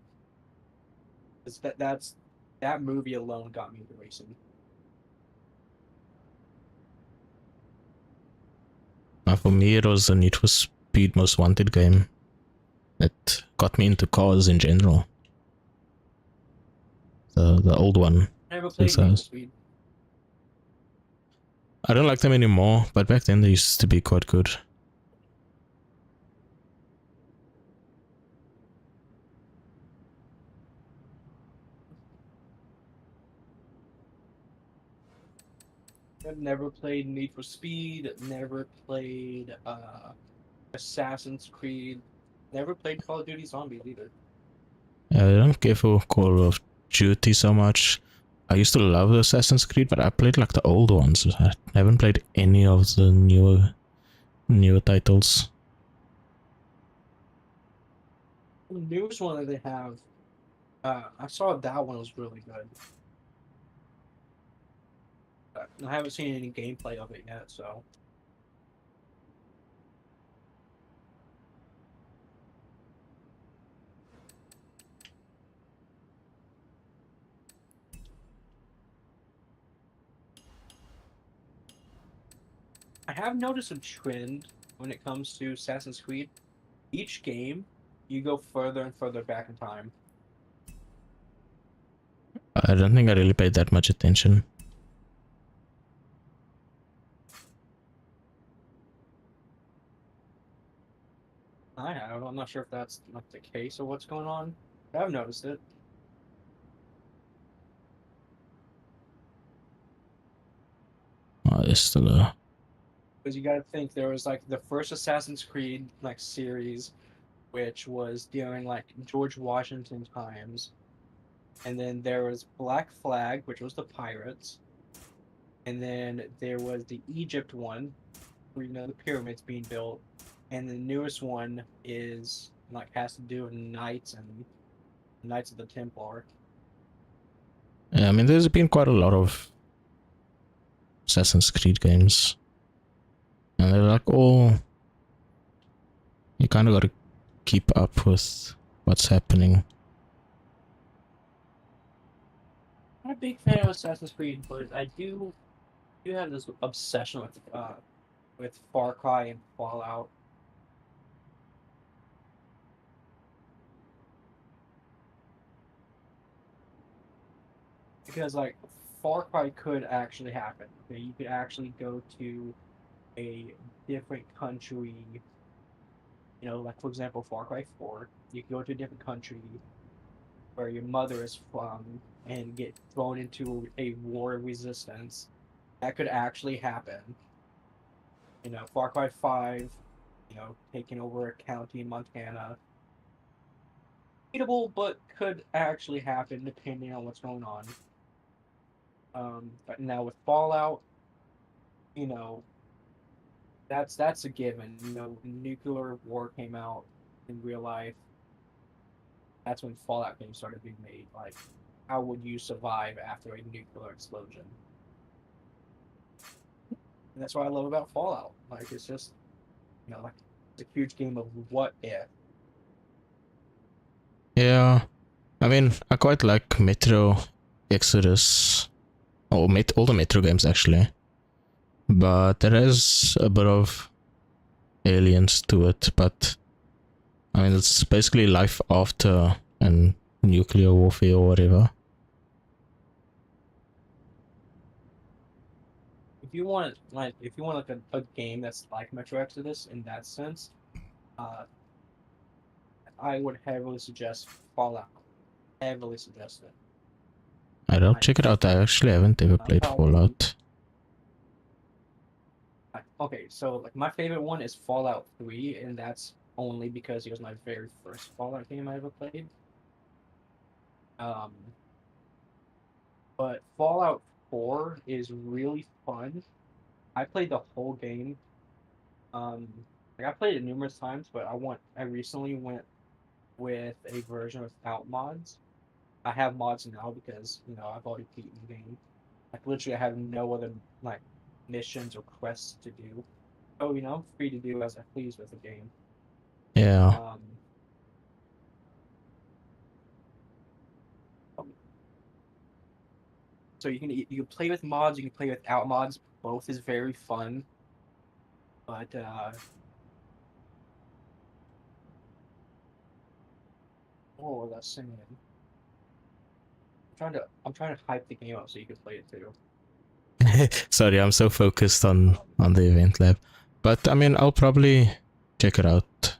That movie alone got me into racing. For me, it was the Need for Speed Most Wanted game. It got me into cars in general. The old one. I never Since played I Need for was... Speed. I don't like them anymore, but back then they used to be quite good. I've never played Need for Speed, never played Assassin's Creed, never played Call of Duty Zombies either. I don't care for Call of Duty so much. I used to love Assassin's Creed, but I played like the old ones. I haven't played any of the newer titles. The newest one that they have, I saw that one was really good. I haven't seen any gameplay of it yet, so. I have noticed a trend when it comes to Assassin's Creed. Each game, you go further and further back in time. I don't think I really paid that much attention. I have. I'm not sure if that's like the case of what's going on. I've noticed it. Oh, there's still a... Because you got to think there was like the first Assassin's Creed like series, which was during like George Washington times, and then there was Black Flag, which was the pirates, and then there was the Egypt one, where you know the pyramids being built, and the newest one is like has to do with knights and Knights of the Templar. Yeah, I mean, there's been quite a lot of Assassin's Creed games. And they're like all... You kind of got to keep up with what's happening. I'm a big fan of Assassin's Creed, but I do have this obsession with Far Cry and Fallout. Because like Far Cry could actually happen. Okay, you could actually go to a different country. You know, like for example, Far Cry 4. You could go to a different country where your mother is from and get thrown into a war of resistance. That could actually happen. You know, Far Cry 5. You know, taking over a county in Montana. Beatable, but could actually happen depending on what's going on. But now with Fallout, you know, that's a given. You know, when nuclear war came out in real life, that's when Fallout games started being made. Like, how would you survive after a nuclear explosion? And that's what I love about Fallout. Like, it's just, you know, like it's a huge game of what if. Yeah, I mean, I quite like Metro Exodus. Or all the Metro games, actually. But there is a bit of aliens to it, but I mean, it's basically life after and nuclear warfare or whatever. If you want like a game that's like Metro Exodus in that sense, uh, I would heavily suggest Fallout. Heavily suggest it. I'll check it out. I actually haven't ever played Probably Fallout. okay, so like my favorite one is Fallout 3, and that's only because it was my very first Fallout game I ever played. Um, but Fallout 4 is really fun. I played the whole game. Um, like I played it numerous times, but I recently went with a version without mods. I have mods now because you know I've already beaten the game. Like literally, I have no other like missions or quests to do. Oh, you know, I'm free to do as I please with the game. Yeah. Um, so you can play with mods, you can play without mods. Both is very fun, but oh, that's singing. I'm trying to hype the game up so you can play it too. Sorry, I'm so focused on the event lab. But I mean, I'll probably check it out.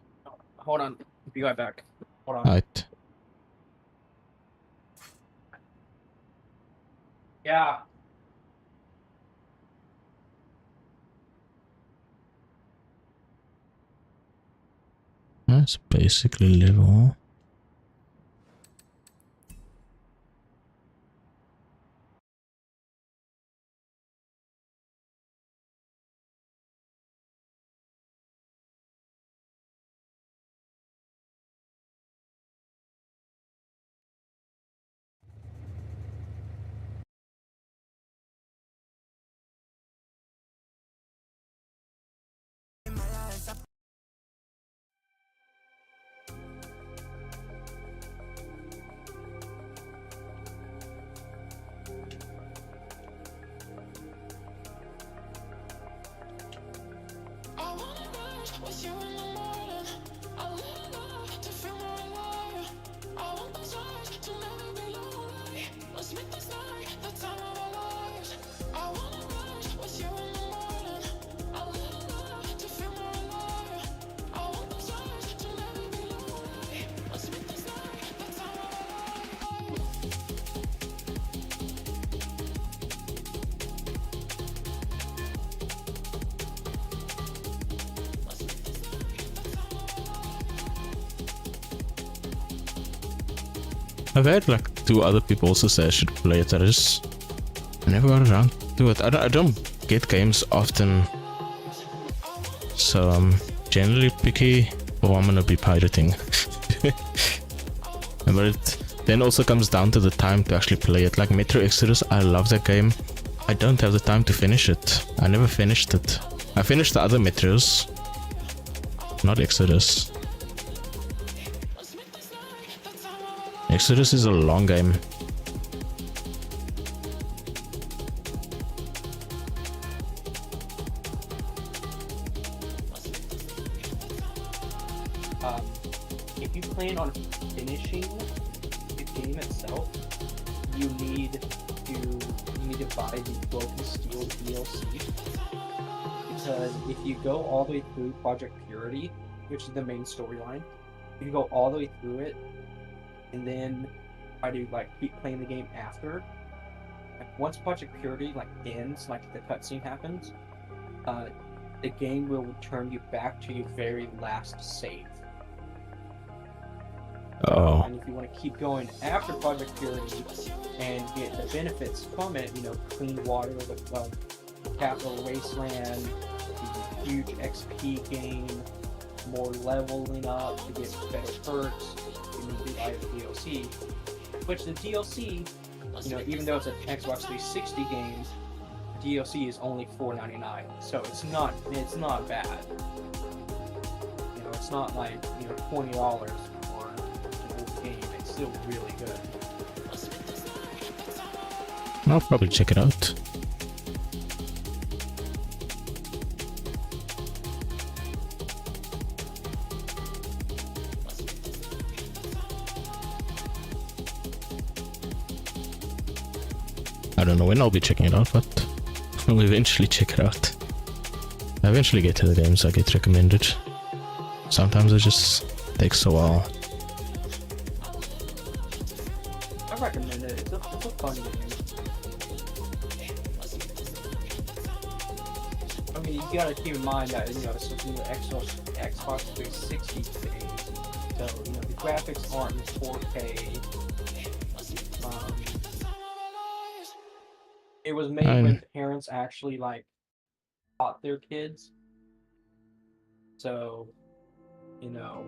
Hold on, be right back. Hold on. Right. Yeah. That's basically level. I wanna rise with you in the morning. I live love to feel more alive. I want those eyes to never be lonely. Let's make this night the time of our lives. I wanna rise with you in the morning. I live love to feel more alive. I want those eyes to I've had like 2 other people also say I should play it. I never got around to it. I don't get games often, so I'm generally picky. Oh, I'm gonna be pirating. But it then also comes down to the time to actually play it. Like Metro Exodus, I love that game. I don't have the time to finish it. I never finished it. I finished the other Metros, not Exodus. Exodus is a long game. If you plan on finishing the game itself, you need to buy the Broken Steel DLC. Because if you go all the way through Project Purity, which is the main storyline, you can go all the way through it, and then try to like keep playing the game after. Like, once Project Purity like ends, like the cutscene happens, the game will return you back to your very last save. Oh. And if you want to keep going after Project Purity and get the benefits from it, you know, clean water, the capital wasteland, the huge XP gain, more leveling up to get better perks, you can do buy the DLC. Which the DLC, you know, even though it's an Xbox 360 game, DLC is only $4.99, so it's not bad. You know, it's not like, you know, $20 for an old game. It's still really good. I'll probably check it out. I don't know when I'll be checking it out, but I'll eventually check it out. I eventually get to the games I get recommended. Sometimes it just takes a while. I recommend it. It's a fun game. I mean, you gotta keep in mind that, you know, this is the Xbox 360 thing, so, you know, the graphics aren't in 4K. It was made when parents actually like taught their kids, so, you know,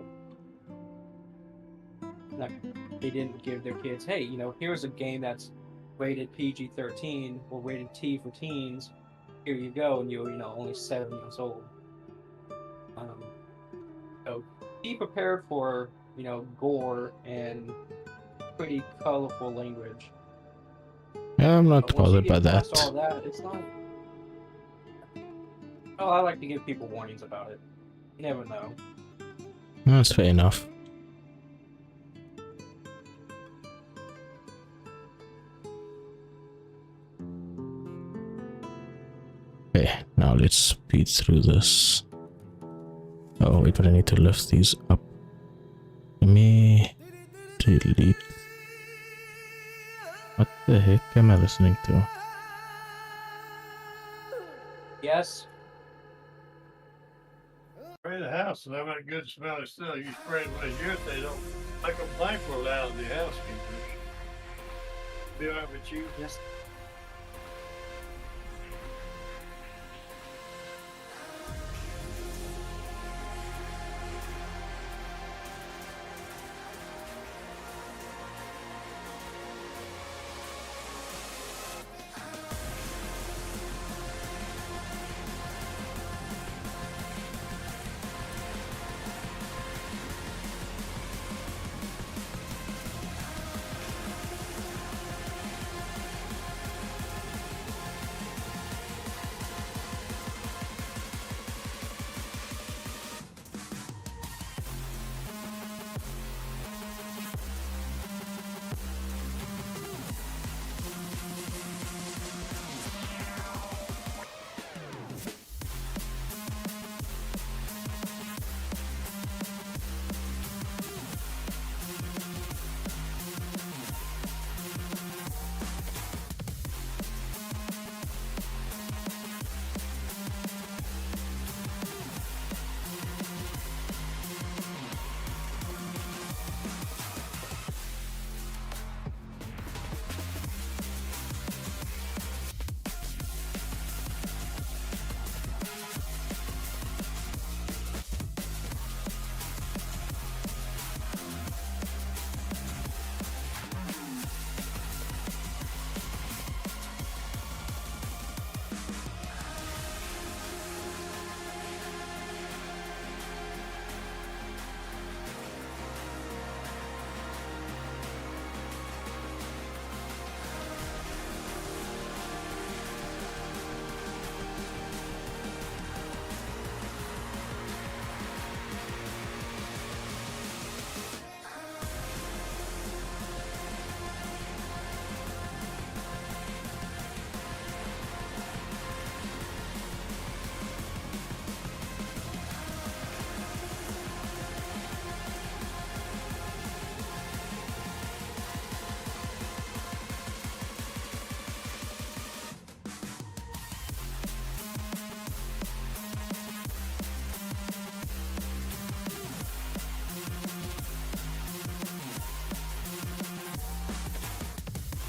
like they didn't give their kids, hey, you know, here's a game that's rated PG-13 or rated T for teens. Here you go, and you're, you know, only 7 years old. So be prepared for, you know, gore and pretty colorful language. Yeah, I'm not bothered by that. All that, it's not. Oh, I like to give people warnings about it. You never know. That's fair enough. Okay, now let's speed through this. Oh wait, but I need to lift these up. Let me delete. What the heck am I listening to? Yes. Spray the house and I've got a good smelling still. You spray it when it's yours, they don't. I complain for loud the housekeepers. Be all right with you? Yes.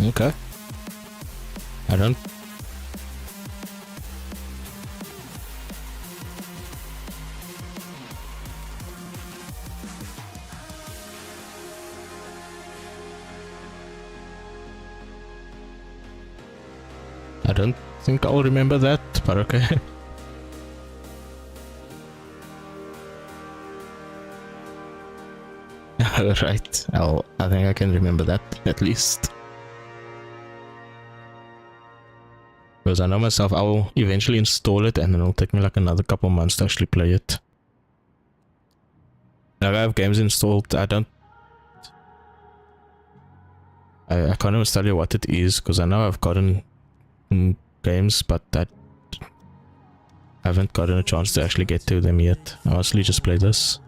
Okay. I don't. I don't think I'll remember that, but okay. Right. I think I can remember that at least. Because I know myself, I'll eventually install it and then it'll take me like another couple months to actually play it. Like I have games installed, I can't even tell you what it is, because I know I've gotten games, but I haven't gotten a chance to actually get to them yet. I mostly just play this.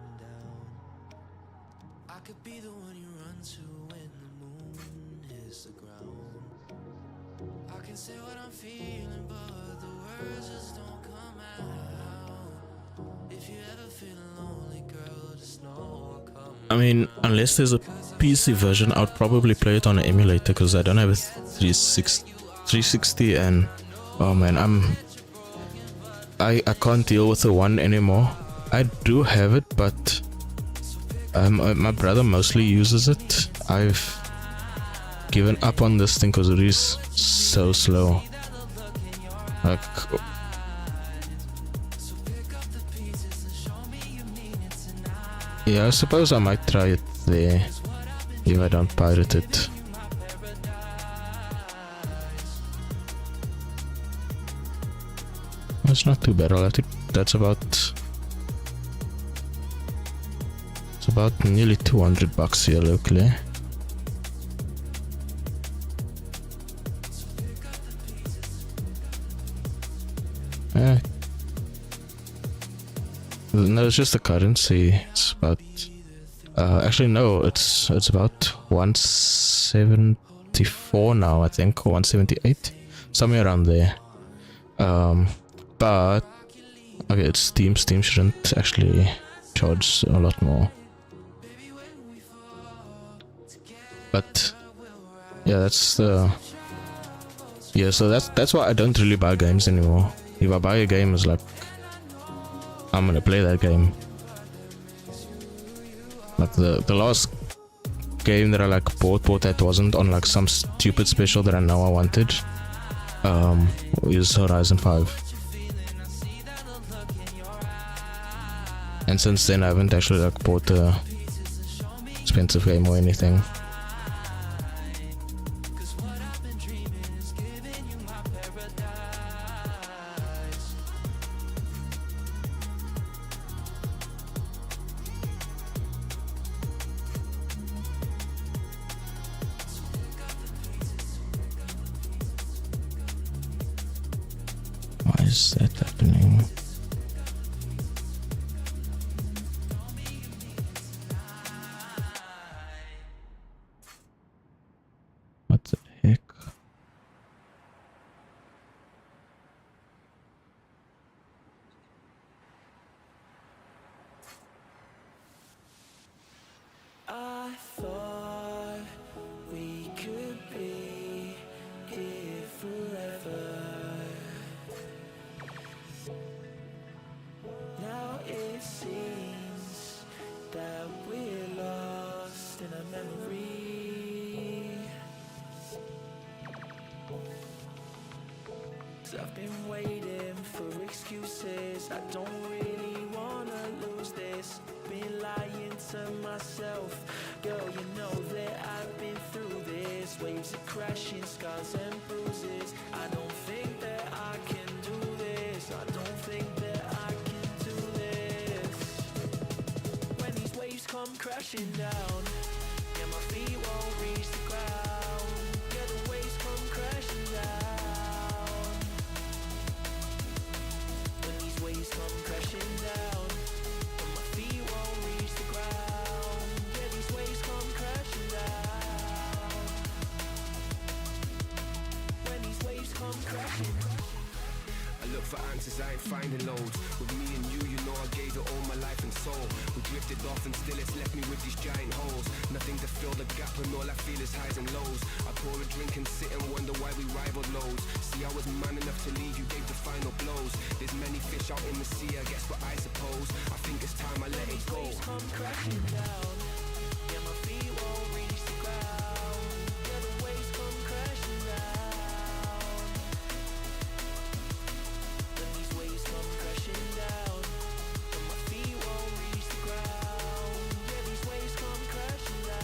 I mean, unless there's a PC version, I'd probably play it on an emulator because I don't have a 360 and oh man, I can't deal with the one anymore. I do have it, but my brother mostly uses it. I've given up on this thing because it is so slow. Like, yeah, I suppose I might try it there if I don't pirate it. It's not too bad. I think that's about nearly $200 here locally. No, it's just the currency. It's about actually no, it's about 174 now, I think, or 178, somewhere around there. But okay, it's Steam. Steam shouldn't actually charge a lot more. But yeah, that's the so that's why I don't really buy games anymore. If I buy a game, it's like I'm gonna play that game. Like the last game that I like bought that wasn't on like some stupid special that I know I wanted is Horizon 5. And since then I haven't actually like bought a expensive game or anything. Why is that happening? What the heck? I thought we could be here forever. Now it seems that we're lost in a memory. 'Cause I've been waiting for excuses. I don't really wanna lose this. Been lying to myself. Girl, you know that I've been through this. Waves are crashing, scars and bruises. I don't think that I can do this. I don't think that I can do this. When these waves come crashing down, yeah, my feet won't reach the ground. Yeah, the waves come crashing down. When these waves come crashing down, and my feet won't reach the ground. Yeah, these waves come crashing down. When these waves come crashing. I look look for answers, I ain't finding loads. With me and you know I gave it all my life and soul. We drifted off and still it's left me with these giant holes. Nothing to fill the gap and all I feel is highs and lows. I pour a drink and sit and wonder why we rivaled loads. See, I was man enough to leave, you gave the final blows. There's many fish out in the sea, I guess what I suppose. I think it's time I let it go. Come crashing down. Yeah, my feet won't reach the ground. Yeah, the waves come crashing down. Then these waves come crashing down. But my feet won't reach the ground. Yeah, these waves come crashing down.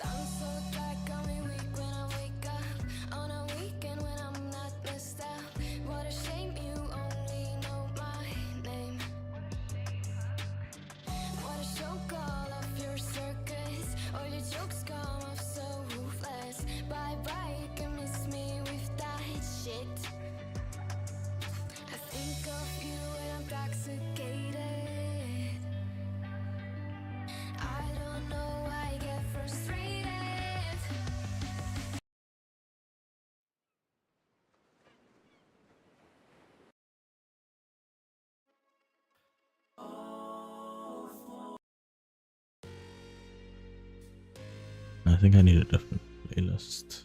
I'm so dark, got me weak when I wake up. On a weekend when I'm not messed up. What a shame you only know my name. What a show, call off your circus. All your jokes come off so ruthless. Bye bye, you can miss me with that shit. I think of you when I'm intoxicated. I don't know why I get frustrated. I think I need a different playlist.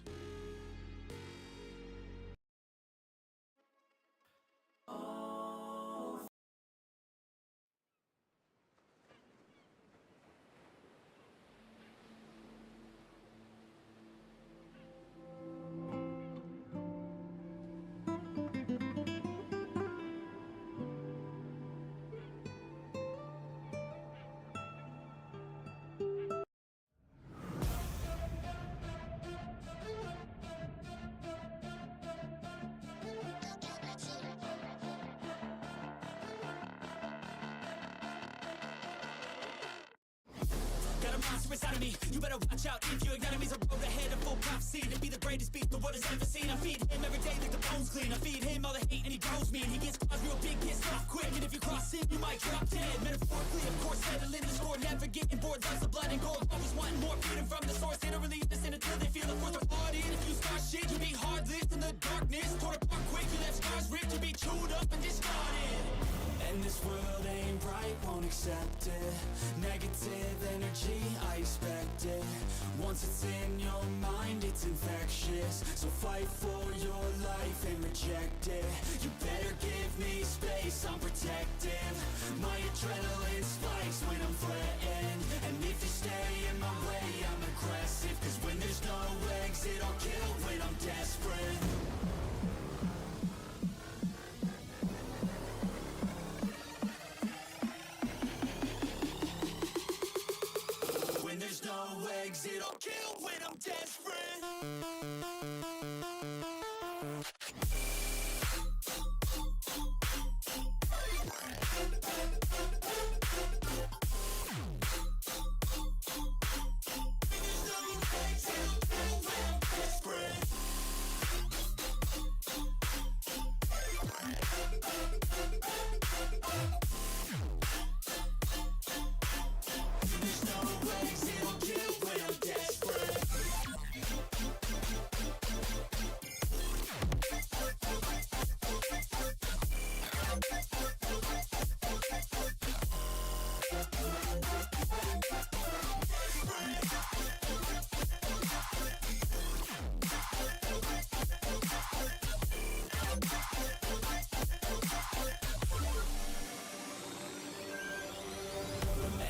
Got a monster inside of me, you better watch out. If your enemy's a road ahead of full prophecy to be the greatest beast the world has ever seen. I feed him every day like the bones clean. I feed him all the hate and he grows me. And he gets cause real big, pissed off quick. And if you cross him, you might drop dead. Metaphorically, of course, settling the score. Never getting bored, loves of blood and gore. Always wanting more freedom from the source. They don't release this in until they feel the force of blood in. If you start shit, you be hard lived in the darkness. Torn apart quick, you left scars ripped. You be chewed up and discarded. And this world ain't right, won't accept it. Negative energy, I expect it. Once it's in your mind, it's infectious. So fight for your life and reject it. You better give me space, I'm protective. My adrenaline spikes when I'm threatened. And if you stay in my way, I'm aggressive. Cause when there's no exit, I'll kill when I'm desperate. There's no exit, I'll kill when I'm desperate.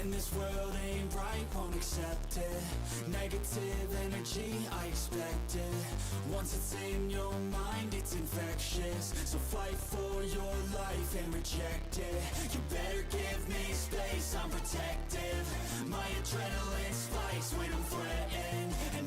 And this world ain't right, won't accept it. Negative energy, I expect it. Once it's in your mind, it's infectious. So fight for your life and reject it. You better give me space, I'm protective. My adrenaline spikes when I'm threatened. And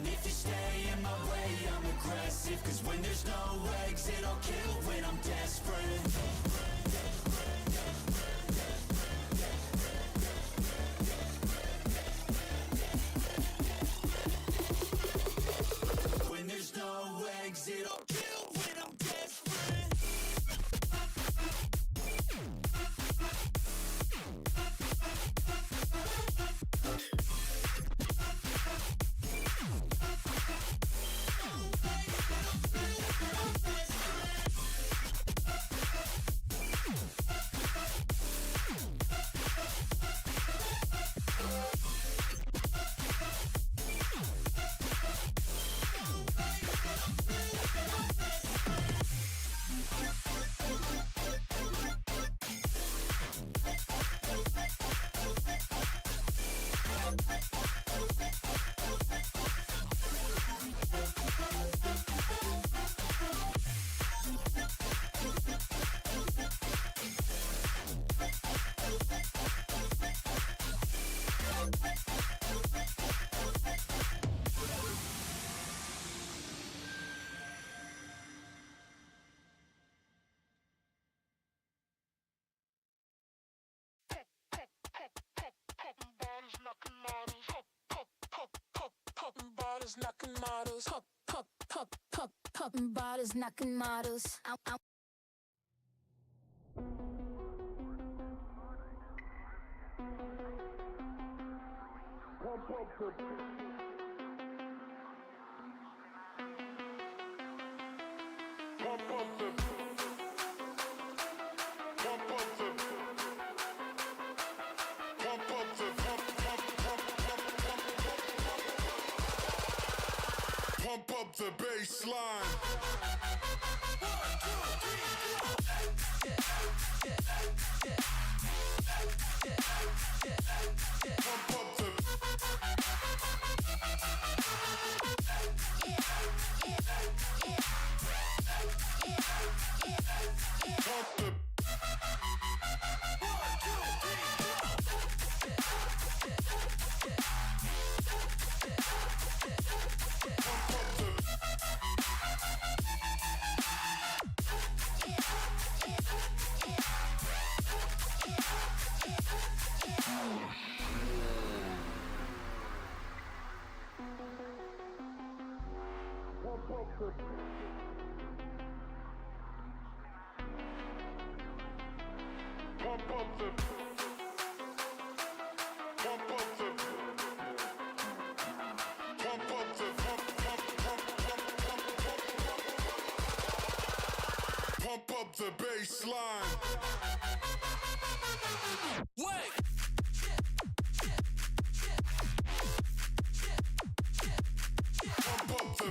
Bottles knocking models, popping bottles knocking models. Pump up the bass line. Pump up the pump the pump up the pump up the pump up the pump up the bass line. Pump up the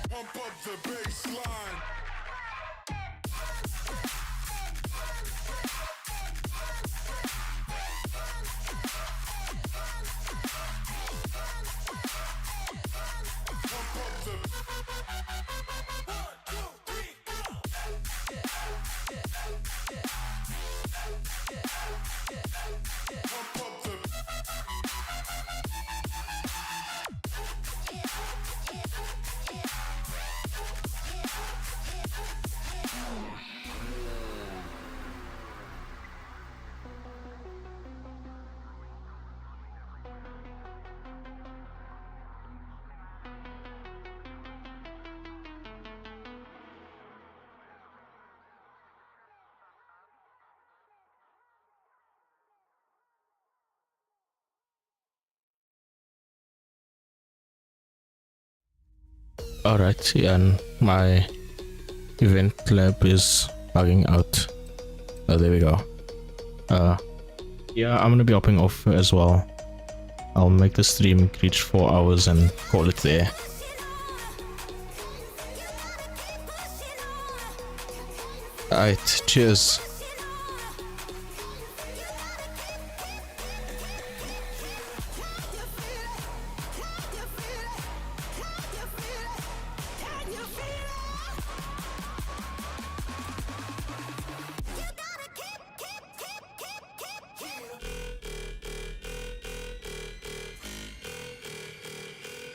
pump up the bass line. Pump up the pump up the Alright, and my event lab is bugging out. Oh, there we go. Yeah, I'm gonna be hopping off as well. I'll make the stream reach 4 hours and call it there. Alright, cheers.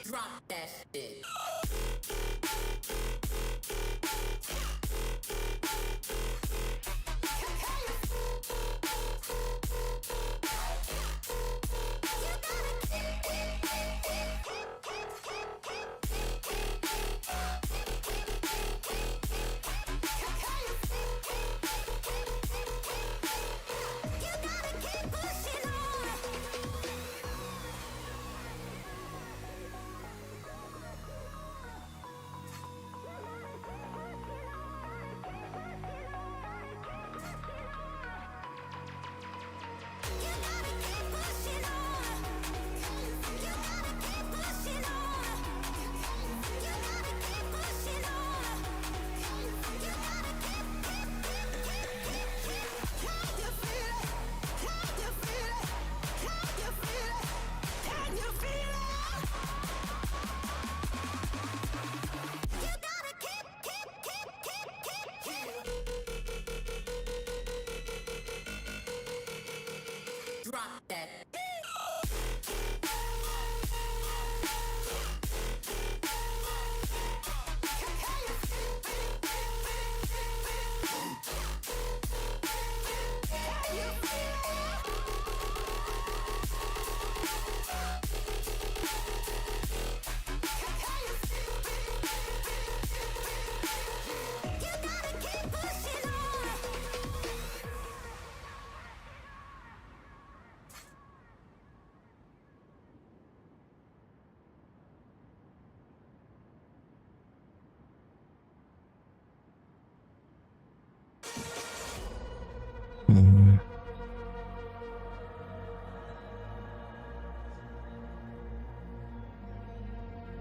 Drop that shit.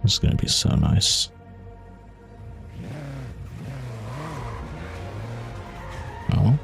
It's gonna be so nice. Oh.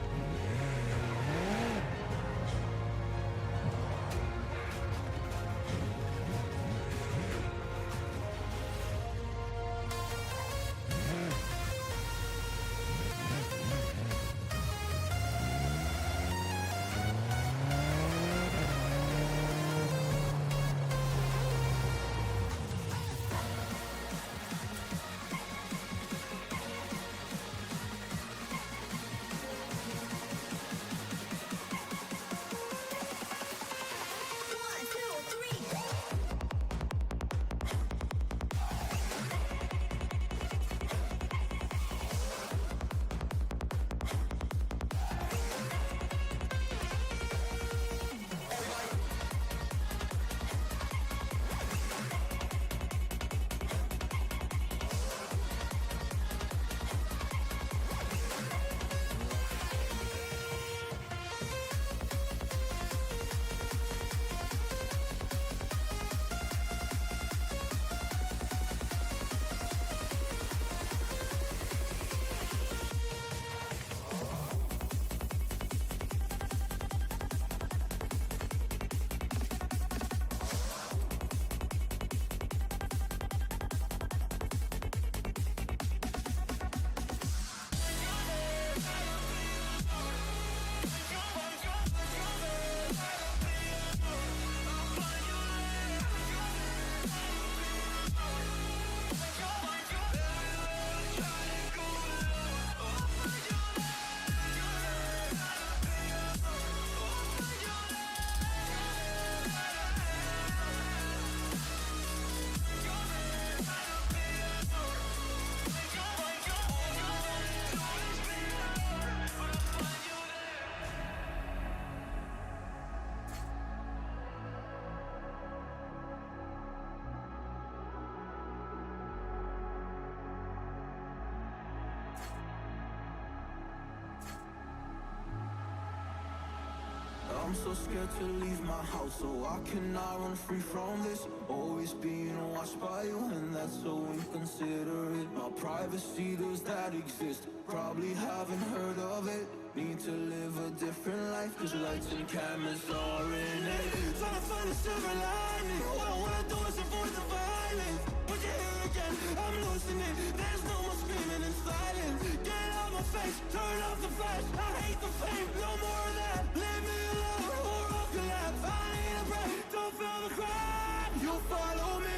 I'm so scared to leave my house, so I cannot run free from this. Always being watched by you, and that's so inconsiderate. My privacy, does that exist? Probably haven't heard of it. Need to live a different life, cause lights and cameras are in it. Trying to find a silver lining. All I wanna do is avoid the violence. But you're here again, I'm losing it. There's no more screaming in silence. Get out my face, turn off the flash. I hate the fame, no more of that. Leave me alone, or I'll collapse. I need a break, don't feel the crack. You follow me,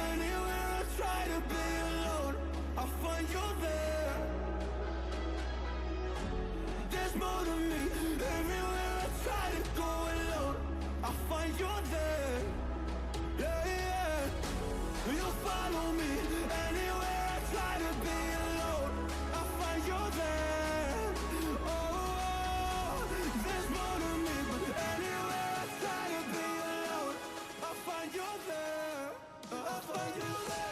anywhere I try to be alone, I find you there. There's more to me, everywhere I try to go alone, I find you there. Yeah, yeah. You follow me, anywhere I try to be alone, I find you there. Oh, there's more to me, but anywhere I try to be alone, I find you there. I find you there.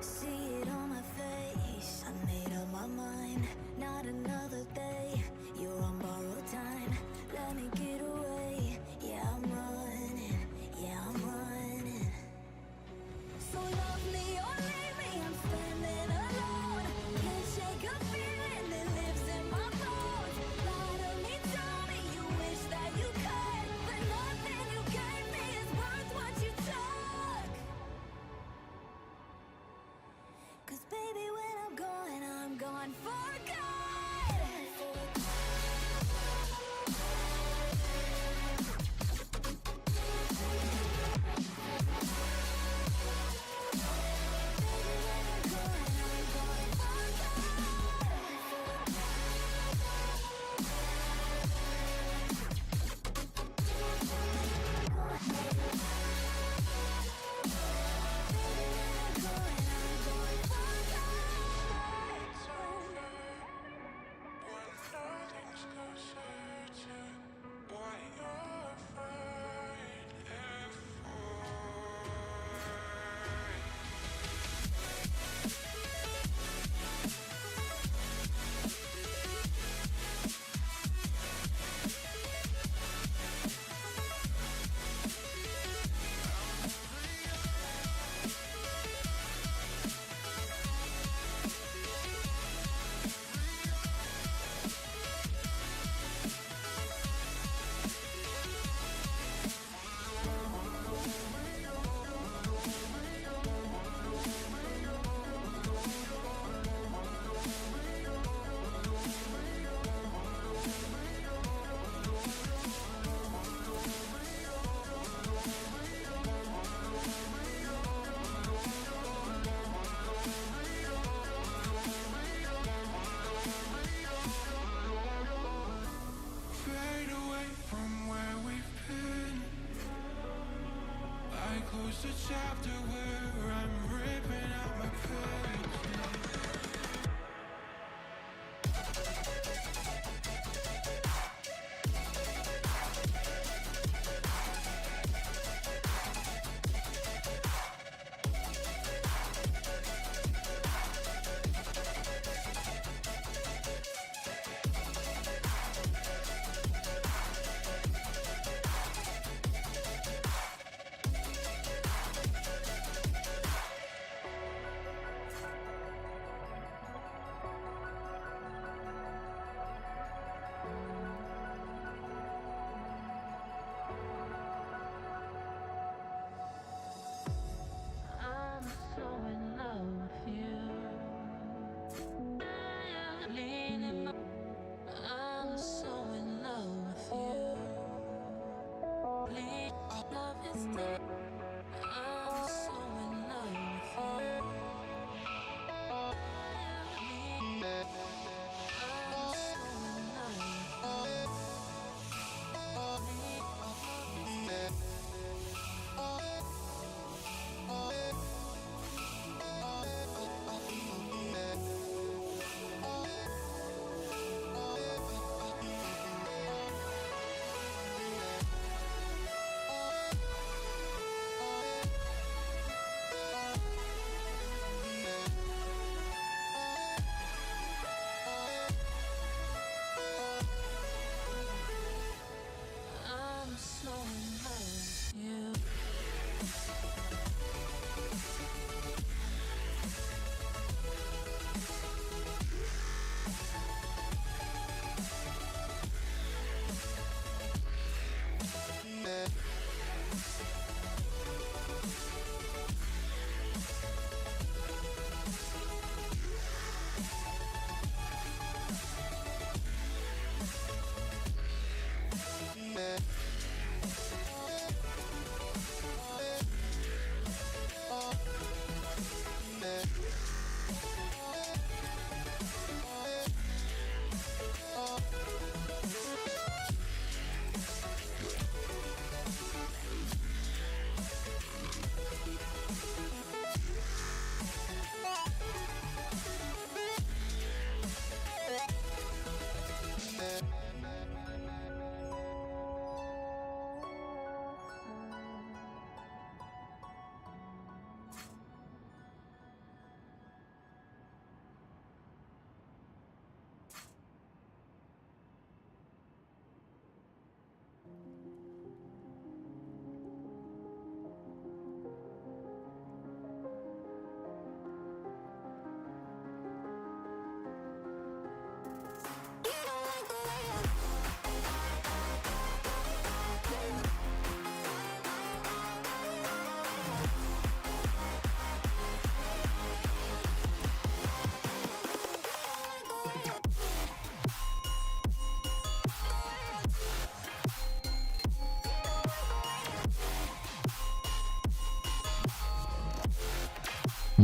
See it on my face, I made up my mind. Not another day, you're on borrowed time. Let me get away, yeah I'm running, yeah I'm running. So love me or leave me, I'm standing alone. Can't shake a feeling that lives in my bones. Lie to me, tell me you wish that you could, but nothing you gave me is worth what you took. Cause baby, when I'm gone for good.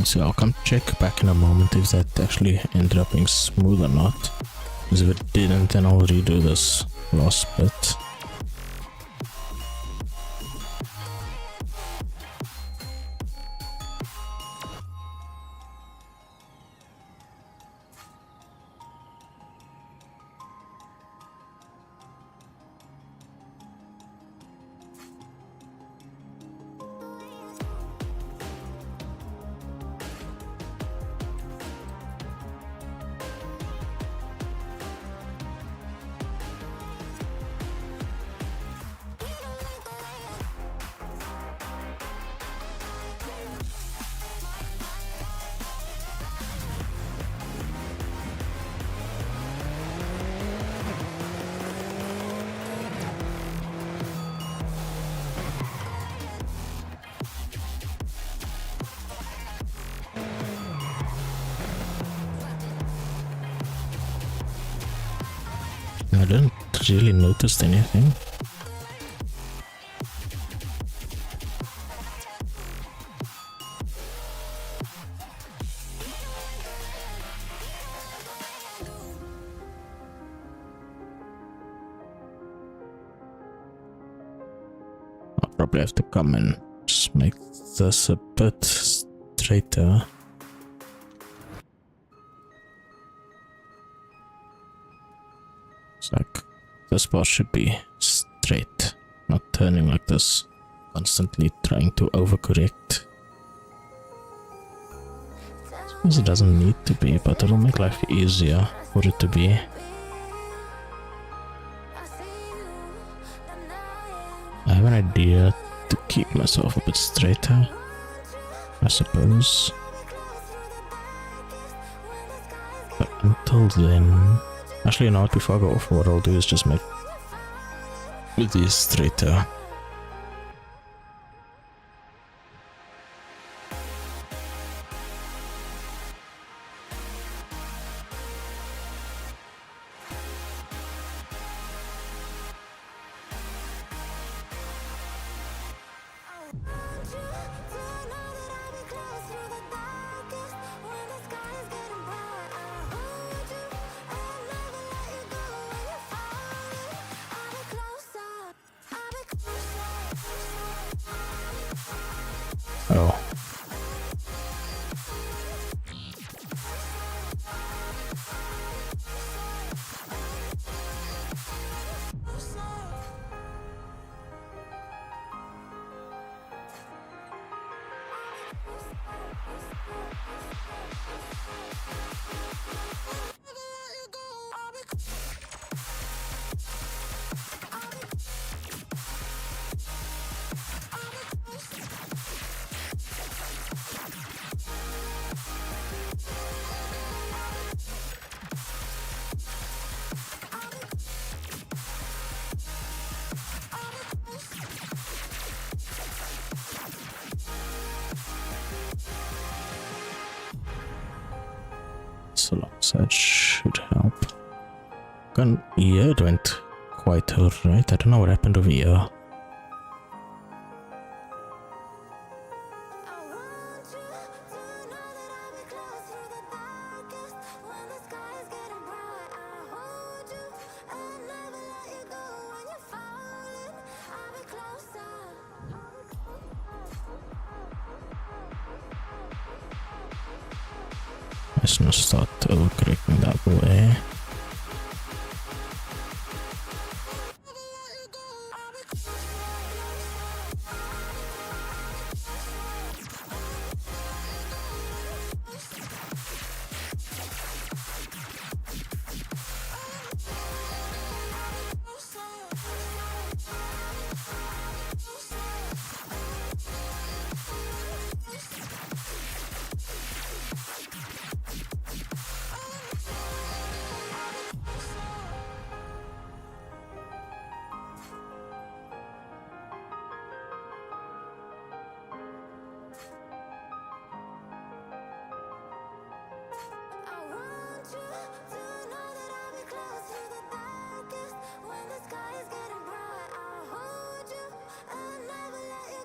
So I'll come check back in a moment if that actually ended up being smooth or not. Because if it didn't, then I'll redo this last bit. I didn't really notice anything. I'll probably have to come and just make this a bit straighter. It's like this part should be straight, not turning like this, constantly trying to overcorrect. Suppose it doesn't need to be, but it'll make life easier for it to be. I have an idea to keep myself a bit straighter, I suppose. But until then... Actually, you know what, before I go off, what I'll do is just make these straighter. Oh. So long as that should help. Yeah, it went quite alright. I don't know what happened over here. Let's not start overcorrecting that way.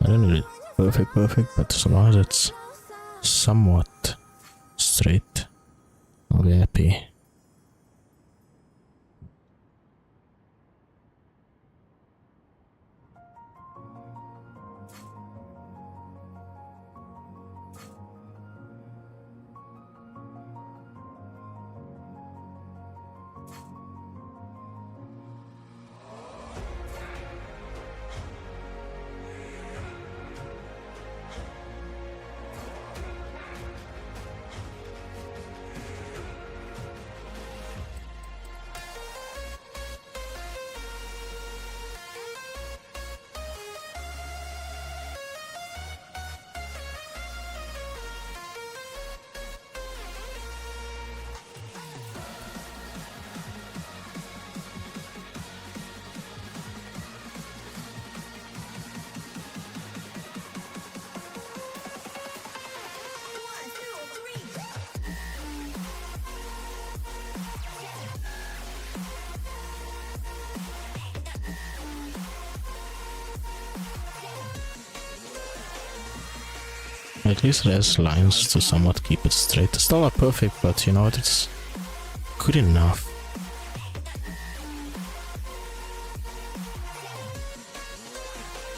I don't need it perfect, but as long as it's somewhat straight, I'll be happy. At least it has lines to somewhat keep it straight. It's still not perfect, but you know what, it's good enough.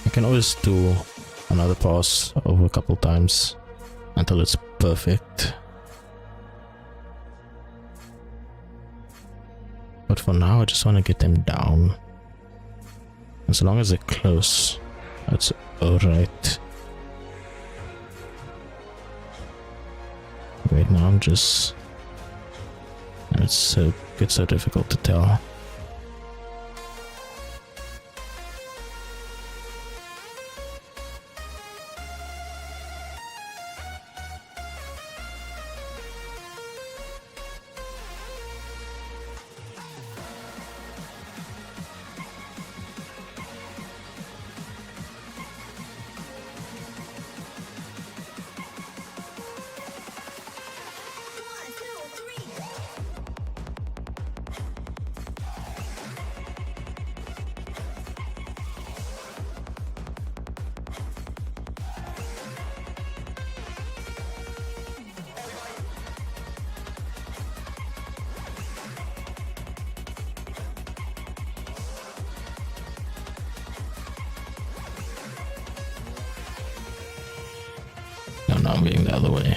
I can always do another pass over a couple times until it's perfect. But for now, I just want to get them down. As long as they're close, that's alright. Right now I'm just... and it's so difficult to tell. No, I'm going the other way.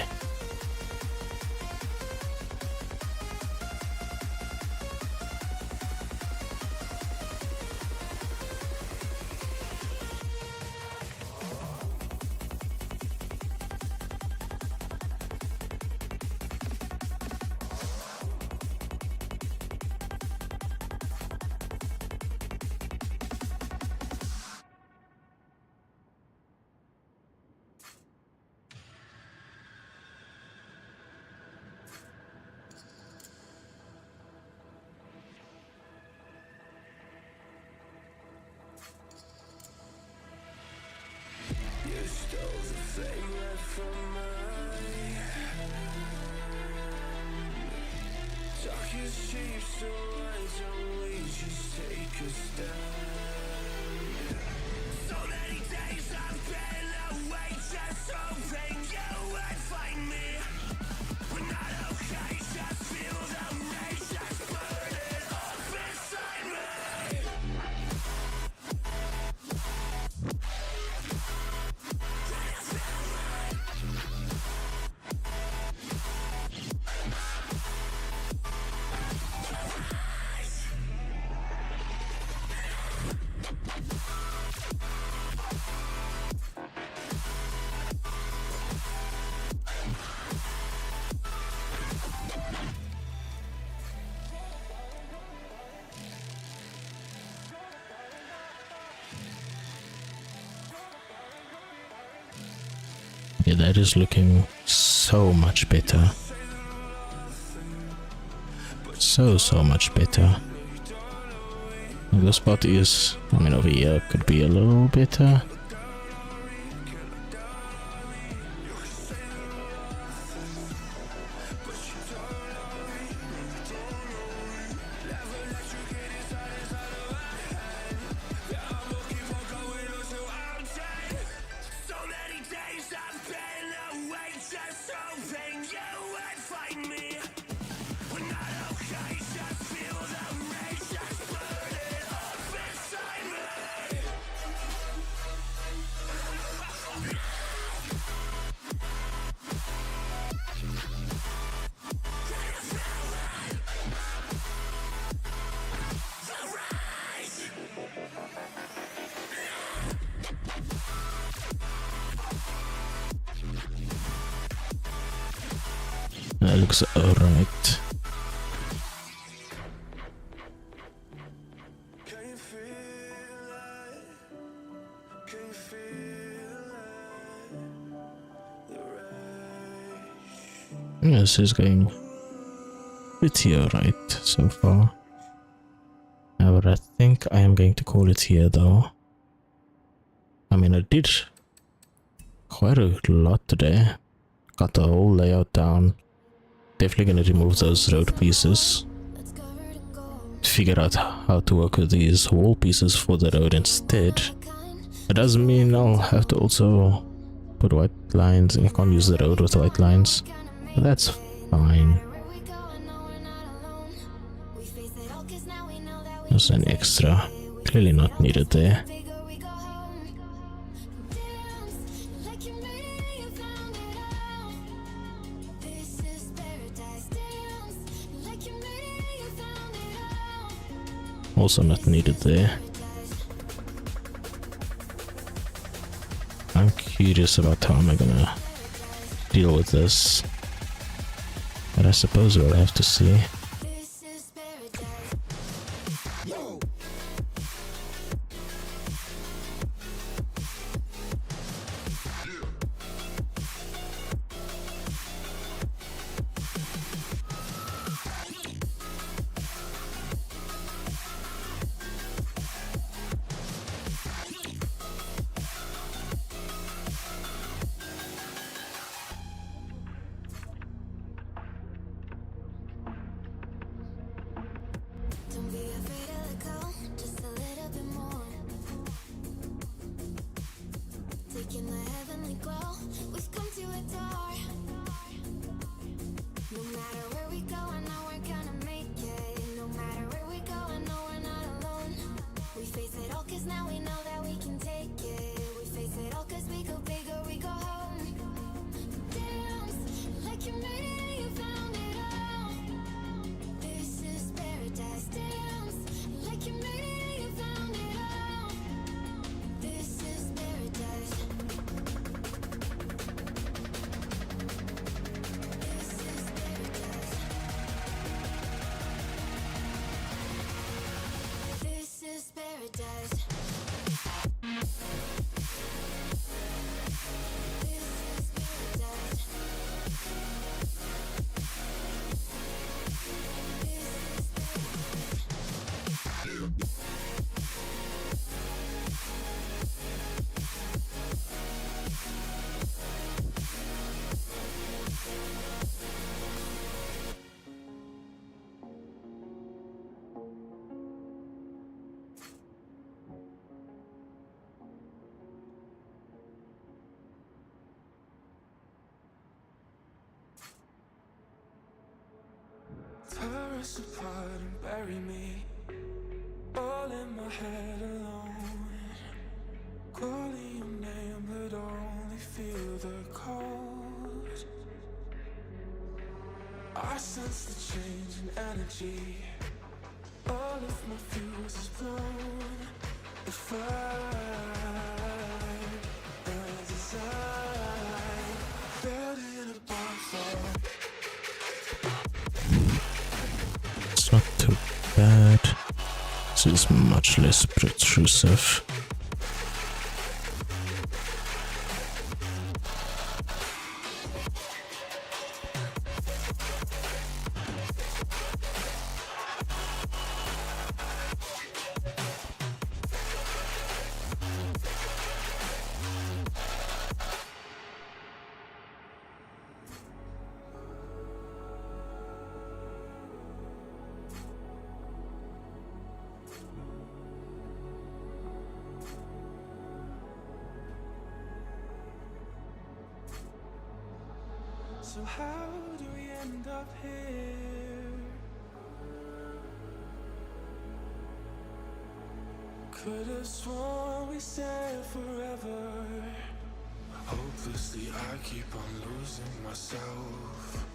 Yeah, that is looking so much better. So much better. And this spot is, I mean, over here could be a little better. So many days I've been awake just so hoping you would find me. We're not okay, just feel the rage that's burning up inside me. That looks alright. Can you feel it? Can you feel it? The rage. This is going pretty alright so far. But I think I am going to call it here though. I mean, I did quite a lot today. Got the whole layout down. Definitely gonna remove those road pieces. Figure out how to work with these wall pieces for the road instead. It doesn't mean I'll have to also put white lines. I can't use the road with white lines. But that's fine. There's an extra. Clearly not needed there. Also not needed there. I'm curious about how am I gonna deal with this. But I suppose we'll have to see. Don't be afraid to let go, just a little bit more. Taking the heavenly glow, we've come to adore. No matter where we go, I know we're gonna make it. No matter where we go, I know we're not alone. We face it all cause now we know that we can take it. We face it all cause we go bigger, we go home. Dance like you made it and you found it all. This is paradise. Dance like you made it and you found it all. This is paradise. This is paradise. This is paradise. Tear us apart and bury me all in my head alone. Calling your name but only feel the cold. I sense the change in energy. All of my fuses blown. The fire burns inside. Building a bonfire. It's not too bad. This is much less protrusive. So how do we end up here? Could've sworn we said forever. Hopelessly I keep on losing myself.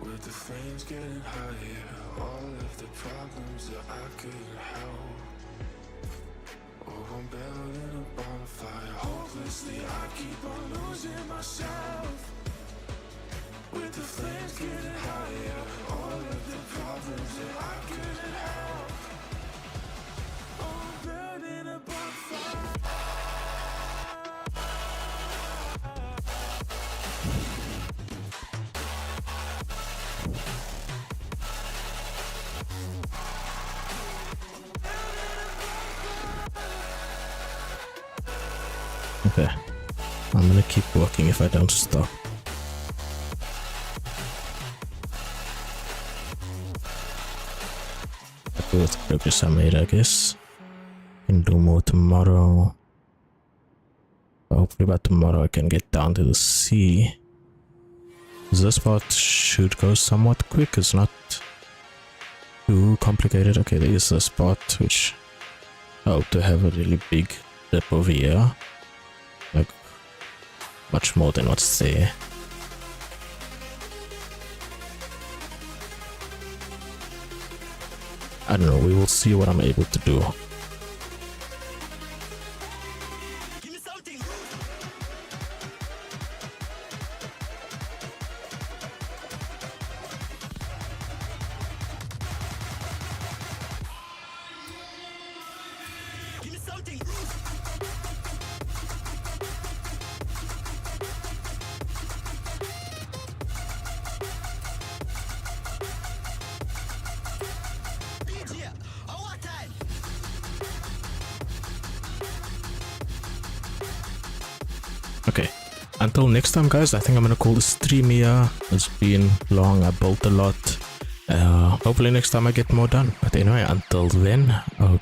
With the flames getting higher, all of the problems that I couldn't help. Oh, I'm building a bonfire. Hopelessly I keep on losing myself. With the flames getting higher, all of the problems that I couldn't help. Oh, I'm building a bonfire. Okay, I'm gonna keep working if I don't stop. Happy with the progress I made, I guess. Can do more tomorrow. Hopefully by tomorrow I can get down to the sea. This part should go somewhat quick, it's not too complicated. Okay, there is this part which I hope to have a really big dip over here. Like, much more than what's there. I don't know, we will see what I'm able to do. Okay, until next time guys, I think I'm gonna call the stream here. It's been long, I built a lot. Hopefully next time I get more done. But anyway, until then, I hope